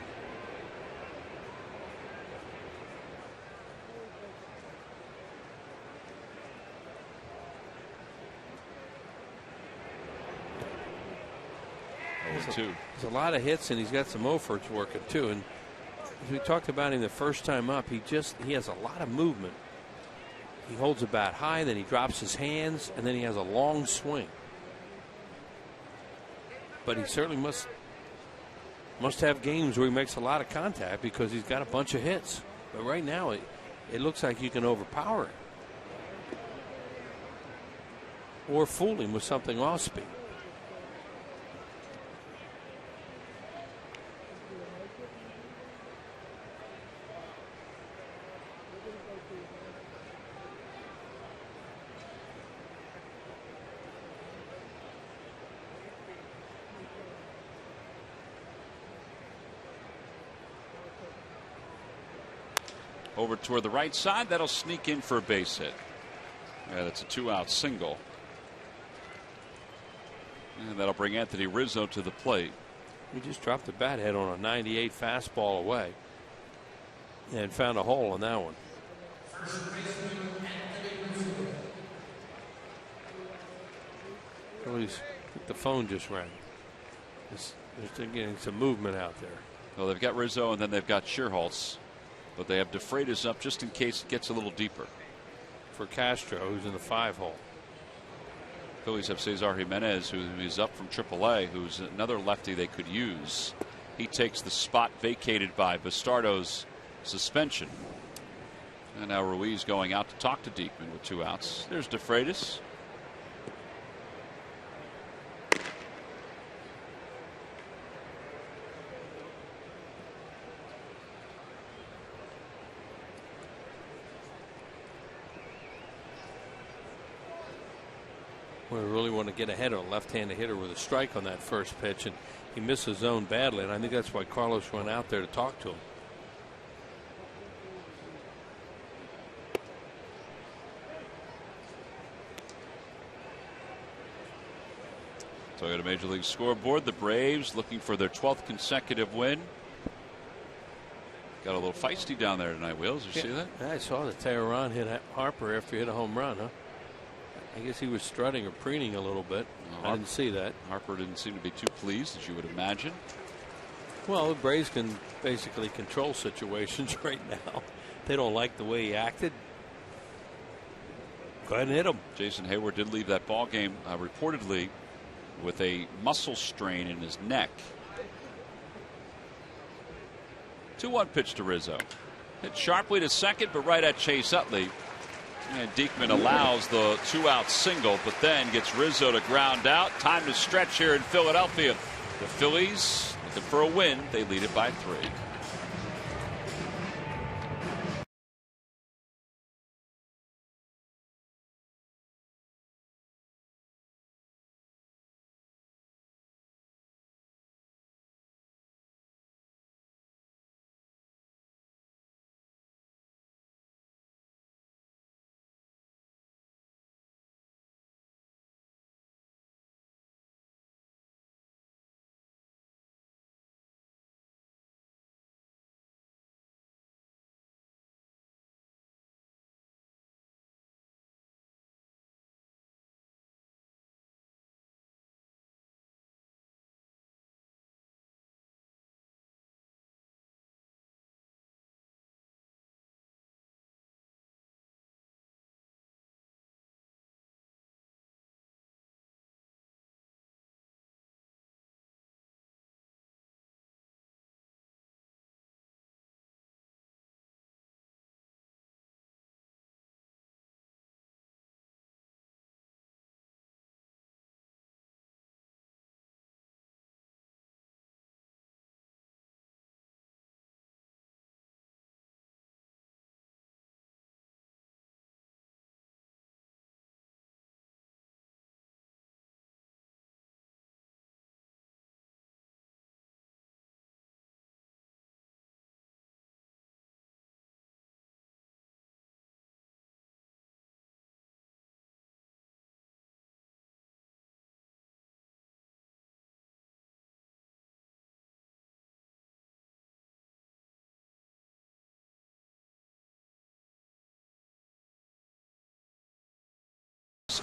There's a lot of hits, and he's got some efforts working too. And as we talked about him the first time up, he has a lot of movement. He holds the bat high, then he drops his hands, and then he has a long swing. But he certainly must have games where he makes a lot of contact because he's got a bunch of hits. But right now, it looks like you can overpower it or fool him with something off speed. over toward the right side. That'll sneak in for a base hit. Yeah, that's a 2-out single. And that'll bring Anthony Rizzo to the plate. He just dropped the bat head on a 98 fastball away and found a hole on that one. The phone just rang. They're getting some movement out there. Well, they've got Rizzo and then they've got Schierholtz, but they have DeFreitas up just in case it gets a little deeper. For Castro, who's in the 5-hole. Phillies have Cesar Jimenez, who is up from AAA, who's another lefty they could use. He takes the spot vacated by Bastardo's suspension. And now Ruiz going out to talk to Diekman with 2 outs. There's DeFreitas. We really want to get ahead of a left-handed hitter with a strike on that first pitch, and he missed his zone badly, and I think that's why Carlos went out there to talk to him. So I got a Major League scoreboard. The Braves looking for their 12th consecutive win. Got a little feisty down there tonight, Wheels. Did you see that? I saw that Tehran hit Harper after he hit a home run, huh? I guess he was strutting or preening a little bit. I didn't see that. Harper didn't seem to be too pleased, as you would imagine. Well, the Braves can basically control situations right now. They don't like the way he acted. Go ahead and hit him. Jason Hayward did leave that ball game reportedly with a muscle strain in his neck. 2-1 pitch to Rizzo. Hit sharply to second, but right at Chase Utley. And Diekman allows the 2-out single, but then gets Rizzo to ground out. Time to stretch here in Philadelphia. The Phillies looking for a win. They lead it by 3.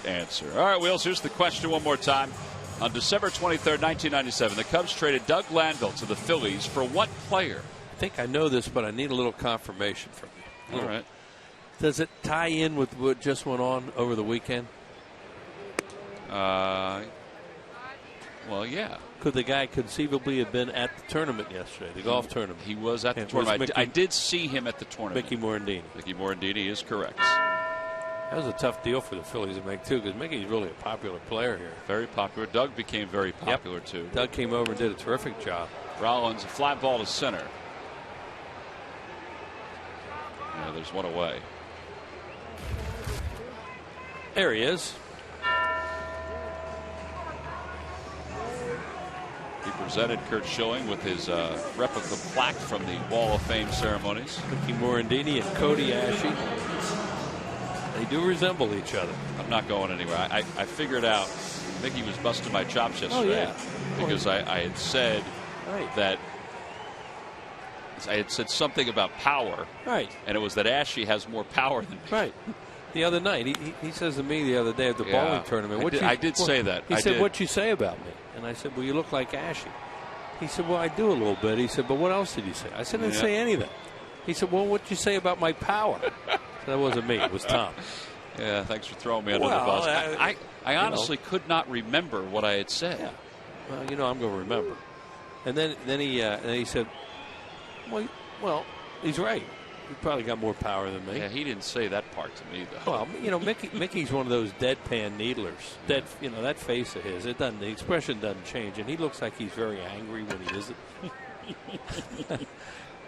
Answer. All right, Wheels, here's the question one more time. On December 23rd, 1997, the Cubs traded Doug Glanville to the Phillies for what player? I think I know this, but I need a little confirmation from you. All right. Does it tie in with what just went on over the weekend? Well, yeah. Could the guy conceivably have been at the tournament yesterday, the golf tournament? He was at the tournament. I did see him at the tournament. Mickey Morandini. Mickey Morandini is correct. That was a tough deal for the Phillies to make, too, because Mickey's really a popular player here. Very popular. Doug became very popular, too. Doug came over and did a terrific job. Rollins, a fly ball to center. Yeah, there's one away. There he is. He presented Curt Schilling with his replica plaque from the Wall of Fame ceremonies. Mickey Morandini and Cody Asche. They do resemble each other. I'm not going anywhere. I figured out Mickey was busting my chops yesterday because I had said that I had said something about power. Right. And it was that Asche has more power than me. Right. The other night, he says to me the other day at the bowling tournament. I did say that. He said, "What'd you say about me?" And I said, "Well, you look like Asche." He said, "Well, I do a little bit." He said, "But what else did you say?" I said, "I didn't say anything." He said, "Well, what'd you say about my power?" So that wasn't me. It was Tom. Yeah, thanks for throwing me under the bus. I honestly could not remember what I had said. Yeah. Well, I'm going to remember. And then he said, "Well, he's right. He probably got more power than me." Yeah, he didn't say that part to me, though. Well, Mickey's one of those deadpan needlers. That face of his, the expression doesn't change, and he looks like he's very angry when he isn't.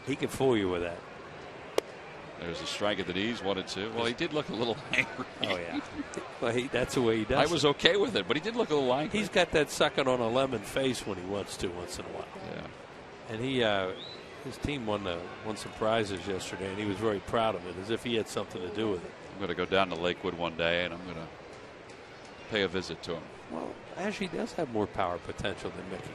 He can fool you with that. There's a strike at the knees, 1-2. Well, he did look a little angry. Oh yeah. Well, that's the way he does. I was okay with it, but he did look a little angry. He's got that sucking on a lemon face when he wants to once in a while. Yeah. And his team won some prizes yesterday, and he was very proud of it, as if he had something to do with it. I'm going to go down to Lakewood one day, and I'm going to pay a visit to him. Well, Ashe does have more power potential than Mickey.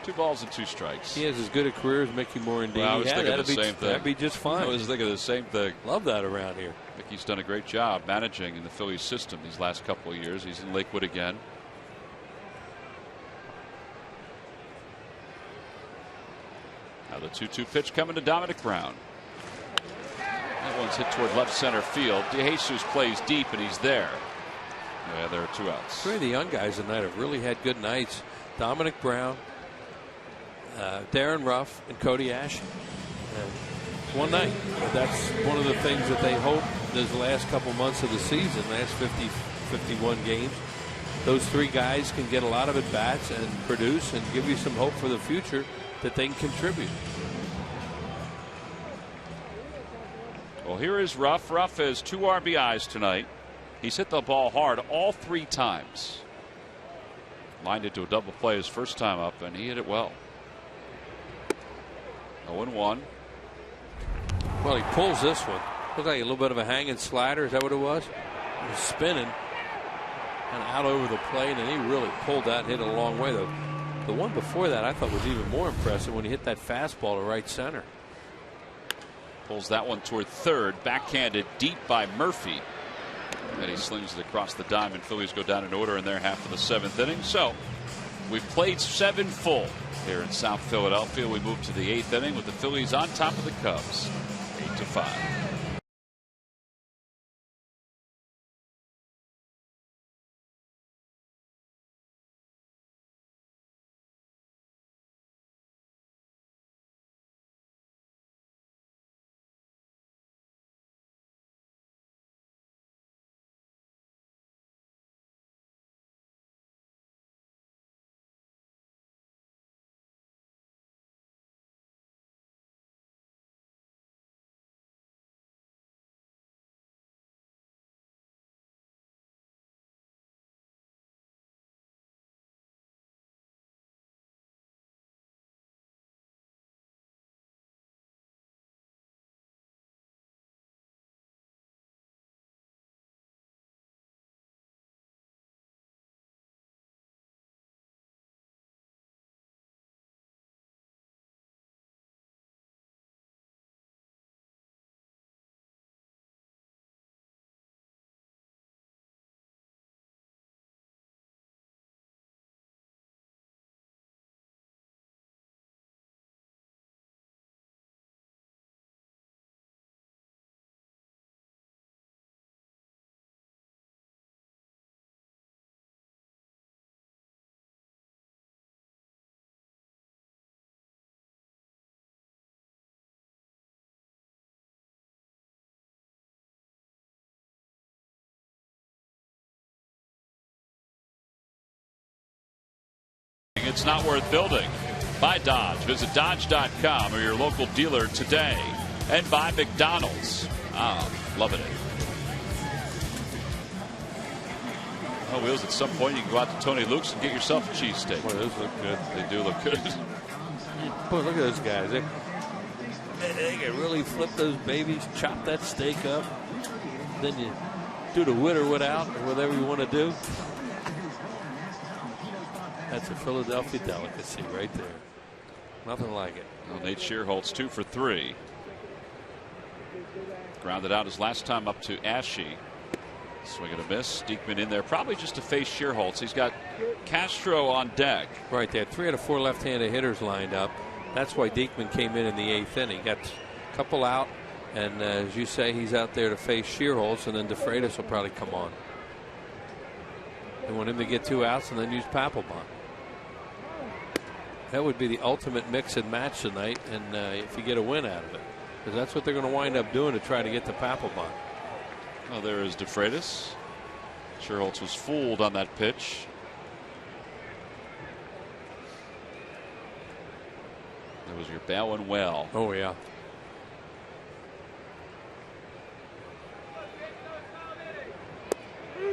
2 balls and 2 strikes. He has as good a career as Mickey Morandini. Well, I was thinking the same thing. That'd be just fine. I was thinking the same thing. Love that around here. Mickey's done a great job managing in the Phillies system these last couple of years. He's in Lakewood again. Now the 2-2 pitch coming to Dominic Brown. That one's hit toward left center field. DeJesus plays deep, and he's there. Yeah, there are 2 outs. 3 of the young guys tonight have really had good nights. Dominic Brown, Darren Ruff, and Cody Asche. One night. But that's one of the things that they hope these last couple months of the season, last 50, 51 games. Those 3 guys can get a lot of at-bats and produce and give you some hope for the future that they can contribute. Well, here is Ruff. Ruff has 2 RBIs tonight. He's hit the ball hard all 3 times. Lined into a double play his first time up, and he hit it well. 0-1. Well, he pulls this one. Looked like a little bit of a hanging slider. Is that what it was? He was spinning and out over the plate, and he really pulled that and hit it a long way. The one before that I thought was even more impressive when he hit that fastball to right center. Pulls that one toward third. Backhanded deep by Murphy. And he slings it across the diamond. Phillies go down in order in their half of the 7th inning. So we've played 7 full here in South Philadelphia. We move to the 8th inning with the Phillies on top of the Cubs, 8-5. It's not worth building. Buy Dodge. Visit Dodge.com or your local dealer today. And buy McDonald's. Loving it. Oh, Wheels, at some point you can go out to Tony Luke's and get yourself a cheesesteak. Boy, those look good. They do look good. Boy, look at those guys. They can really flip those babies, chop that steak up. Then you do the with or without, or whatever you want to do. That's a Philadelphia delicacy right there. Nothing like it. Well, Nate Shearholtz 2 for 3. Grounded out his last time up to Ashe. Swing and a miss. Diekman in there, probably just to face Shearholtz. He's got Castro on deck. Right there. 3 out of 4 left-handed hitters lined up. That's why Diekman came in the 8th inning. Got a couple out, and as you say, he's out there to face Shearholtz, and then DeFreitas will probably come on. They want him to get 2 outs and then use Papelbon. That would be the ultimate mix and match tonight, and if you get a win out of it, because that's what they're going to wind up doing to try to get to Papelbon. Oh, there is DeFreitas. Shearholtz was fooled on that pitch. That was your Bowen well. Oh, yeah.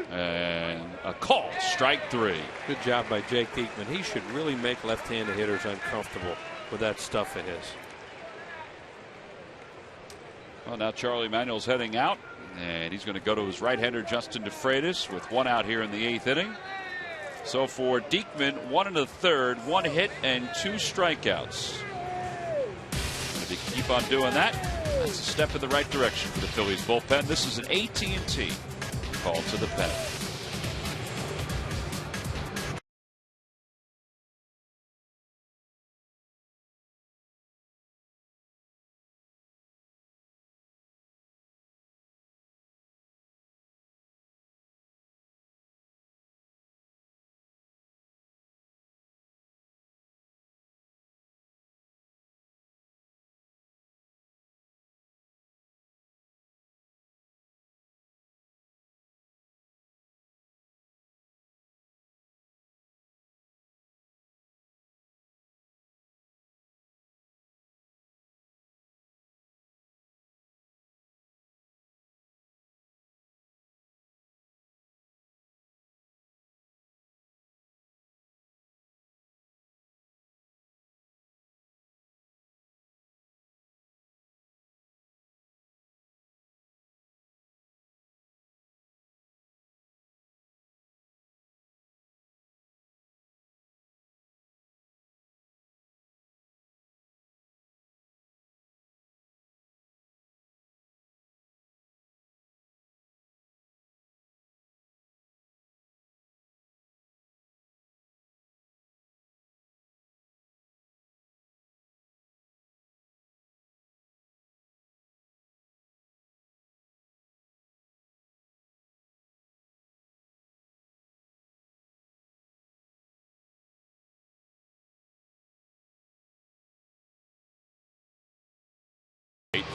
And a call, strike 3. Good job by Jake Diekman. He should really make left-handed hitters uncomfortable with that stuff of his. Well, now Charlie Manuel's heading out, and he's going to go to his right-hander Justin DeFreitas with 1 out here in the 8th inning. So for Diekman, 1 1/3, 1 hit and 2 strikeouts. And if he keep on doing that, that's a step in the right direction for the Phillies bullpen. This is an AT&T call to the pen.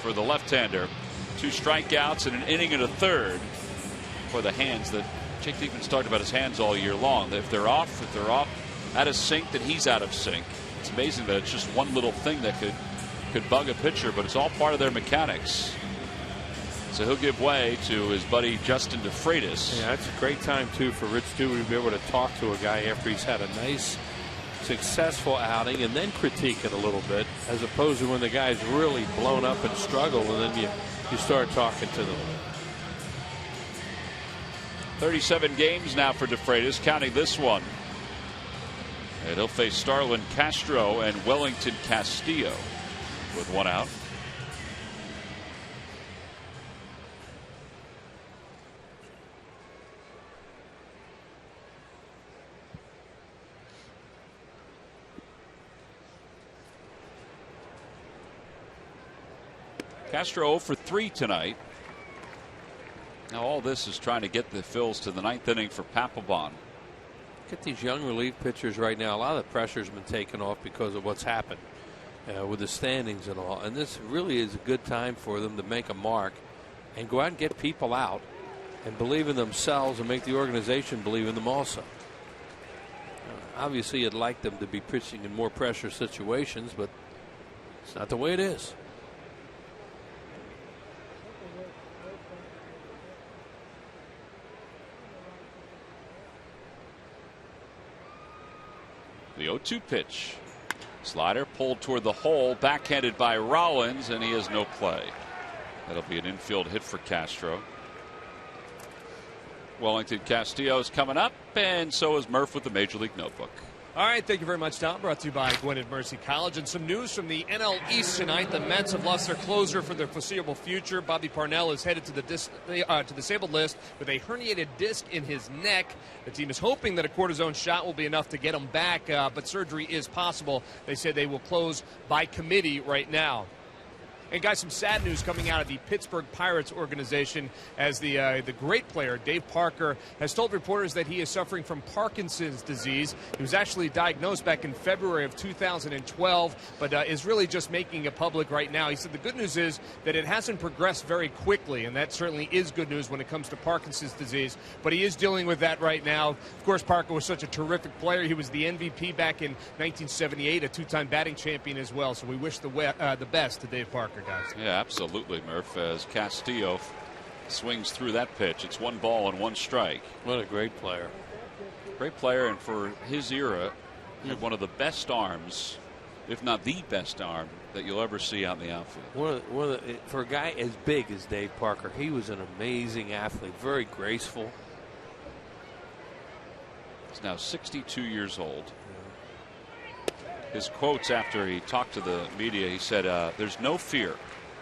For the left-hander, 2 strikeouts and an inning and a third for the hands that Jake Diekman's talked about his hands all year long. If they're off out of sync, then he's out of sync. It's amazing that it's just one little thing that could bug a pitcher, but it's all part of their mechanics. So he'll give way to his buddy Justin DeFreitas. Yeah, that's a great time too for Rich Dewey to be able to talk to a guy after he's had a nice successful outing and then critique it a little bit, as opposed to when the guy's really blown up and struggle and then you start talking to them. 37 games now for DeFreitas, counting this one. And he'll face Starlin Castro and Wellington Castillo with 1 out. Castro 0 for 3 tonight. Now all this is trying to get the Phils to the 9th inning for Papelbon. Get these young relief pitchers right now. A lot of the pressure's been taken off because of what's happened with the standings and all. And this really is a good time for them to make a mark and go out and get people out and believe in themselves and make the organization believe in them also. Obviously, you'd like them to be pitching in more pressure situations, but it's not the way it is. The 0-2 pitch. Slider pulled toward the hole, backhanded by Rollins, and he has no play. That'll be an infield hit for Castro. Wellington Castillo's coming up, and so is Murph with the Major League Notebook. All right, thank you very much, Tom. Brought to you by Gwinnett Mercy College. And some news from the NL East tonight. The Mets have lost their closer for the foreseeable future. Bobby Parnell is headed to the disabled list with a herniated disc in his neck. The team is hoping that a cortisone shot will be enough to get him back, but surgery is possible. They said they will close by committee right now. And guys, some sad news coming out of the Pittsburgh Pirates organization as the great player Dave Parker has told reporters that he is suffering from Parkinson's disease. He was actually diagnosed back in February of 2012, but is really just making it public right now. He said the good news is that it hasn't progressed very quickly, and that certainly is good news when it comes to Parkinson's disease, but he is dealing with that right now. Of course, Parker was such a terrific player. He was the MVP back in 1978, a two-time batting champion as well, so we wish the best to Dave Parker. Guys. Yeah, absolutely, Murph. As Castillo swings through that pitch, it's 1 ball and 1 strike. What a great player. Great player, and for his era, had one of the best arms, if not the best arm, that you'll ever see out in the outfield. For a guy as big as Dave Parker, he was an amazing athlete, very graceful. He's now 62 years old. His quotes after he talked to the media, he said, there's no fear.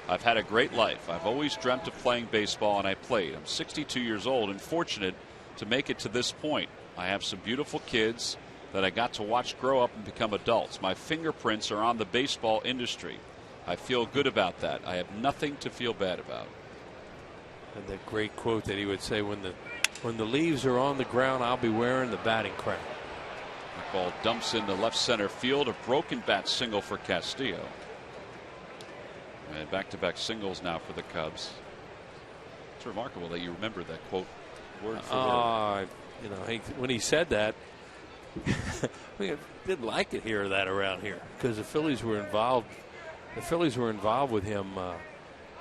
I've had a great life. I've always dreamt of playing baseball, and I played. I'm 62 years old and fortunate to make it to this point. I have some beautiful kids that I got to watch grow up and become adults. My fingerprints are on the baseball industry. I feel good about that. I have nothing to feel bad about. And that great quote that he would say, when the leaves are on the ground, I'll be wearing the batting crown. The ball dumps into left center field. A broken bat single for Castillo. And back-to-back singles now for the Cubs. It's remarkable that you remember that quote word for word. You know, when he said that, we didn't like it hear that around here because the Phillies were involved. The Phillies were involved with him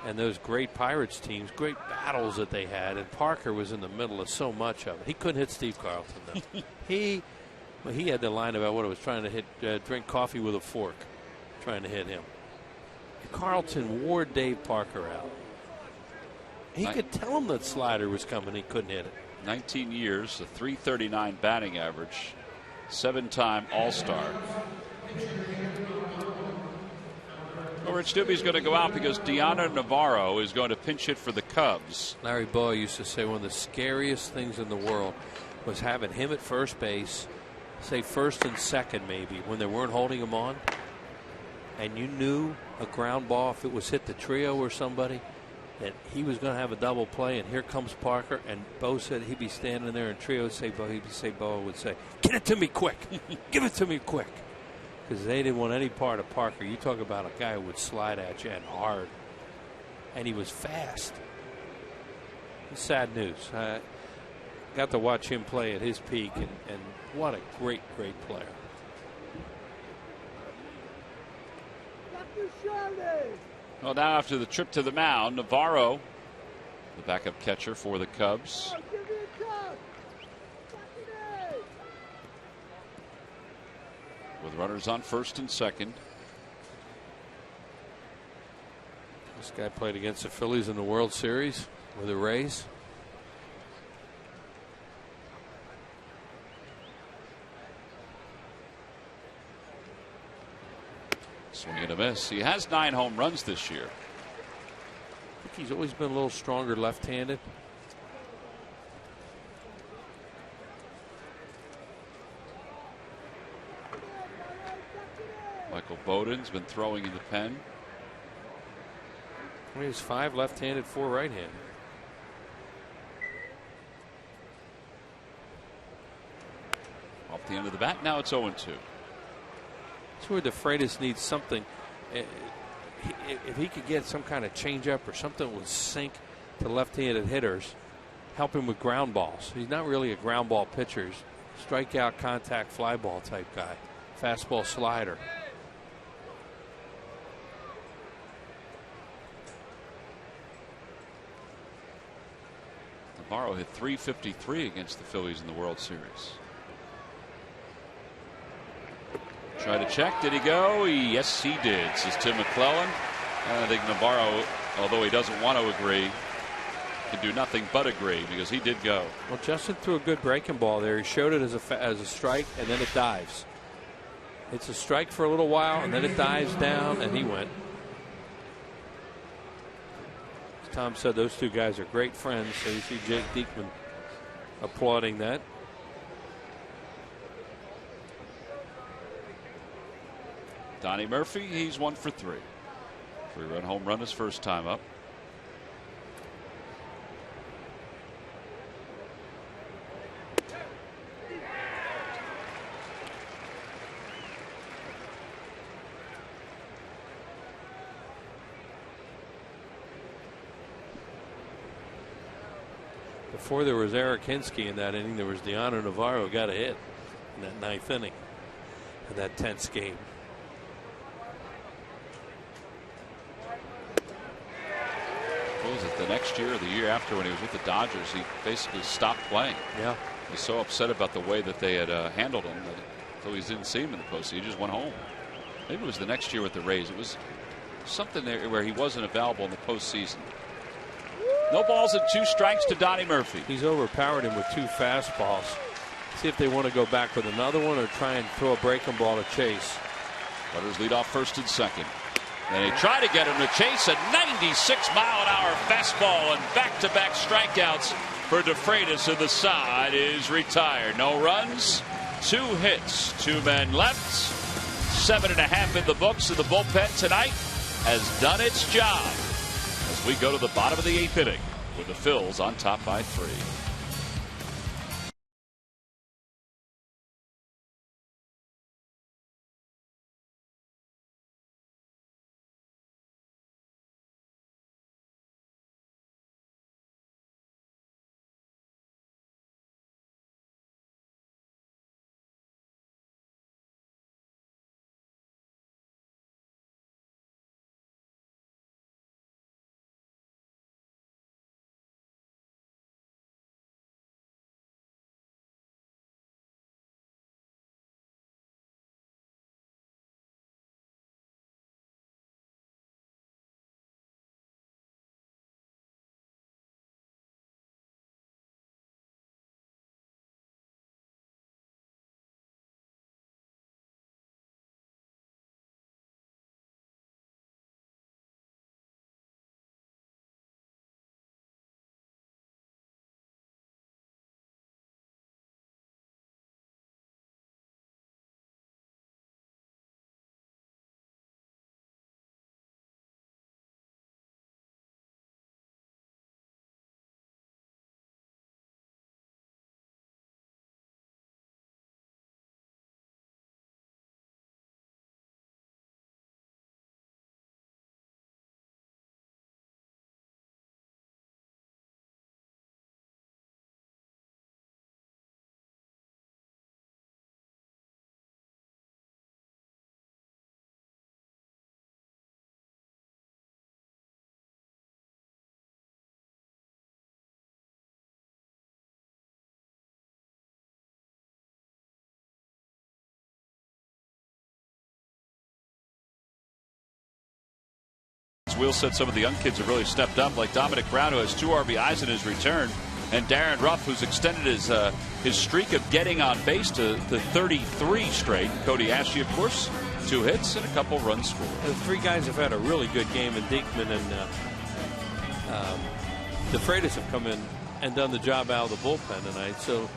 and those great Pirates teams, great battles that they had. And Parker was in the middle of so much of it. He couldn't hit Steve Carlton, though. He had the line about what it was trying to hit, drink coffee with a fork, trying to hit him. Carlton wore Dave Parker out. He could tell him that slider was coming. He couldn't hit it. 19 years, a .339 batting average, 7-time All-Star. Well, Rich Doobie's going to go out because Deanna Navarro is going to pinch hit for the Cubs. Larry Bowa used to say one of the scariest things in the world was having him at first base, say first and second maybe, when they weren't holding him on, and you knew a ground ball, if it was hit the trio or somebody, that he was going to have a double play, and here comes Parker, and Bo said he'd be standing there, and trio would say, Bowa would say, get it to me quick, give it to me quick, because they didn't want any part of Parker. You talk about a guy who would slide at you and hard, and he was fast. It's sad news. Got to watch him play at his peak, and what a great player. Well, now after the trip to the mound, Navarro, the backup catcher for the Cubs. With runners on first and second. This guy played against the Phillies in the World Series with the Rays. Swing and a miss. He has 9 home runs this year. I think he's always been a little stronger left-handed. Michael Bowden's been throwing in the pen. He has 5 left-handed, 4 right-handed. Off the end of the bat. Now it's 0-2. That's where DeFreitas needs something. If he could get some kind of changeup or something that would sink to left-handed hitters, help him with ground balls. He's not really a ground ball pitcher. He's a strikeout, contact, fly ball type guy. Fastball, slider. Navarro hit .353 against the Phillies in the World Series. Try to check. Did he go? Yes, he did, says Tim McClellan. I think Navarro, although he doesn't want to agree, can do nothing but agree because he did go. Well, Justin threw a good breaking ball there. He showed it as a strike, and then it dives. It's a strike for a little while, and then it dives down, and he went. As Tom said, those two guys are great friends, so you see Jake Diekman applauding that. Donnie Murphy, he's 1 for 3. 3-run home run his first time up. Before there was Eric Hinsky in that inning, there was Deano Navarro got a hit in that 9th inning in that tense game. What was it, the next year or the year after when he was with the Dodgers, he basically stopped playing. Yeah. He was so upset about the way that they had handled him that he didn't see him in the postseason. He just went home. Maybe it was the next year with the Rays. It was something there where he wasn't available in the postseason. No balls and 2 strikes to Donnie Murphy. He's overpowered him with 2 fastballs. See if they want to go back with another one or try and throw a breaking ball to Chase. Runners lead off first and second. And they try to get him to chase a 96-mile-an-hour fastball, and back-to-back strikeouts for DeFreitas, and the side is retired. No runs, 2 hits, 2 men left. 7.5 in the books, and the bullpen tonight has done its job as we go to the bottom of the 8th inning with the Phils on top by 3. Will said some of the young kids have really stepped up, like Dominic Brown, who has 2 RBIs in his return, and Darren Ruff, who's extended his streak of getting on base to 33 straight. Cody Ashley, of course, 2 hits and a couple runs scored. The 3 guys have had a really good game, and Diekman and DeFreitas have come in and done the job out of the bullpen tonight. So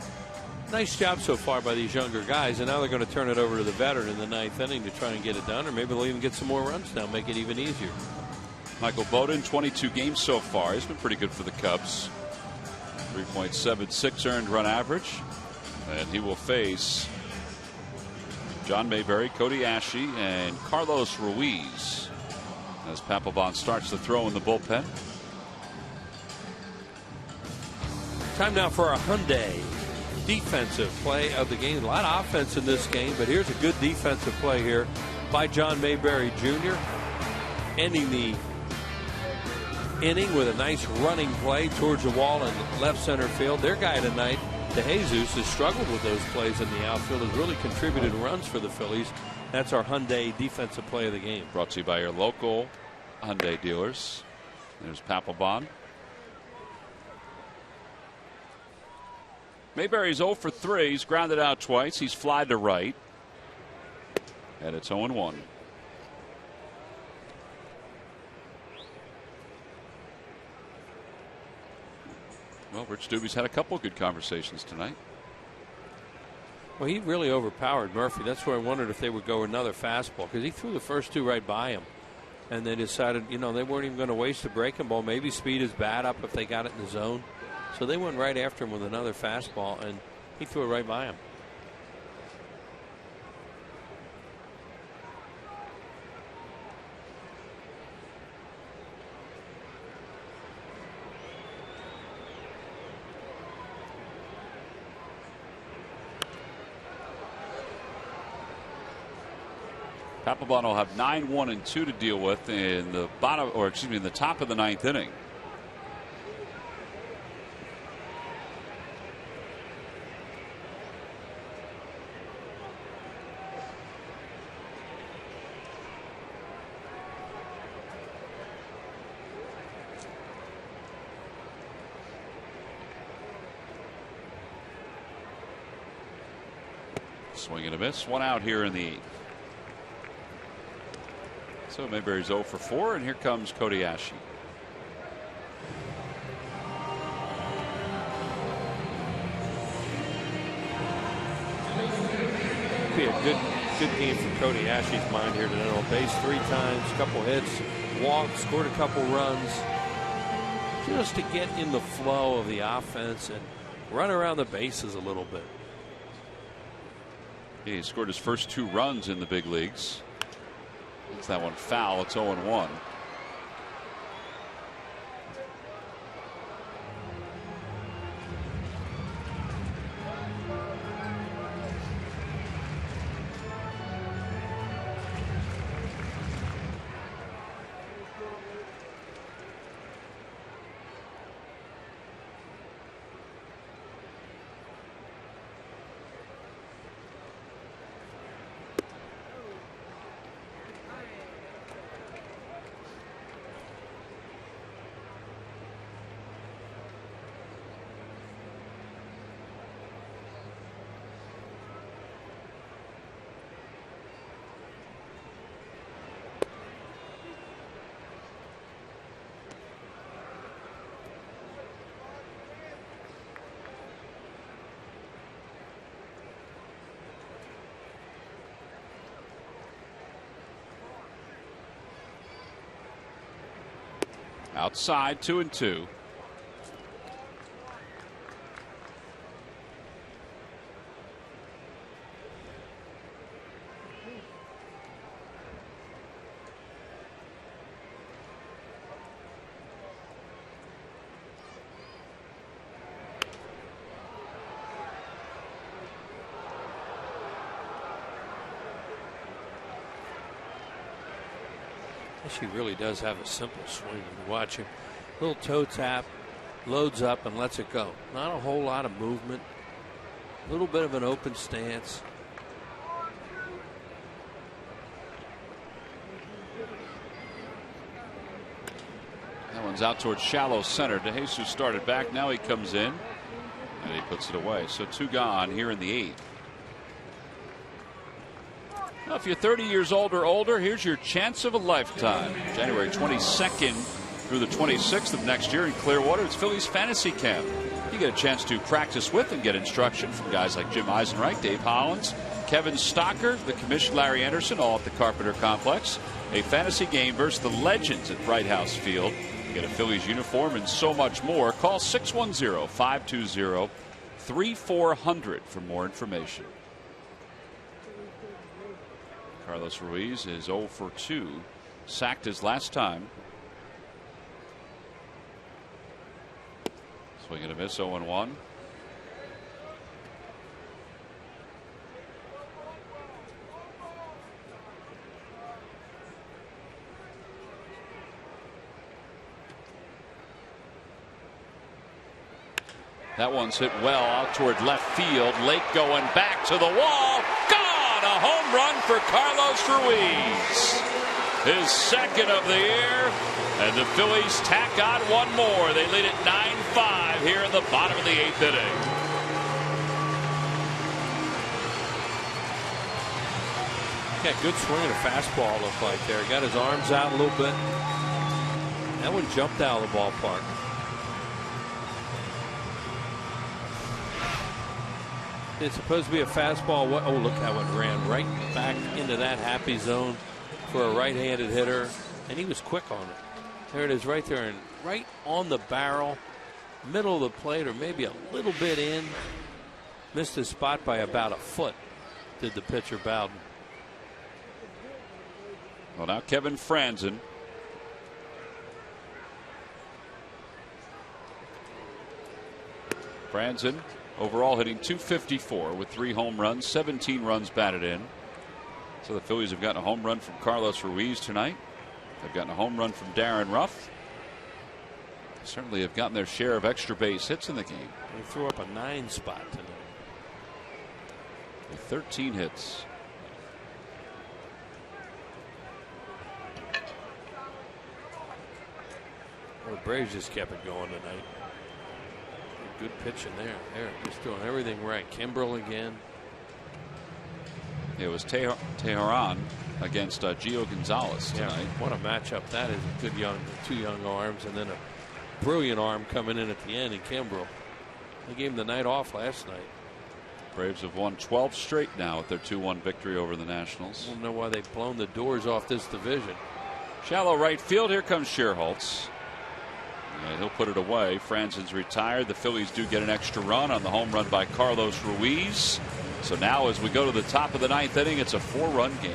nice job so far by these younger guys, and now they're going to turn it over to the veteran in the 9th inning to try and get it done, or maybe they'll even get some more runs now, make it even easier. Michael Bowden, 22 games so far. He's been pretty good for the Cubs. 3.76 earned run average. And he will face John Mayberry, Cody Ashley, and Carlos Ruiz as Papelbon starts to throw in the bullpen. Time now for a Hyundai defensive play of the game. A lot of offense in this game, but here's a good defensive play here by John Mayberry Jr. Ending the inning with a nice running play towards the wall in left center field. Their guy tonight, DeJesus, has struggled with those plays in the outfield, has really contributed runs for the Phillies. That's our Hyundai defensive play of the game. Brought to you by your local Hyundai dealers. There's Papelbon. Mayberry's 0 for 3. He's grounded out twice. He's flied to right. And it's 0-1. Well, Rich Doobie's had a couple good conversations tonight. Well, he really overpowered Murphy. That's where I wondered if they would go another fastball, because he threw the first two right by him. And they decided, you know, they weren't even going to waste a breaking ball. Maybe speed is bad up if they got it in the zone. So they went right after him with another fastball, and he threw it right by him. Papelbon will have 9, 1, and 2 to deal with in the bottom, or excuse me, in the top of the 9th inning. Swing and a miss. 1 out here in the 8th. So Mayberry's 0 for 4, and here comes Cody Ashe. Be a good game for Cody Ashe's mind here tonight. On base 3 times, couple hits, walked, scored a couple runs, just to get in the flow of the offense and run around the bases a little bit. He scored his first 2 runs in the big leagues. It's that one foul. It's 0-1. Outside, 2-2. She really does have a simple swing when you watch him. Little toe tap, loads up and lets it go. Not a whole lot of movement. A little bit of an open stance. That one's out towards shallow center. DeJesus started back. Now he comes in and he puts it away. So 2 gone here in the 8th. Now, if you're 30 years old or older, here's your chance of a lifetime. January 22nd through the 26th of next year in Clearwater, it's Phillies Fantasy Camp. You get a chance to practice with and get instruction from guys like Jim Eisenreich, Dave Hollins, Kevin Stocker, the commissioner Larry Anderson, all at the Carpenter Complex. A fantasy game versus the legends at Bright House Field. You get a Phillies uniform and so much more. Call 610-520-3400 for more information. Carlos Ruiz is 0 for 2. Sacked his last time. Swing and a miss, 0-1. That one's hit well out toward left field. Lake going back to the wall. Gone! a home run for Carlos Ruiz. His second of the year, and the Phillies tack on one more. They lead at 9-5 here in the bottom of the 8th inning. Got good swing and a fastball, looked like there. Got his arms out a little bit. That one jumped out of the ballpark. It's supposed to be a fastball. Oh, look how it ran right back into that happy zone for a right-handed hitter, and he was quick on it. There it is right there, and right on the barrel, middle of the plate, or maybe a little bit in. Missed his spot by about a foot, did the pitcher Bowden. Well, now Kevin Franzen. Franzen overall hitting .254 with 3 home runs, 17 runs batted in. So the Phillies have gotten a home run from Carlos Ruiz tonight. They've gotten a home run from Darren Ruff. They certainly have gotten their share of extra base hits in the game. They threw up a 9 spot tonight. With 13 hits. Well, the Braves just kept it going tonight. Good pitching there. They're just doing everything right. Kimbrel again. It was Teheran against Gio Gonzalez tonight. Yeah, what a matchup that is. Good two young arms, and then a brilliant arm coming in at the end in Kimbrel. They gave him the night off last night. Braves have won 12 straight now with their 2-1 victory over the Nationals. I don't know why they've blown the doors off this division. Shallow right field. Here comes Scherholtz. And he'll put it away. Franzen's retired. The Phillies do get an extra run on the home run by Carlos Ruiz. So now as we go to the top of the 9th inning, it's a 4-run game.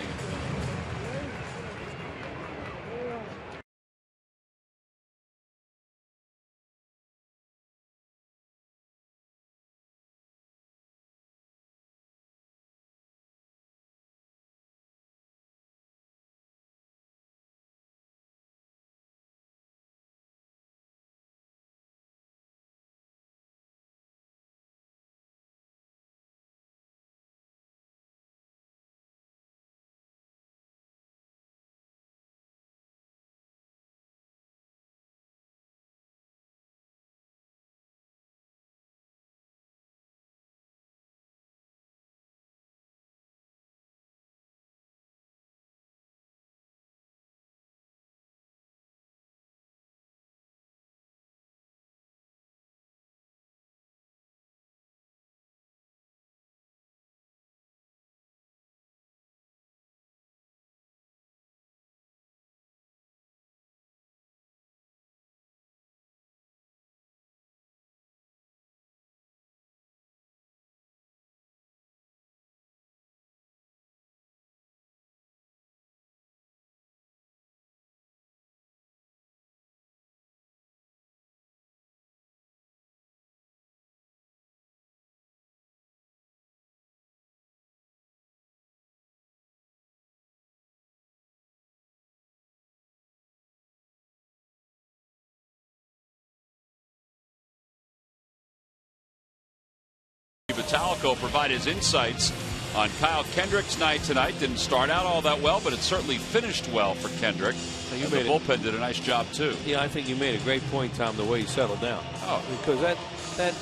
Vitalico provide his insights on Kyle Kendrick's night tonight. Didn't start out all that well, but it certainly finished well for Kendrick. And the bullpen did a nice job too. Yeah, I think you made a great point, Tom, the way he settled down. Oh, because that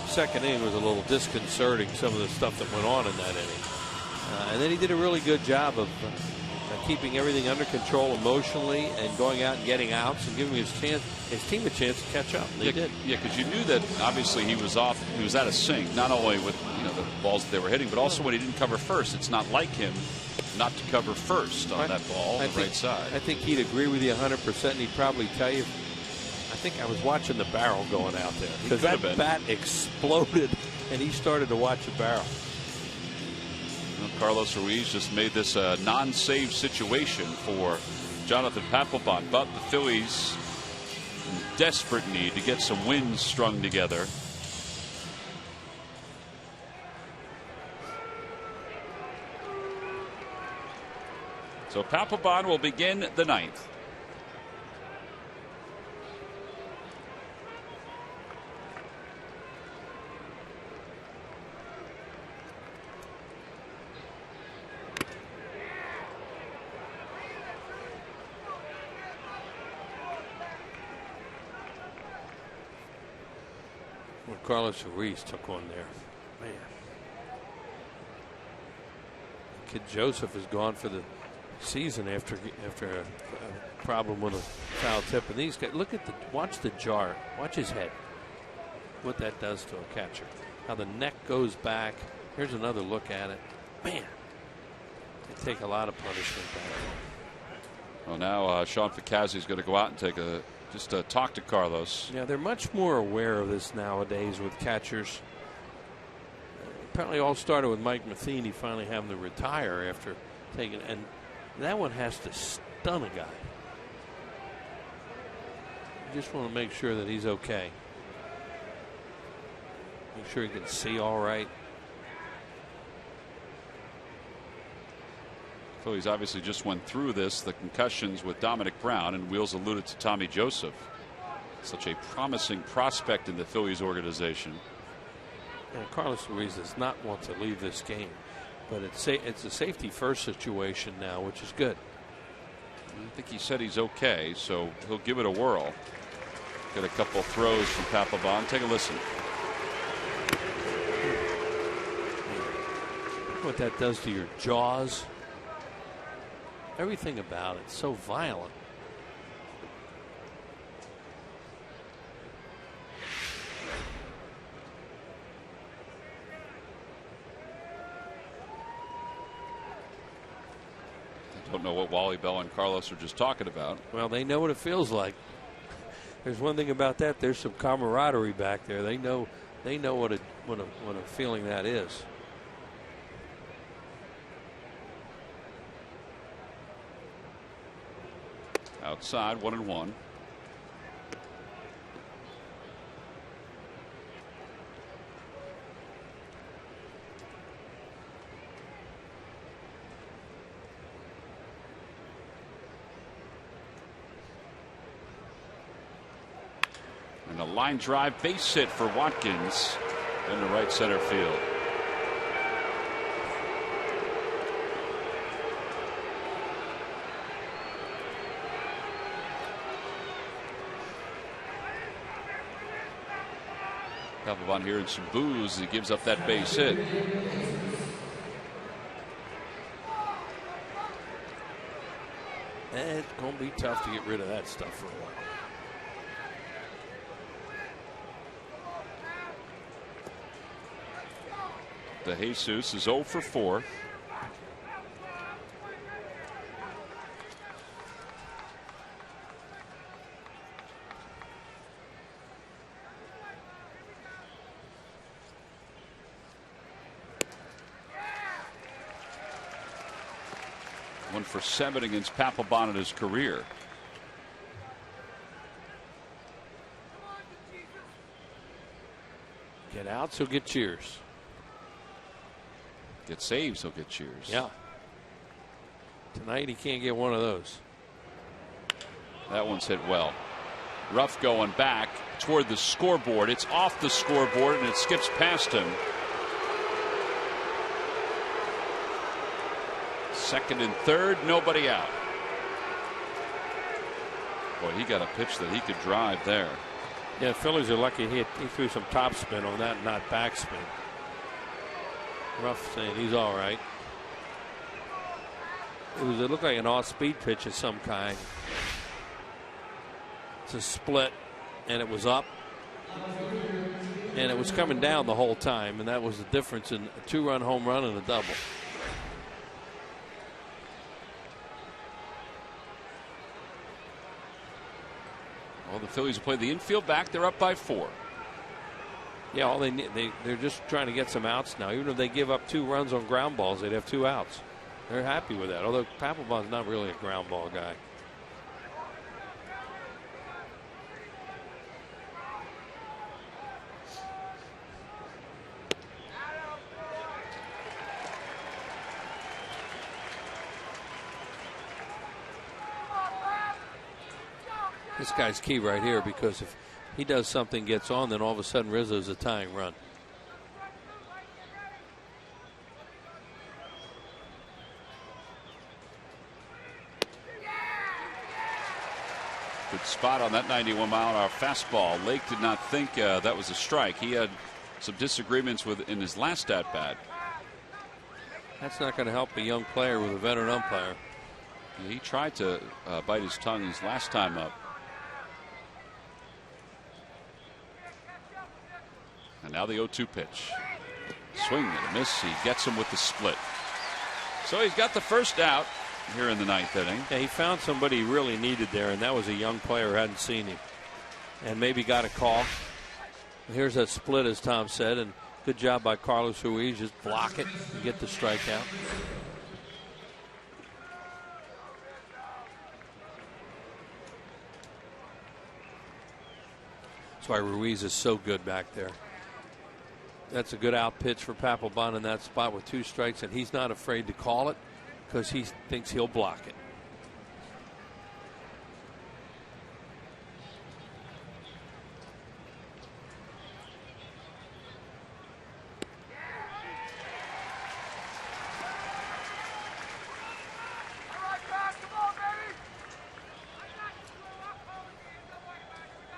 second inning was a little disconcerting, some of the stuff that went on in that inning. And then he did a really good job of keeping everything under control emotionally and going out and getting outs and giving his team a chance to catch up. They did. Yeah, because you knew that obviously he was off. He was out of sync, not only with the balls that they were hitting, but also when he didn't cover first. It's not like him not to cover first on that ball on the right side. I think he'd agree with you 100%, and he'd probably tell you. I think I was watching the barrel going out there because that bat exploded, and he started to watch the barrel. Carlos Ruiz just made this a non-save situation for Jonathan Papelbon, but the Phillies in desperate need to get some wins strung together. So Papelbon will begin the 9th. What Carlos Ruiz took on there. Man. Kid Joseph is gone for the season after a problem with a foul tip. And these guys, watch the jar. Watch his head. What that does to a catcher. How the neck goes back. Here's another look at it. Man. They take a lot of punishment back. Well, now Sean Ficazzi is going to go out and take just talk to Carlos. Yeah, they're much more aware of this nowadays with catchers. Apparently all started with Mike Matheny finally having to retire after taking, and that one has to stun a guy. You just want to make sure that he's okay. Make sure he can see all right. Phillies obviously just went through the concussions with Dominic Brown, and Wheels alluded to Tommy Joseph. Such a promising prospect in the Phillies organization. And Carlos Ruiz does not want to leave this game, but it's a safety first situation now, which is good. I think he said he's okay, so he'll give it a whirl. Get a couple throws from Papelbon. Take a listen. What that does to your jaws. Everything about it so violent. I don't know what Wally Bell and Carlos are just talking about. Well, they know what it feels like. There's one thing about that. There's some camaraderie back there. They know what a feeling that is. Outside, 1-1. And a line drive base hit for Watkins in the right center field. Papelbon hearing some boos. He gives up that base hit. It's going to be tough to get rid of that stuff for a while. De Jesus is 0 for 4. One for 7 against Papelbon in his career. Get outs, he'll get cheers. Get saves, he'll get cheers. Yeah. Tonight he can't get one of those. That one's hit well. Ruff going back toward the scoreboard. It's off the scoreboard and it skips past him. Second and third, nobody out. Boy, he got a pitch that he could drive there. Yeah, Phillies are lucky he threw some topspin on that, not backspin. Ruff saying he's all right. It looked like an off-speed pitch of some kind. It's a split, and it was up, and it was coming down the whole time, and that was the difference in a 2-run home run and a double. Well, the Phillies will play the infield back. They're up by 4. Yeah, all they need, they're just trying to get some outs now. Even if they give up 2 runs on ground balls, they'd have 2 outs. They're happy with that. Although Papelbon's not really a ground ball guy. This guy's key right here, because if he does something, gets on, then all of a sudden Rizzo's a tying run. Good spot on that 91-mile-an-hour fastball. Lake did not think that was a strike. He had some disagreements with in his last at bat. That's not going to help a young player with a veteran umpire. He tried to bite his tongue his last time up. And now the 0-2 pitch. Swing and a miss. He gets him with the split. So he's got the first out here in the ninth inning. Yeah, he found somebody he really needed there, and that was a young player who hadn't seen him. And maybe got a call. Here's that split, as Tom said, and good job by Carlos Ruiz. Just block it and get the strikeout. That's why Ruiz is so good back there. That's a good out pitch for Papelbon in that spot with 2 strikes, and he's not afraid to call it because he thinks he'll block it.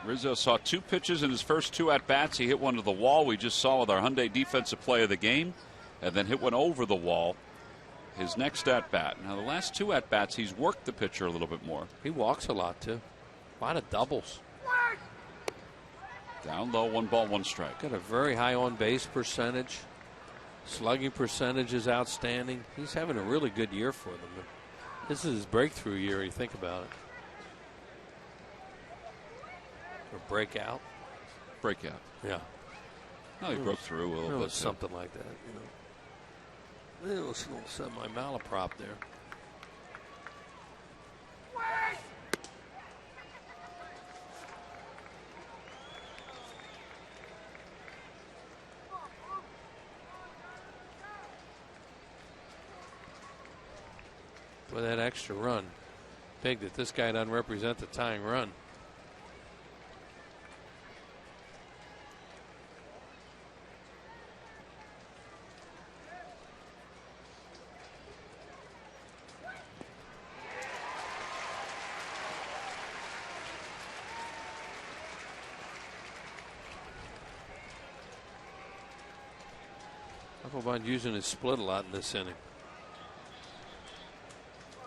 Rizzo saw 2 pitches in his first 2 at-bats. He hit one to the wall we just saw with our Hyundai defensive play of the game, and then hit one over the wall his next at-bat. Now, the last 2 at-bats, he's worked the pitcher a little bit more. He walks a lot, too. A lot of doubles. Down low, 1 ball, 1 strike. Got a very high on-base percentage. Slugging percentage is outstanding. He's having a really good year for them. This is his breakthrough year, you think about it. Or breakout. Breakout. Yeah. No, he broke through a little bit. Something like that, you know. It'll set my malaprop there. With that extra run, big that this guy doesn't represent the tying run. Papelbon using his split a lot in this inning.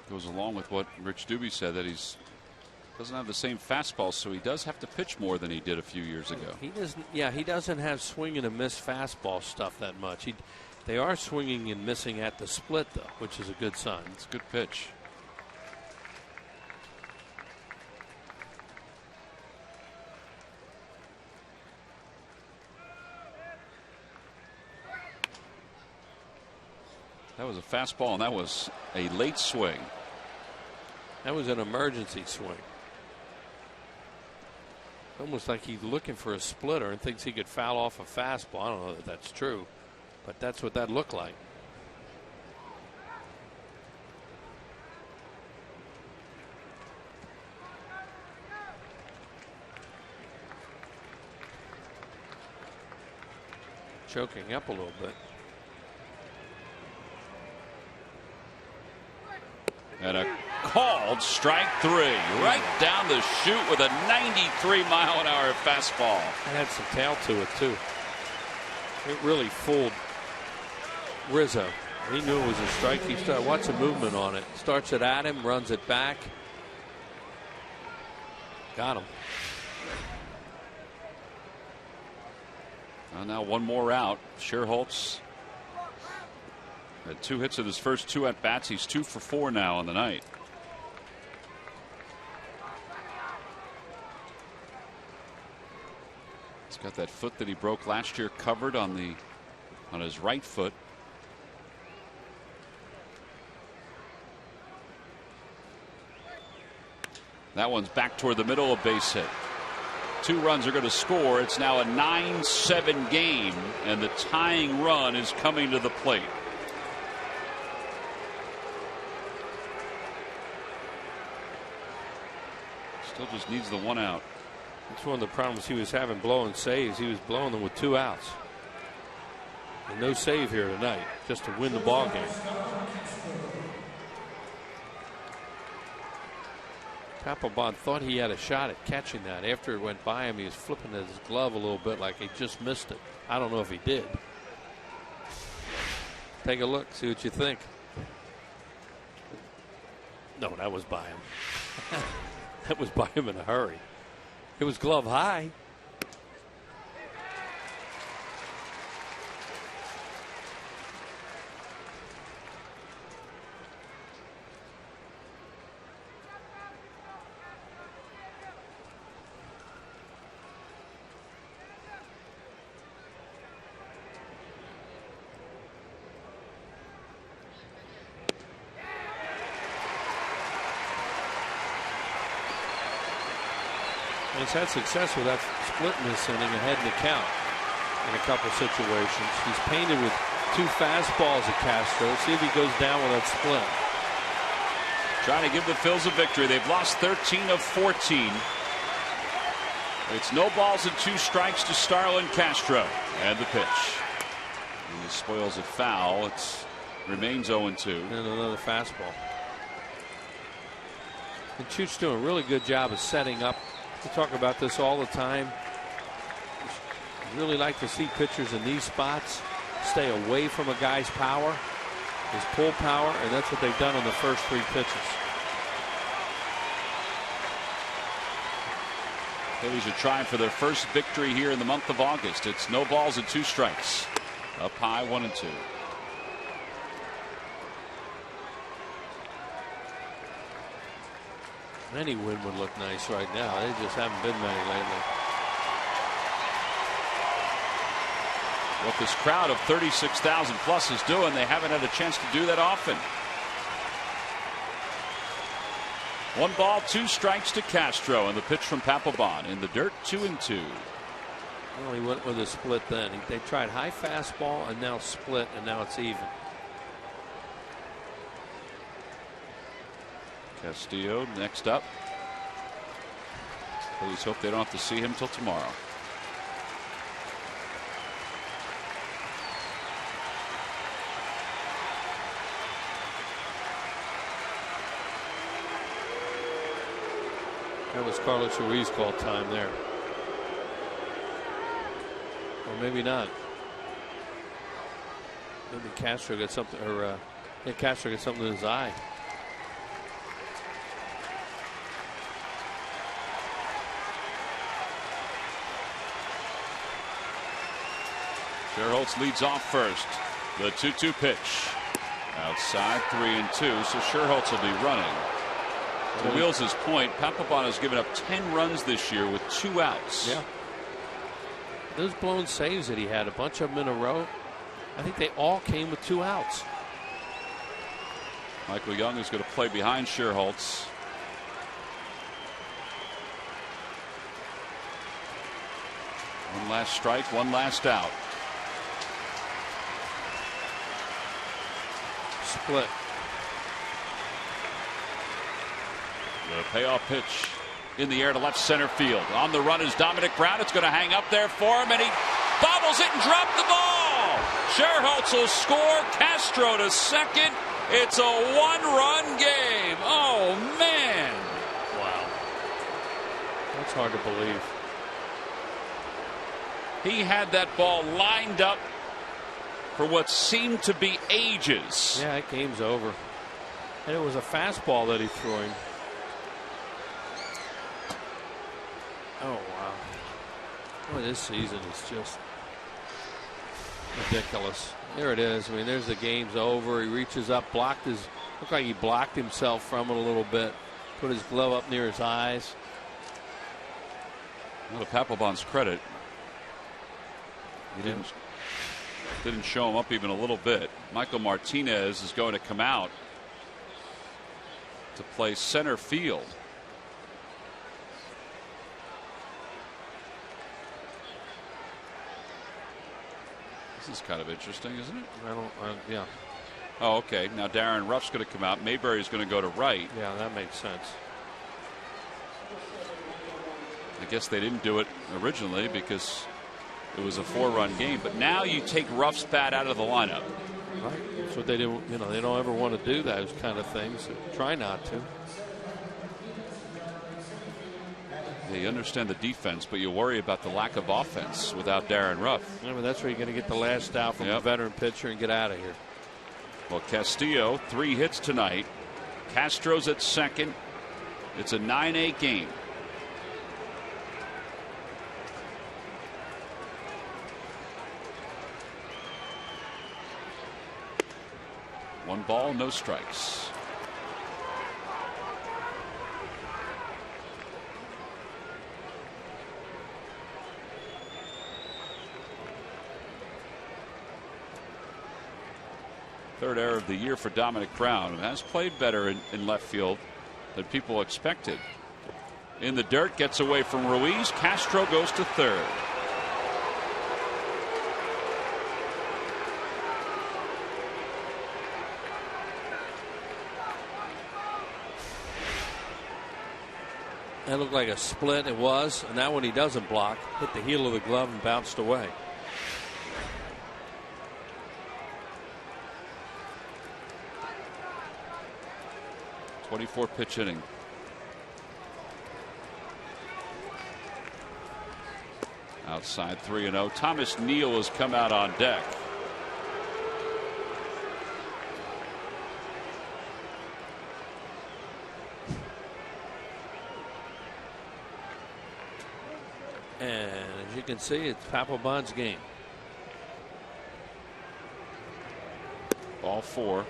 Goes along with what Rich Doobie said, that he's doesn't have the same fastball, so he does have to pitch more than he did a few years ago. He doesn't. Yeah, he doesn't have swing and a miss fastball stuff that much. They are swinging and missing at the split though, which is a good sign. It's a good pitch. That was a fastball, and that was a late swing. That was an emergency swing. Almost like he's looking for a splitter and thinks he could foul off a fastball. I don't know that that's true, but that's what that looked like. Choking up a little bit. And a called strike 3 right down the chute with a 93-mile-an-hour fastball. It had some tail to it too. It really fooled Rizzo. He knew it was a strike. He started. Watch the movement on it. Starts it at him, runs it back. Got him. Now 1 more out. Scherholtz had 2 hits in his first 2 at bats. He's 2 for 4 now on the night. He's got that foot that he broke last year covered on his right foot. That one's back toward the middle, a base hit. 2 runs are going to score. It's now a 9-7 game, and the tying run is coming to the plate. Still just needs the 1 out. That's one of the problems he was having blowing saves. He was blowing them with 2 outs. And no save here tonight, just to win the ball game. Papelbon thought he had a shot at catching that. After it went by him, he was flipping his glove a little bit like he just missed it. I don't know if he did. Take a look, see what you think. No, that was by him. That was by him in a hurry. It was glove high. He's had success with that split in this inning ahead in the count in a couple situations. He's painted with 2 fastballs at Castro. See if he goes down with that split. Trying to give the Phils a victory. They've lost 13 of 14. It's no balls and 2 strikes to Starlin Castro. And the pitch. And he spoils it foul. It remains 0-2. And another fastball. And Chooch's doing a really good job of setting up. We talk about this all the time. You really like to see pitchers in these spots stay away from a guy's power, his pull power, and that's what they've done on the first 3 pitches. Phillies are trying for their first victory here in the month of August. It's no balls and 2 strikes. Up high, 1-2. Any win would look nice right now. They just haven't been many lately. What this crowd of 36,000 plus is doing, they haven't had a chance to do that often. 1 ball, 2 strikes to Castro, and the pitch from Papelbon in the dirt, 2-2. Well, he went with a split then. They tried high fastball and now split, and now it's even. Castillo next up. Phillies hope they don't have to see him till tomorrow. That was Carlos Ruiz called time there. Or maybe not. Maybe Castro got something, or Castro got something in his eye. Scherholtz leads off first. The 2-2 pitch. Outside, 3-2, so Scherholtz will be running. To Wheels' point, Papelbon has given up 10 runs this year with 2 outs. Yeah. Those blown saves that he had, a bunch of them in a row, I think they all came with 2 outs. Michael Young is going to play behind Scherholtz. One last strike, 1 last out. Split. The payoff pitch in the air to left center field. On the run is Dominic Brown. It's going to hang up there for him, and he bobbles it and dropped the ball. Scherholtz will score. Castro to second. It's a 1-run game. Oh, man. Wow. That's hard to believe. He had that ball lined up for what seemed to be ages. Yeah, that game's over. And it was a fastball that he threw him. Oh, wow. Boy, this season is just ridiculous. There it is. I mean, there's the game's over. He reaches up, looked like he blocked himself from it a little bit, put his glove up near his eyes. Well, to Papelbon's credit, he didn't show him up even a little bit. Michael Martinez is going to come out to play center field. This is kind of interesting, isn't it? Yeah. Oh, okay. Now Darren Ruff's going to come out. Mayberry is going to go to right. Yeah, that makes sense. I guess they didn't do it originally because it was a 4-run game. But now you take Ruff's bat out of the lineup. Right. That's what they do. You know, they don't ever want to do those kind of things. So try not to. You understand the defense, but you worry about the lack of offense without Darren Ruff. I mean, that's where you're going to get the last out from a veteran pitcher and get out of here. Well, Castillo, 3 hits tonight. Castro's at second. It's a 9-8 game. One ball, no strikes. Third error of the year for Dominic Brown, who has played better in left field than people expected. In the dirt, gets away from Ruiz. Castro goes to third. That looked like a split. It was, and that one he doesn't block. Hit the heel of the glove and bounced away. Pitch inning. Outside 3-0. Thomas Neal has come out on deck. And as you can see, it's Papelbon's game. Ball 4.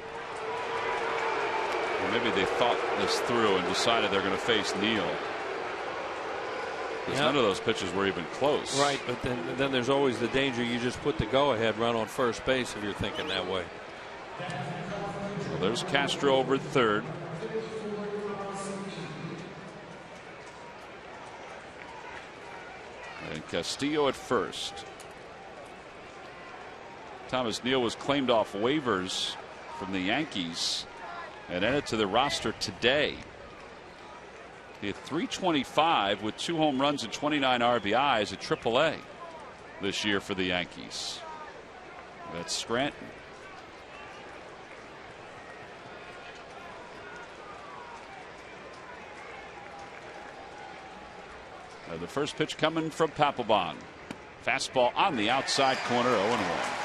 Or maybe they thought this through and decided they're going to face Neal. Because none of those pitches were even close. Right, but then there's always the danger you just put the go-ahead run on first base if you're thinking that way. Well, there's Castro over third. And Castillo at first. Thomas Neal was claimed off waivers from the Yankees and added to the roster today. He had .325 with 2 home runs and 29 RBIs at AAA this year for the Yankees. That's Scranton. The first pitch coming from Papelbon. Fastball on the outside corner, 0-1.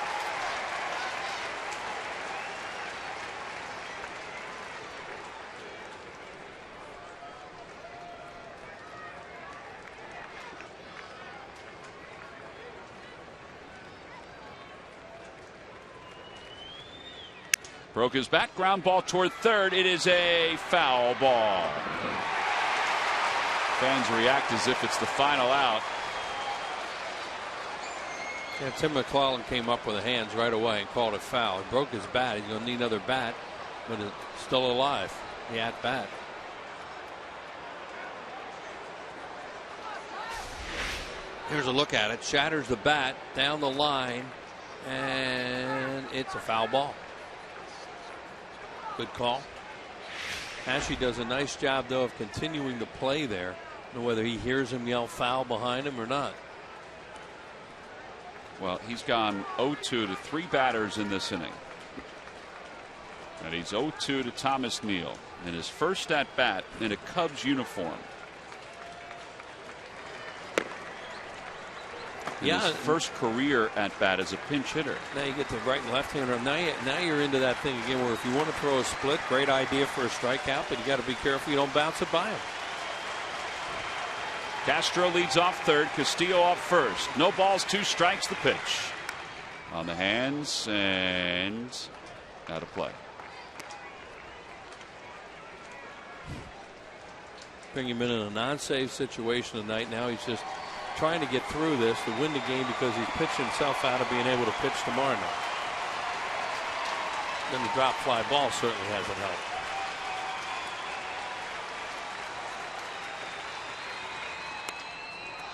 Broke his back, ground ball toward third. It is a foul ball. Fans react as if it's the final out. Yeah, Tim McClellan came up with the hands right away and called it foul. He broke his bat. He's going to need another bat, but it's still alive. The at bat. Here's a look at it. Shatters the bat down the line, and it's a foul ball. Good call. Ashley does a nice job, though, of continuing to play there. I don't know whether he hears him yell foul behind him or not. Well, he's gone 0-2 to 3 batters in this inning. And he's 0-2 to Thomas Neal in his first at bat in a Cubs uniform. His first career at bat as a pinch hitter. Now you get the right and left hander. Now you're into that thing again where if you want to throw a split, great idea for a strikeout, but you got to be careful you don't bounce it by him. Castro leads off third, Castillo off first. No balls, 2 strikes, the pitch. On the hands and out of play. Bring him in a non-save situation tonight. Now he's just trying to get through this to win the game because he's pitched himself out of being able to pitch tomorrow night. Then the drop fly ball certainly hasn't helped.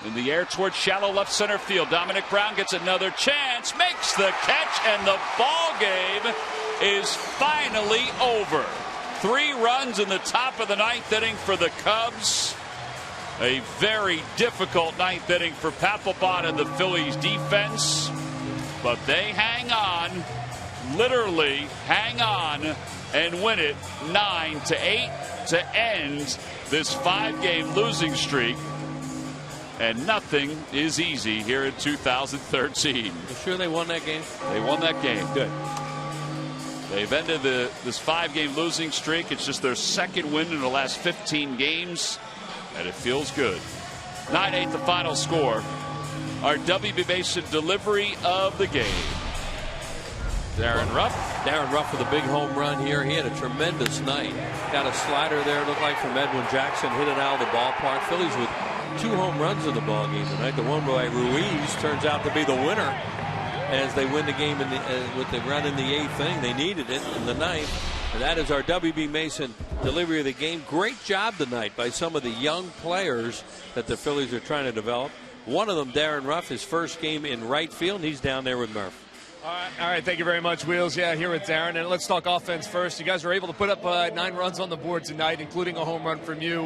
In the air towards shallow left center field. Dominic Brown gets another chance, makes the catch, and the ball game is finally over. 3 runs in the top of the 9th inning for the Cubs. A very difficult 9th inning for Papelbon and the Phillies defense. But they hang on, literally hang on, and win it 9-8 to end this 5-game losing streak And nothing is easy here in 2013. You sure they won that game? They won that game. Good. They've ended this 5-game losing streak. It's just their second win in the last 15 games, and it feels good. 9-8 the final score. Our WB Mason delivery of the game. Darren Ruff. Darren Ruff with a big home run here. He had a tremendous night. Got a slider there, looked like from Edwin Jackson, hit it out of the ballpark. Phillies with 2 home runs in the ball game tonight. The one by Ruiz turns out to be the winner as they win the game with the run in the 8th inning. They needed it in the 9th. And that is our WB Mason delivery of the game. Great job tonight by some of the young players that the Phillies are trying to develop. One of them, Darren Ruff, his first game in right field, and he's down there with Murph. All right, thank you very much, Wheels. Yeah, here with Darren. And let's talk offense first. You guys were able to put up 9 runs on the board tonight, including a home run from you.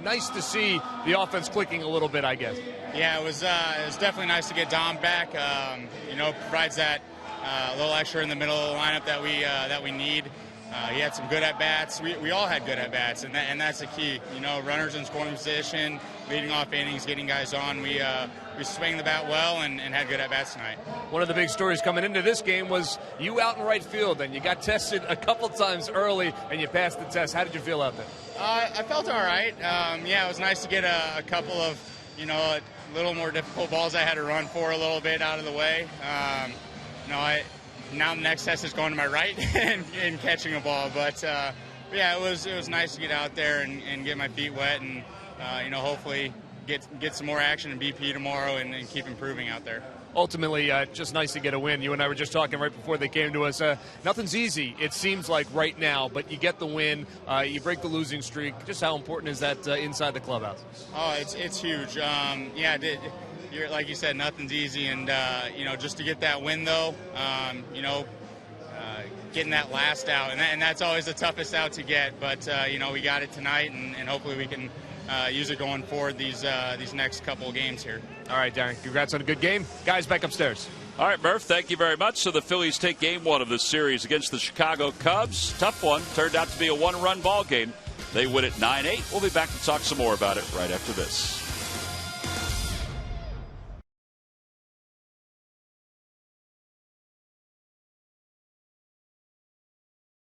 Nice to see the offense clicking a little bit, I guess. Yeah, it was definitely nice to get Dom back. Provides that little extra in the middle of the lineup that we need. He had some good at-bats. We all had good at-bats, and that's the key. Runners in scoring position, leading off innings, getting guys on. We swing the bat well and had good at-bats tonight. One of the big stories coming into this game was you out in right field, and you got tested a couple times early, and you passed the test. How did you feel out there? I felt all right. It was nice to get a couple of, a little more difficult balls I had to run for a little bit out of the way. Now the next test is going to my right and catching a ball. But, it was nice to get out there and get my feet wet and, hopefully get some more action in BP tomorrow and keep improving out there. Ultimately, just nice to get a win. You and I were just talking right before they came to us. Nothing's easy, it seems like, right now, but you get the win. You break the losing streak. Just how important is that inside the clubhouse? Oh, it's huge. Like you said, nothing's easy. And, just to get that win, though, getting that last out. And that's always the toughest out to get. But, we got it tonight, and hopefully we can use it going forward these next couple of games here. All right, Darren, congrats on a good game. Guys, back upstairs. All right, Murph, thank you very much. So the Phillies take game 1 of this series against the Chicago Cubs. Tough one. Turned out to be a 1-run ball game. They win it 9-8. We'll be back to talk some more about it right after this.